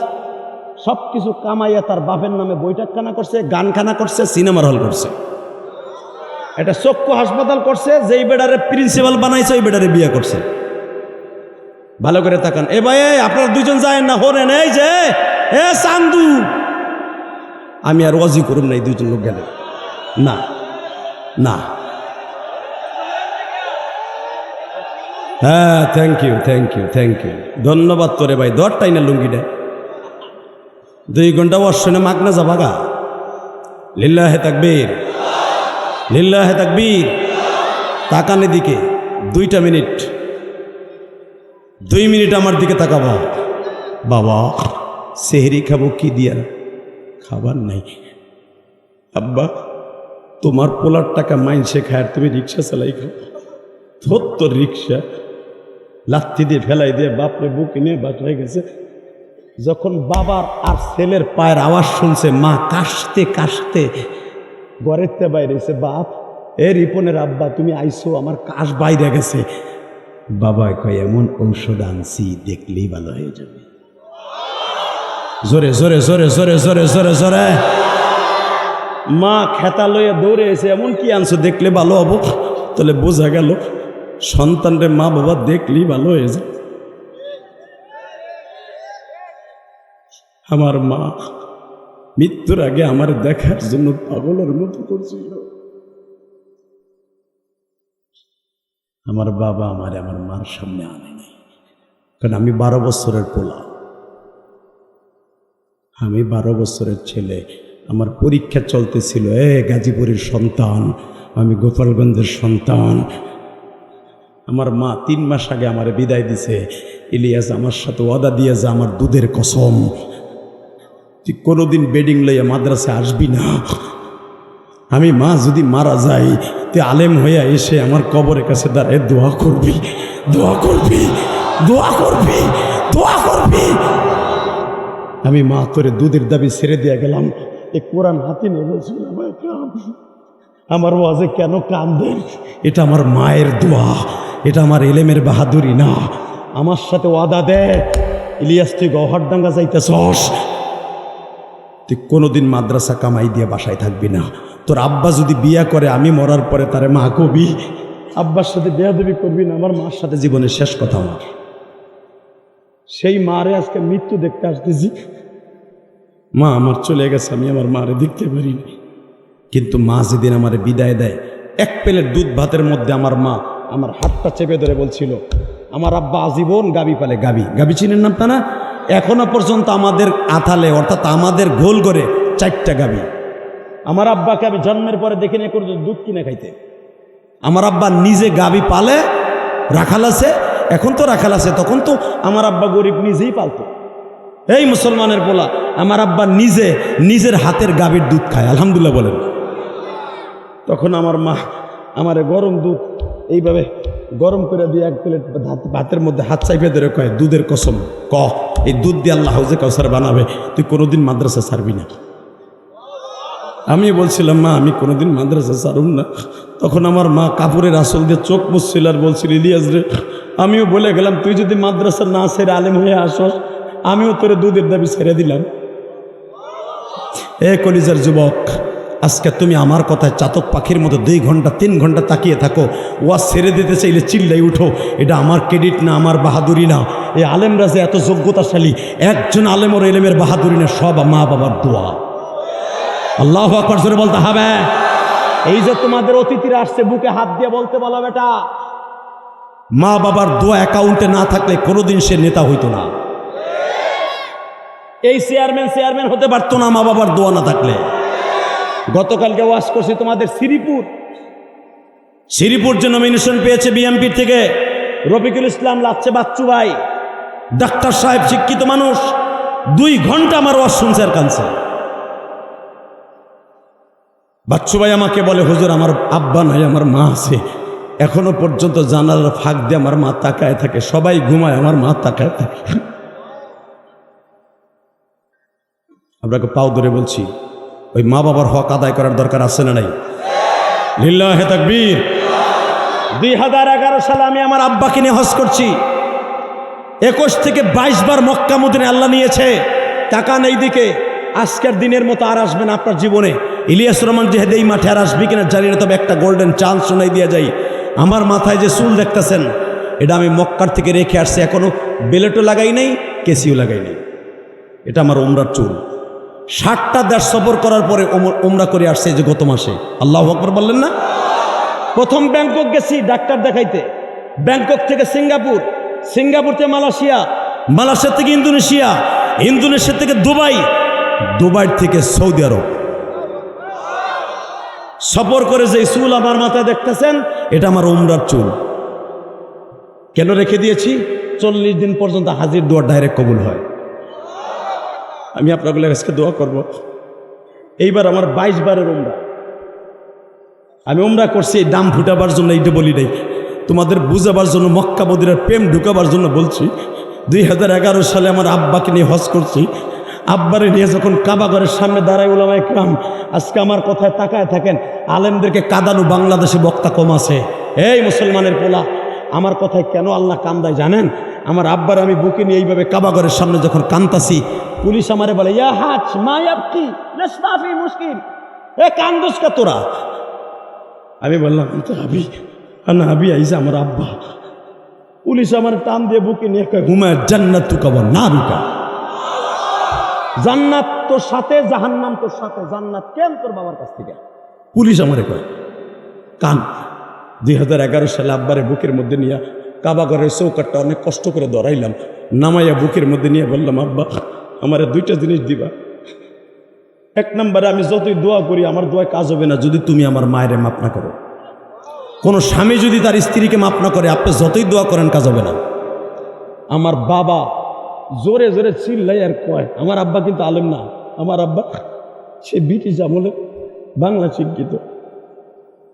সব কিছু কামাইয়া তার বাপের নামে বৈঠকখানা করছে, গানখানা করছে, সিনেমার হল করছে, একটা চক্ষু হাসপাতাল করছে। যেই বেডারে প্রিন্সিপাল বানাইছে ওই বেডারে বিয়ে করছে। ভালো করে তাকান। এ ভাই আপনারা 2জন যায় না, হরেন এই যে এ চান্দু, আমি আর ওয়াজি করুম না এই 2জন লোক গেলে না না। হ্যাঁ, thank you thank you thank you, ধন্যবাদ তোরে ভাই। দরটাই না লুঙ্গিটা 2 ঘন্টা অশ্বনে মাগনা যাবা গা। লিল্লাহে তাকবীর, লিল্লাহে তাকবীর। তাকানের দিকে 2টা মিনিট, 2 মিনিট আমার দিকে তাকাবা। বাবা সেহরি খাবো কি দিয়া? খাবার নাই। আব্বা তোমার পোলার টাকা মাইনসে খায়, তুমি রিক্সা চালাই খাও। তোর রিক্সা লাথি দিয়ে ফেলাই দিয়ে বাপরে বুকে নিয়ে বাসায় গেছে। যখন বাবার আর ছেলের পায়ের আওয়াজ শুনছে, মা কাশতে কাশতে ঘরের বাইরে এসে, বাপ এ রিপনের আব্বা তুমি আইসো, আমার কাশ বাইরে গেছে। বাবা কয় এমন ঔষধ আনছি দেখলেই ভালো হয়ে যাবে। জোরে জোরে জোরে জোরে জোরে জোরে জোরে। মা খেতা লইয়া দৌড়ে এসে, এমন কি আনছো দেখলে ভালো হবো। তাহলে বোঝা গেল সন্তানরে মা বাবা দেখলেই ভালো হয়ে যায়। আমার মা মৃত্যুর আগে আমার দেখার জন্য পাগলের মতো করছিল। আমার বাবা আমার মার সামনে আনে নাই, কারণ আমি 12 বছরের পোলা, আমি 12 বছরের ছেলে। আমার পরীক্ষা চলতেছিল, গাজীপুরের সন্তান, আমি গোপালগঞ্জের সন্তান। আমার মা 3 মাস আগে আমার বিদায় দিছে। ইলিয়াস আমার সাথে ওয়াদা দিয়ে যা, আমার দুধের কসম, তুই কোনোদিন বেডিং লইয়া মাদ্রাসায় আসবি না। আমি মা যদি মারা যাই, তুই আলেম হইয়া এসে আমার কবরের কাছে দাঁড়ায় দোয়া করবি, দোয়া করবি, দোয়া করবি, দোয়া করবি। আমি মা তোরে দুধের দাবি ছেড়ে দিয়ে গেলাম। এ কোরআন হাতে নিয়ে বলছিলাম, আমার ওয়াজে কেন কান্দেন? এটা আমার মায়ের দোয়া, এটা আমার এলেমের বাহাদুরি না। আমার সাথে ওয়াদা দে, ইলিয়াস তুই গওহারডাঙ্গা যাইতেছস, তুই কোনোদিন মাদ্রাসা কামাই দিয়ে বাসায় থাকবি না। তোর আব্বা যদি বিয়া করে, আমি মরার পরে তারে মা কবি, আব্বার সাথে বেয়াদবি করবি না। আমার মার সাথে জীবনের শেষ কথা আমার। সেই মারে আজকে মৃত্যু দেখতে আসতেছি। মা আমার চলে গেছে, আমি আমার মারে দেখতে পারিনি। কিন্তু মা যেদিন আমার বিদায় দেয়, 1 প্লেট দুধ ভাতের মধ্যে আমার মা আমার হাতটা চেপে ধরে বলছিল, আমার আব্বা আজীবন গাবি পালে, গাবি গাবি চিনেন নামটা না? এখনো পর্যন্ত আমাদের আথালে অর্থাৎ আমাদের গোল করে 4টা গাবি। আমার আব্বাকে আমি জন্মের পরে দেখে নিয়ে করে দুধ কিনে খাইতে। আমার আব্বা নিজে গাবি পালে, রাখাল আছে, এখন তো রাখাল আছে, তখন তো আমার আব্বা গরিব নিজেই পালতো। এই মুসলমানের পোলা, আমার আব্বা নিজে নিজের হাতের গাবির দুধ খায়, আলহামদুলিল্লাহ বলেন। তখন আমার মা আমারে গরম দুধ এইভাবে গরম করে দিয়ে 1 প্লেট ভাতের মধ্যে হাত চাইপে ধরে কয়, দুধের কসম এই দুধ দিয়ে আল্লাহ হাউজে কাউসার বানাবে, তুই কোনোদিন মাদ্রাসা ছাড়বি না। আমি বলছিলাম, মা আমি কোনোদিন মাদ্রাসা ছাড়ুম না। তখন আমার মা কাপড়ের আসল দিয়ে চোখ মুছছিল আর বলছিল, ইলিয়াস রে, আমিও বলে গেলাম তুই যদি মাদ্রাসা না ছেড়ে আলেম হয়ে আসস, আমিও তোরে দুধের দাবি ছেড়ে দিলাম। এ কলিজার যুবক, আজকে তুমি আমার কথায় চাতক পাখির মতো 2 ঘন্টা 3 ঘন্টা তাকিয়ে থাকো, ওয়াজ ছেড়ে দিতে চাইলে চিল্লাই উঠো, এটা আমার ক্রেডিট না, আমার বাহাদুরি না। এই আলেমরা যে এত যোগ্যতাশালী, একজন আলেম ওর এলেমের বাহাদুরি না, সব মা বাবার দোয়া। আল্লাহু আকবার জোরে বলতে হবে। এই যে তোমাদের অতিথিরা আসছে, বুকে হাত দিয়ে বলতে বলো, বেটা মা বাবার দোয়া অ্যাকাউন্টে না থাকলে কোনোদিন সে নেতা হইতো না। এই চেয়ারম্যান হতে পারতো না মা বাবার দোয়া না থাকলে। গতকালকে ওয়াজ করছি তোমাদের শ্রীপুর যে নমিনেশন পেয়েছে বিএমপি থেকে রফিকুল ইসলাম লাচ্ছে বাচ্চু ভাই, ডাক্তার সাহেব, শিক্ষিত মানুষ, 2 ঘন্টা আমার ওয়াজ শুনছে আর কানছে। বাচ্চু ভাই আমাকে বলে, হুজুর আমার আব্বা নাই, আমার মা আছে, এখনো পর্যন্ত জানালার ফাঁক দিয়ে আমার মা তাকায় থাকে, সবাই ঘুমায়, আমার মা তাকায় থাকে। আপনাকে পাও ধরে বলছি, ওই মা বাবার হক আদায় করার দরকার আছে না নাই? লিল্লাহে তাকবীর। 2011 সালে আমি আমার আব্বাকে নিয়ে হজ করছি। 21 থেকে 22 বার মক্কা মদিনায় আল্লাহ নিয়েছে। টাকা নেই দিকে, আজকের দিনের মতো আর আসবে না আপনার জীবনে। ইলিয়াস রহমান জেহেদ এই মাঠে আর আসবি কিনা জানি না, তবে একটা গোল্ডেন চান্স শোনাই দিয়ে যাই। আমার মাথায় যে চুল দেখতেছেন, এটা আমি মক্কার থেকে রেখে আসছি, এখনো বেলেটও লাগাই নাই, কেসিও লাগাই নাই। এটা আমার উমরার চুল। 60টা দেশ সফর করার পরে উমরা করে আসছে যে গত মাসে। আল্লাহু আকবার বললেন না? প্রথম ব্যাংকক গেছি ডাক্তার দেখাইতে, ব্যাংকক থেকে সিঙ্গাপুর থেকে মালয়েশিয়া থেকে ইন্দোনেশিয়া থেকে দুবাই থেকে সৌদি আরব সফর করে যে চুল আমার মাথায় দেখতেছেন, এটা আমার উমরার চুল। কেন রেখে দিয়েছি? 40 দিন পর্যন্ত হাজির দোয়া ডাইরেক্ট কবুল হয়। আমি আপনাগুলো আজকে দোয়া করব। এইবার আমার 22 বারের উমরা। আমি উমরা করছি এই দাম ফুটাবার জন্য, এইটা বলি নাই, তোমাদের বুঝাবার জন্য, মক্কা মদিনার প্রেম ঢুকাবার জন্য বলছি। 2011 সালে আমার আব্বাকে নিয়ে হজ করছি। আব্বারে নিয়ে যখন কাবা ঘরের সামনে দাঁড়ায় উলামায়ে কেরাম, আজকে আমার কথায় তাকায় থাকেন, আলেমদেরকে কাঁদানো বাংলাদেশে বক্তা কম আছে। এই মুসলমানের পোলা, আমার কথায় কেন আল্লাহ কান্দায় জানেন? আমার আব্বার আমি বুকে নিয়ে এইভাবে কাবা ঘরের সামনে যখন কান্তাছি, পুলিশ আমারে বলে, ইয়া হাজ মা ইয়াবকি লাসমাফি মুশকিল, এ কান্দুস কা তোরা? আমি বললাম, তো আবি আইসা আমার আব্বা। পুলিশ আমার টান দিয়ে বুকে নিয়ে কয়, হুমায় জান্নাতুকা ওয়া নারুকা, জান্নাত তোর সাথে, জাহান্নাম তোর সাথে। জান্নাত কেন? তোর বাবার কাছ থেকে। পুলিশ আমারে কয় কান। 2011 সালে আব্বারে বুকের মধ্যে নিয়ে কাবা ঘরের চৌকাটটা অনেক কষ্ট করে ধরাইলাম, নামাইয়া বুকের মধ্যে নিয়ে বললাম, আব্বা আমারে 2টা জিনিস দিবা। 1 নম্বরে, আমি যতই দোয়া করি আমার দোয়া কাজ হবে না যদি তুমি আমার মায়েরে মাপ না করো। কোনো স্বামী যদি তার স্ত্রীকে মাপ না করে, আপনি যতই দোয়া করেন কাজ হবে না। আমার বাবা জোরে জোরে চিল্লাই আর কয়, আমার আব্বা কিন্তু আলেম না, আমার আব্বা সে ব্রিটিশ আমলে বাংলা শিক্ষিত।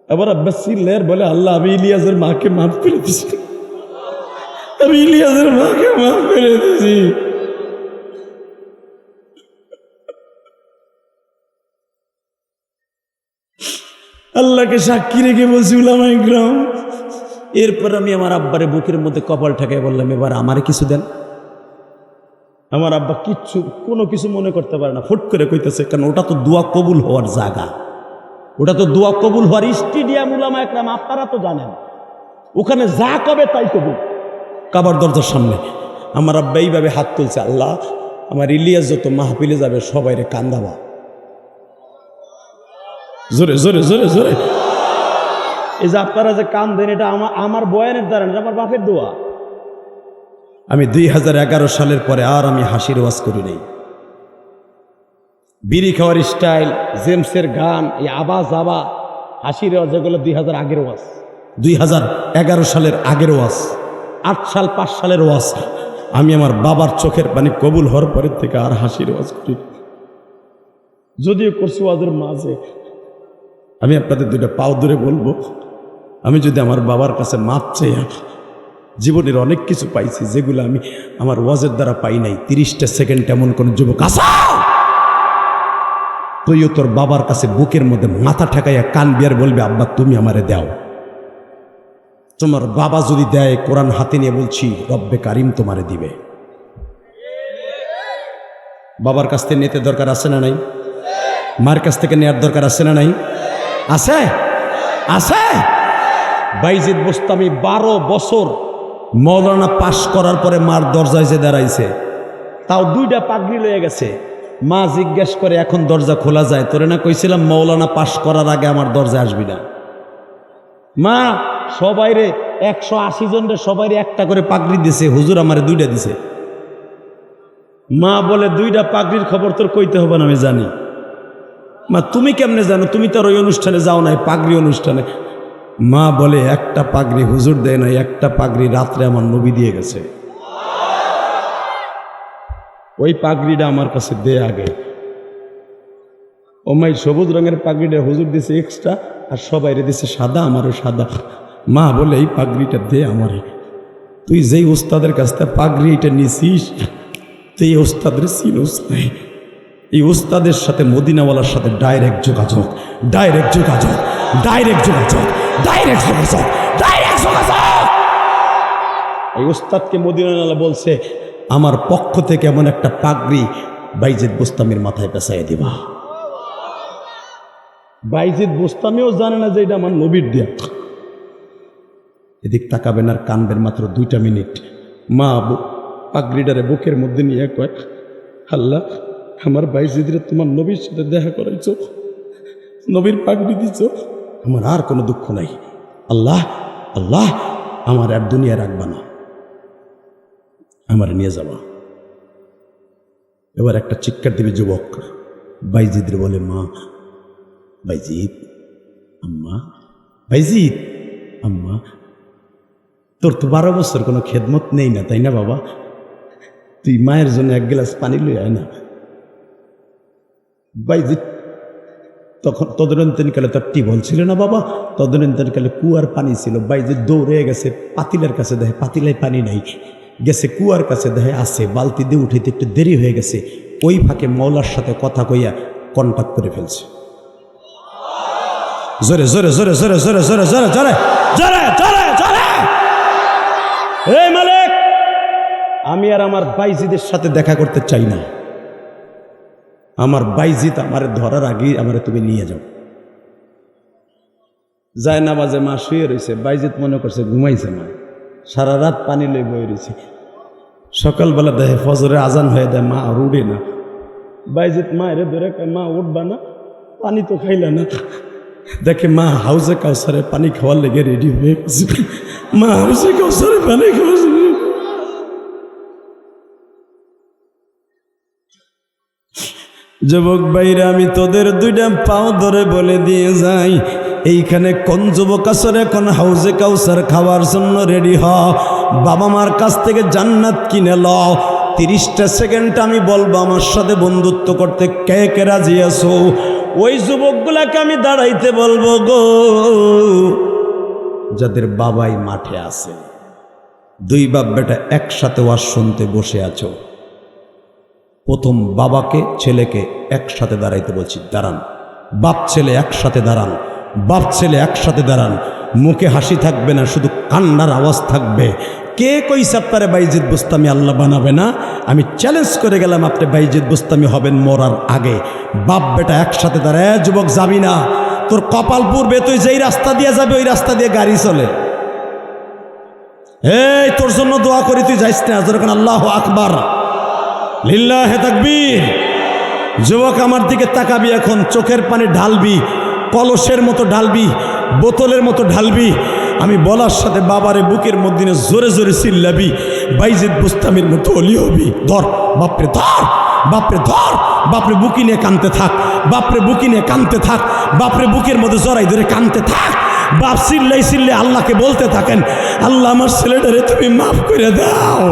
এবার আব্বা চিল্লাই বলে, আল্লাহ আমি ইলিয়াসের মাকে মাফ করে দিছি, আমি ইলিয়াসের মাকে মাফ করে দিছি। আল্লাহকে সাক্ষী রেখে বলছি উলামায়ে কেরাম। এরপর আমি আমার আব্বারে বুকের মধ্যে কপাল ঠেকাই বললাম, এবার আমারে কিছু দেন। আমার আব্বা কোনো কিছু মনে করতে পারে না, ফুট করে কইতেছে, কারণ ওটা তো দোয়া কবুল হওয়ার জায়গা, ওটা তো দোয়া কবুল হওয়ার স্টেডিয়াম। উলামায়ে কেরাম আপনারা তো জানেন, ওখানে যা কবে তাই কবুল। কাবার দরজার সামনে আমার আব্বা এইভাবে হাত তুলছে, আল্লাহ আমার ইলিয়াস যত মাহফিলে যাবে সবাইরে কান্দাবা। জোরে জোরে জোরে জোরে। এই যে আপনারা যে কান দেন, এটা আমার বয়ানের দ্বারা, এটা আমার বাপের দোয়া। আমি 2011 সালের পরে আর আমি হাসির ওয়াজ করি নাই। বিড়ি খাওয়ার স্টাইল, জেমসের গান, এই আওয়াজ হাসির ওয়াজ, এগুলো 2000 আগের ওয়াজ, 2011 সালের আগের ওয়াজ, 8 সাল 5 সালের ওয়াজ। আমি আমার বাবার চোখের পানি কবুল হওয়ার পরের থেকে আর হাসির ওয়াজ করি, যদিও করছি ওয়াজের মাঝে। আমি আপনাদের দুইটা পাও ধরে বলবো, আমি যদি আমার বাবার কাছে মাপ চাই, জীবনের অনেক কিছু পাইছি যেগুলো আমি আমার ওয়াজের দ্বারা পাই নাই। 30টা সেকেন্ড এমন কোন যুবক আসা, তুইও তোর বাবার কাছে বুকের মধ্যে মাথা ঠেকাইয়া কান বিয়ার বলবে, আব্বা তুমি আমারে দাও। তোমার বাবা যদি দেয়, কোরআন হাতে নিয়ে বলছি, রব্বে কারিম তোমারে দিবে। বাবার কাছ থেকে নিতে দরকার আছে না নাই? মার কাছ থেকে নেওয়ার দরকার আছে না নাই? আছে, আছে। বাইজিদ বুস্তামি 12 বছর মৌলানা পাশ করার পরে মার দরজায় যে দাঁড়াইছে, তাও 2টা পাগড়ি লয়ে গেছে। মা জিজ্ঞেস করে, এখন দরজা খোলা যায়? তোরে না কইছিলাম মৌলানা পাশ করার আগে আমার দরজায় আসবি না। মা সবাইরে 180 জনরে সবাইরে একটা করে পাগড়ি দিছে, হুজুর আমারে 2টা দিছে। মা বলে, 2টা পাগড়ির খবর তোর কইতে হবে না, আমি জানি। মা তুমি কেমনে জানো? তুমি তো ওই অনুষ্ঠানে যাও নাই, পাগড়ি অনুষ্ঠানে। মা বলে, একটা পাগড়ি হুজুর দেয় নাই, একটা পাগড়ি রাত্রে আমার নবী দিয়ে গেছে। ওই পাগড়িটা আমার কাছে দে আগে। ও মাই সবুজ রঙের পাগড়িটা হুজুর দিছে এক্সট্রা, আর সবাইরে দিছে সাদা, আমারও সাদা। মা বলে, এই পাগড়িটা দে আমারে। তুই যেই ওস্তাদের কাছ থেকে পাগড়িটা নিছিস, তুই এই ওস্তাদের চিনোস নাই। এই ওস্তাদের সাথে মদিনাওয়ালার সাথে ডাইরেক্ট যোগাযোগ, ডাইরেক্ট যোগাযোগ, ডাইরেক্ট যোগাযোগ, ডাইরেক্ট যোগাযোগ, ডাইরেক্ট যোগাযোগ। এই ওস্তাদকে মদিনাওয়ালা বলছে, আমার পক্ষ থেকে এমন একটা পাগড়ি বাইজিদ বুস্তামির মাথায় পেঁচাইয়া দিবা। বাইজিদ বুস্তামিও জানে না যে এটা আমার নবীর দিয়া। এদিক তাকাবেন আর কানবেন মাত্র 2টা মিনিট। মা পাগড়িটারে বুকের মধ্যে নিয়ে কয়, আল্লাহ আমার বাইজিদরে তোমার নবীর সাথে দেখা করাইছ, নবীর পাগড়ি দিছ, আমার আর কোনো দুঃখ নাই। আল্লাহ আল্লাহ আমার আর দুনিয়া রাখবা না, আমার নিয়ে যাবা। এবার একটা চিৎকার দিবে যুবক, বাইজিদরে বলে, মা বাইজিদ, আম্মা বাইজিদ, আম্মা তোর তো 12 বছর কোনো খেদমত নেই না, তাই না বাবা? তুই মায়ের জন্য 1 গ্লাস পানি লই আয় না। বাইজিদ তখন তদনন্তনকালে তার টিবল ছিল না বাবা, তদনন্তনকালে কুয়ার পানি ছিল। বাইজিদ দৌড়ে গেছে পাতিলের কাছে, দেখে পাতিলায় পানি নাই, গেছে কুয়ার কাছে, দেখে আছে, বালতি দিয়ে উঠাইতে একটু দেরি হয়ে গেছে। ওই ফাঁকে মৌলার সাথে কথা কইয়া কন্ট্যাক্ট করে ফেলছে। জোরে জোরে জোরে জোরে জোরে জোরে জোরে জোরে জোরে জোরে জোরে। এই মালিক, আমি আর আমার বাইজিদের সাথে দেখা করতে চাই না। আমার বাইজিদ আমার ধরার আগেই আমারে তুমি নিয়ে যাও। যায় না বাজে মা শুয়ে রয়েছে, বাইজিদ মনে করছে ঘুমাইছে মা, সারা রাত পানি লই বয়ে রয়েছে। সকালবেলা দেখে ফজরে আজান হয়ে দেয়, মা আর উঠে না। বাইজিদ মায়ের ধরে মা উঠবা না, পানি তো খাইলা না। দেখে মা হাউজে কাউসারে পানি খাওয়ার লেগে রেডি হয়ে গেছে। মা হাউজে কাউসারে পানি খাওয়া। যুবক ভাইরা, আমি তোদের 2টা পাও ধরে বলে দিয়ে যাই, এইখানে কোন যুবক আসরে কোন হাউজে কাউসার খাওয়ার জন্য রেডি হ, বাবা মার কাছ থেকে জান্নাত কিনে লও। 30টা সেকেন্ড আমি বলবো, আমার সাথে বন্ধুত্ব করতে কে কে রাজি আছো? ওই যুবকগুলাকে আমি দাঁড়াইতে বলবো গো, যাদের বাবাই মাঠে আছে, 2 বাপ বেটা একসাথে ওয়াজ শুনতে বসে আছো। প্রথম বাবাকে ছেলেকে একসাথে দাঁড়াইতে বলছি, দাঁড়ান। বাপ ছেলে একসাথে দাঁড়ান, বাপ ছেলে একসাথে দাঁড়ান। মুখে হাসি থাকবে না, শুধু কান্নার আওয়াজ থাকবে। কে কইছে আপনারে বাইজিদ বুস্তামি আল্লাহ বানাবে না? আমি চ্যালেঞ্জ করে গেলাম, আপনি বাইজিদ বুস্তামি হবেন মরার আগে। বাপ বেটা একসাথে দাঁড়ায়। যুবক যাবি না, তোর কপাল পূর্বে, তুই যেই রাস্তা দিয়ে যাবে ওই রাস্তা দিয়ে গাড়ি চলে। এই তোর জন্য দোয়া করি, তুই যাইস না। যখন আল্লাহু আকবার, লিল্লাহে তাকবীর। যুবক আমার দিকে তাকাবি, এখন চোখের পানি ঢালবি, কলসের মতো ঢালবি, বোতলের মতো ঢালবি। আমি বলার সাথে বাবারে বুকের মধ্যে জোরে জোরে চিল্লাবি, বাইজিদ বুস্তামির মতো অলি হবি। ধর বাপরে ধর, বাপরে ধর, বাপরে বুকি নিয়ে কানতে থাক, বাপরে বুকি নিয়ে কানতে থাক, বাপরে বুকের মধ্যে জড়াই ধরে কানতে থাক। বাপ চিল্লাই চিল্লে আল্লাহকে বলতে থাকেন, আল্লাহ আমার ছেলেটারে তুমি মাফ করে দাও।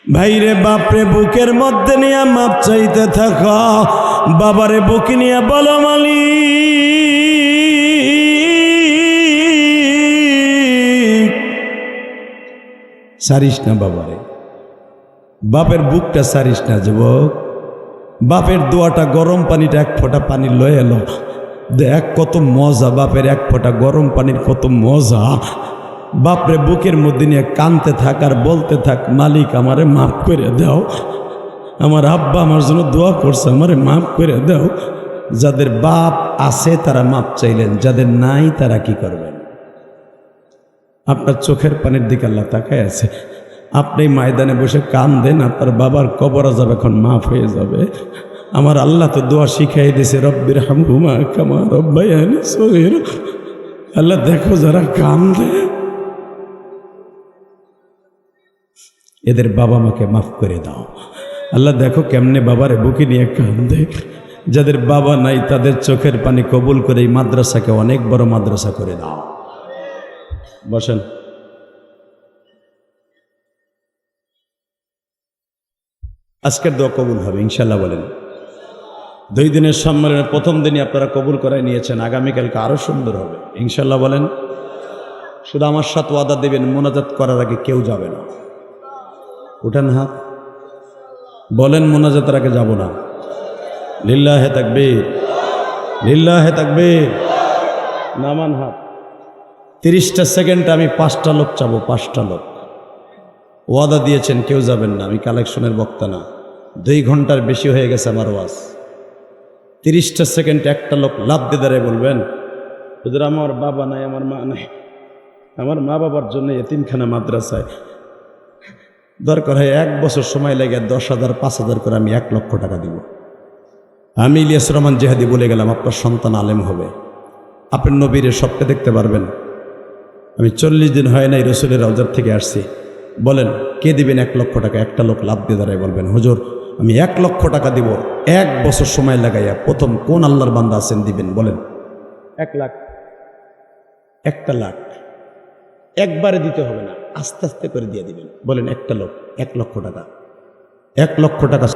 ভাইরে বাপরে বুকের মধ্যে নিয়ে মাপ চাইতে থাক, বাবারে বুকি নিয়ে বলো মালিক সারিস না বাবারে, বাপের বুকটা সারিস না যুবক। বাপের দোয়াটা গরম পানিটা এক ফোঁটা পানি লয়ে এলো, দেখ কত মজা, বাপের এক ফোঁটা গরম পানির কত মজা। বাপরে বুকের মধ্যে নিয়ে কানতে থাক আর বলতে থাক, মালিক আমারে মাফ করে দাও, আমার আব্বা আমার জন্য দোয়া করছে, আমারে মাফ করে দাও। যাদের বাপ আছে তারা মাপ চাইলেন, যাদের নাই তারা কি করবেন? আপনার চোখের পানির দিকে আল্লাহ তাকায় আছে, আপনি ময়দানে বসে কান দেন, আপনার বাবার কবর আযাব এখন মাফ হয়ে যাবে। আমার আল্লাহ তো দোয়া শিখাই দিয়েছে, রব্বির হামহুমা কামা রব্বায়ানি সগীরা। আল্লাহ দেখো যারা কান দেয় এদের বাবা মাকে মাফ করে দাও। আল্লাহ দেখো কেমনে বাবারে বুকে নিয়ে কান্দে। যাদের বাবা নাই তাদের চোখের পানি কবুল করে এই মাদ্রাসাকে অনেক বড় মাদ্রাসা করে দাও। বসেন। আজকের দোয়া কবুল হবে ইনশাল্লাহ। বলেন 2 দিনের সম্মেলনের প্রথম দিনই আপনারা কবুল করায় নিয়েছেন, আগামীকালকে আরো সুন্দর হবে ইনশাল্লাহ। বলেন শুধু আমার সাথে ওয়াদা দেবেন, মোনাজাত করার আগে কেউ যাবে না। উঠেন হাত, বলেন মোনাজাতের আগে যাব না। লিল্লাহে তাকবীর, লিল্লাহে তাকবীর। নামান হাত। 30টা সেকেন্ড আমি 5টা লোক চাবো, 5টা লোক। ওয়াদা দিয়েছেন কেউ যাবেন না, আমি কালেকশনের বক্তা না। 2 ঘন্টার বেশি হয়ে গেছে আমার ওয়াজ। 30টা সেকেন্ড একটা লোক লাভ দিয়ে দাঁড়িয়ে বলবেন, হুজুর আমার বাবা নাই, আমার মা নাই, আমার মা বাবার জন্য এতিমখানা মাদ্রাসায় দরকার হয় 1 বছর সময় লাগে 10,000 5,000 করে আমি 1 লক্ষ টাকা দিব। আমি ইলিয়াস রহমান জেহাদি বলে গেলাম, আপনার সন্তান আলেম হবে, আপনি নবীর স্বপ্নে দেখতে পারবেন। আমি 40 দিন হয় নাই রসুলের রওজার থেকে আসছি। বলেন কে দিবেন 1 লক্ষ টাকা? একটা লোক লাভ দিয়ে দাঁড়ায় বলবেন, হুজুর আমি 1 লক্ষ টাকা দিব, 1 বছর সময় লাগাইয়া। প্রথম কোন আল্লাহর বান্দা আছেন দিবেন? বলেন 1 লাখ, 1টা লাখ। একবারে দিতে হবে না, আস্তে আস্তে করে দিয়ে দিবেন। বলেন একটা লোক 1 লক্ষ টাকা, 1 লক্ষ টাকা।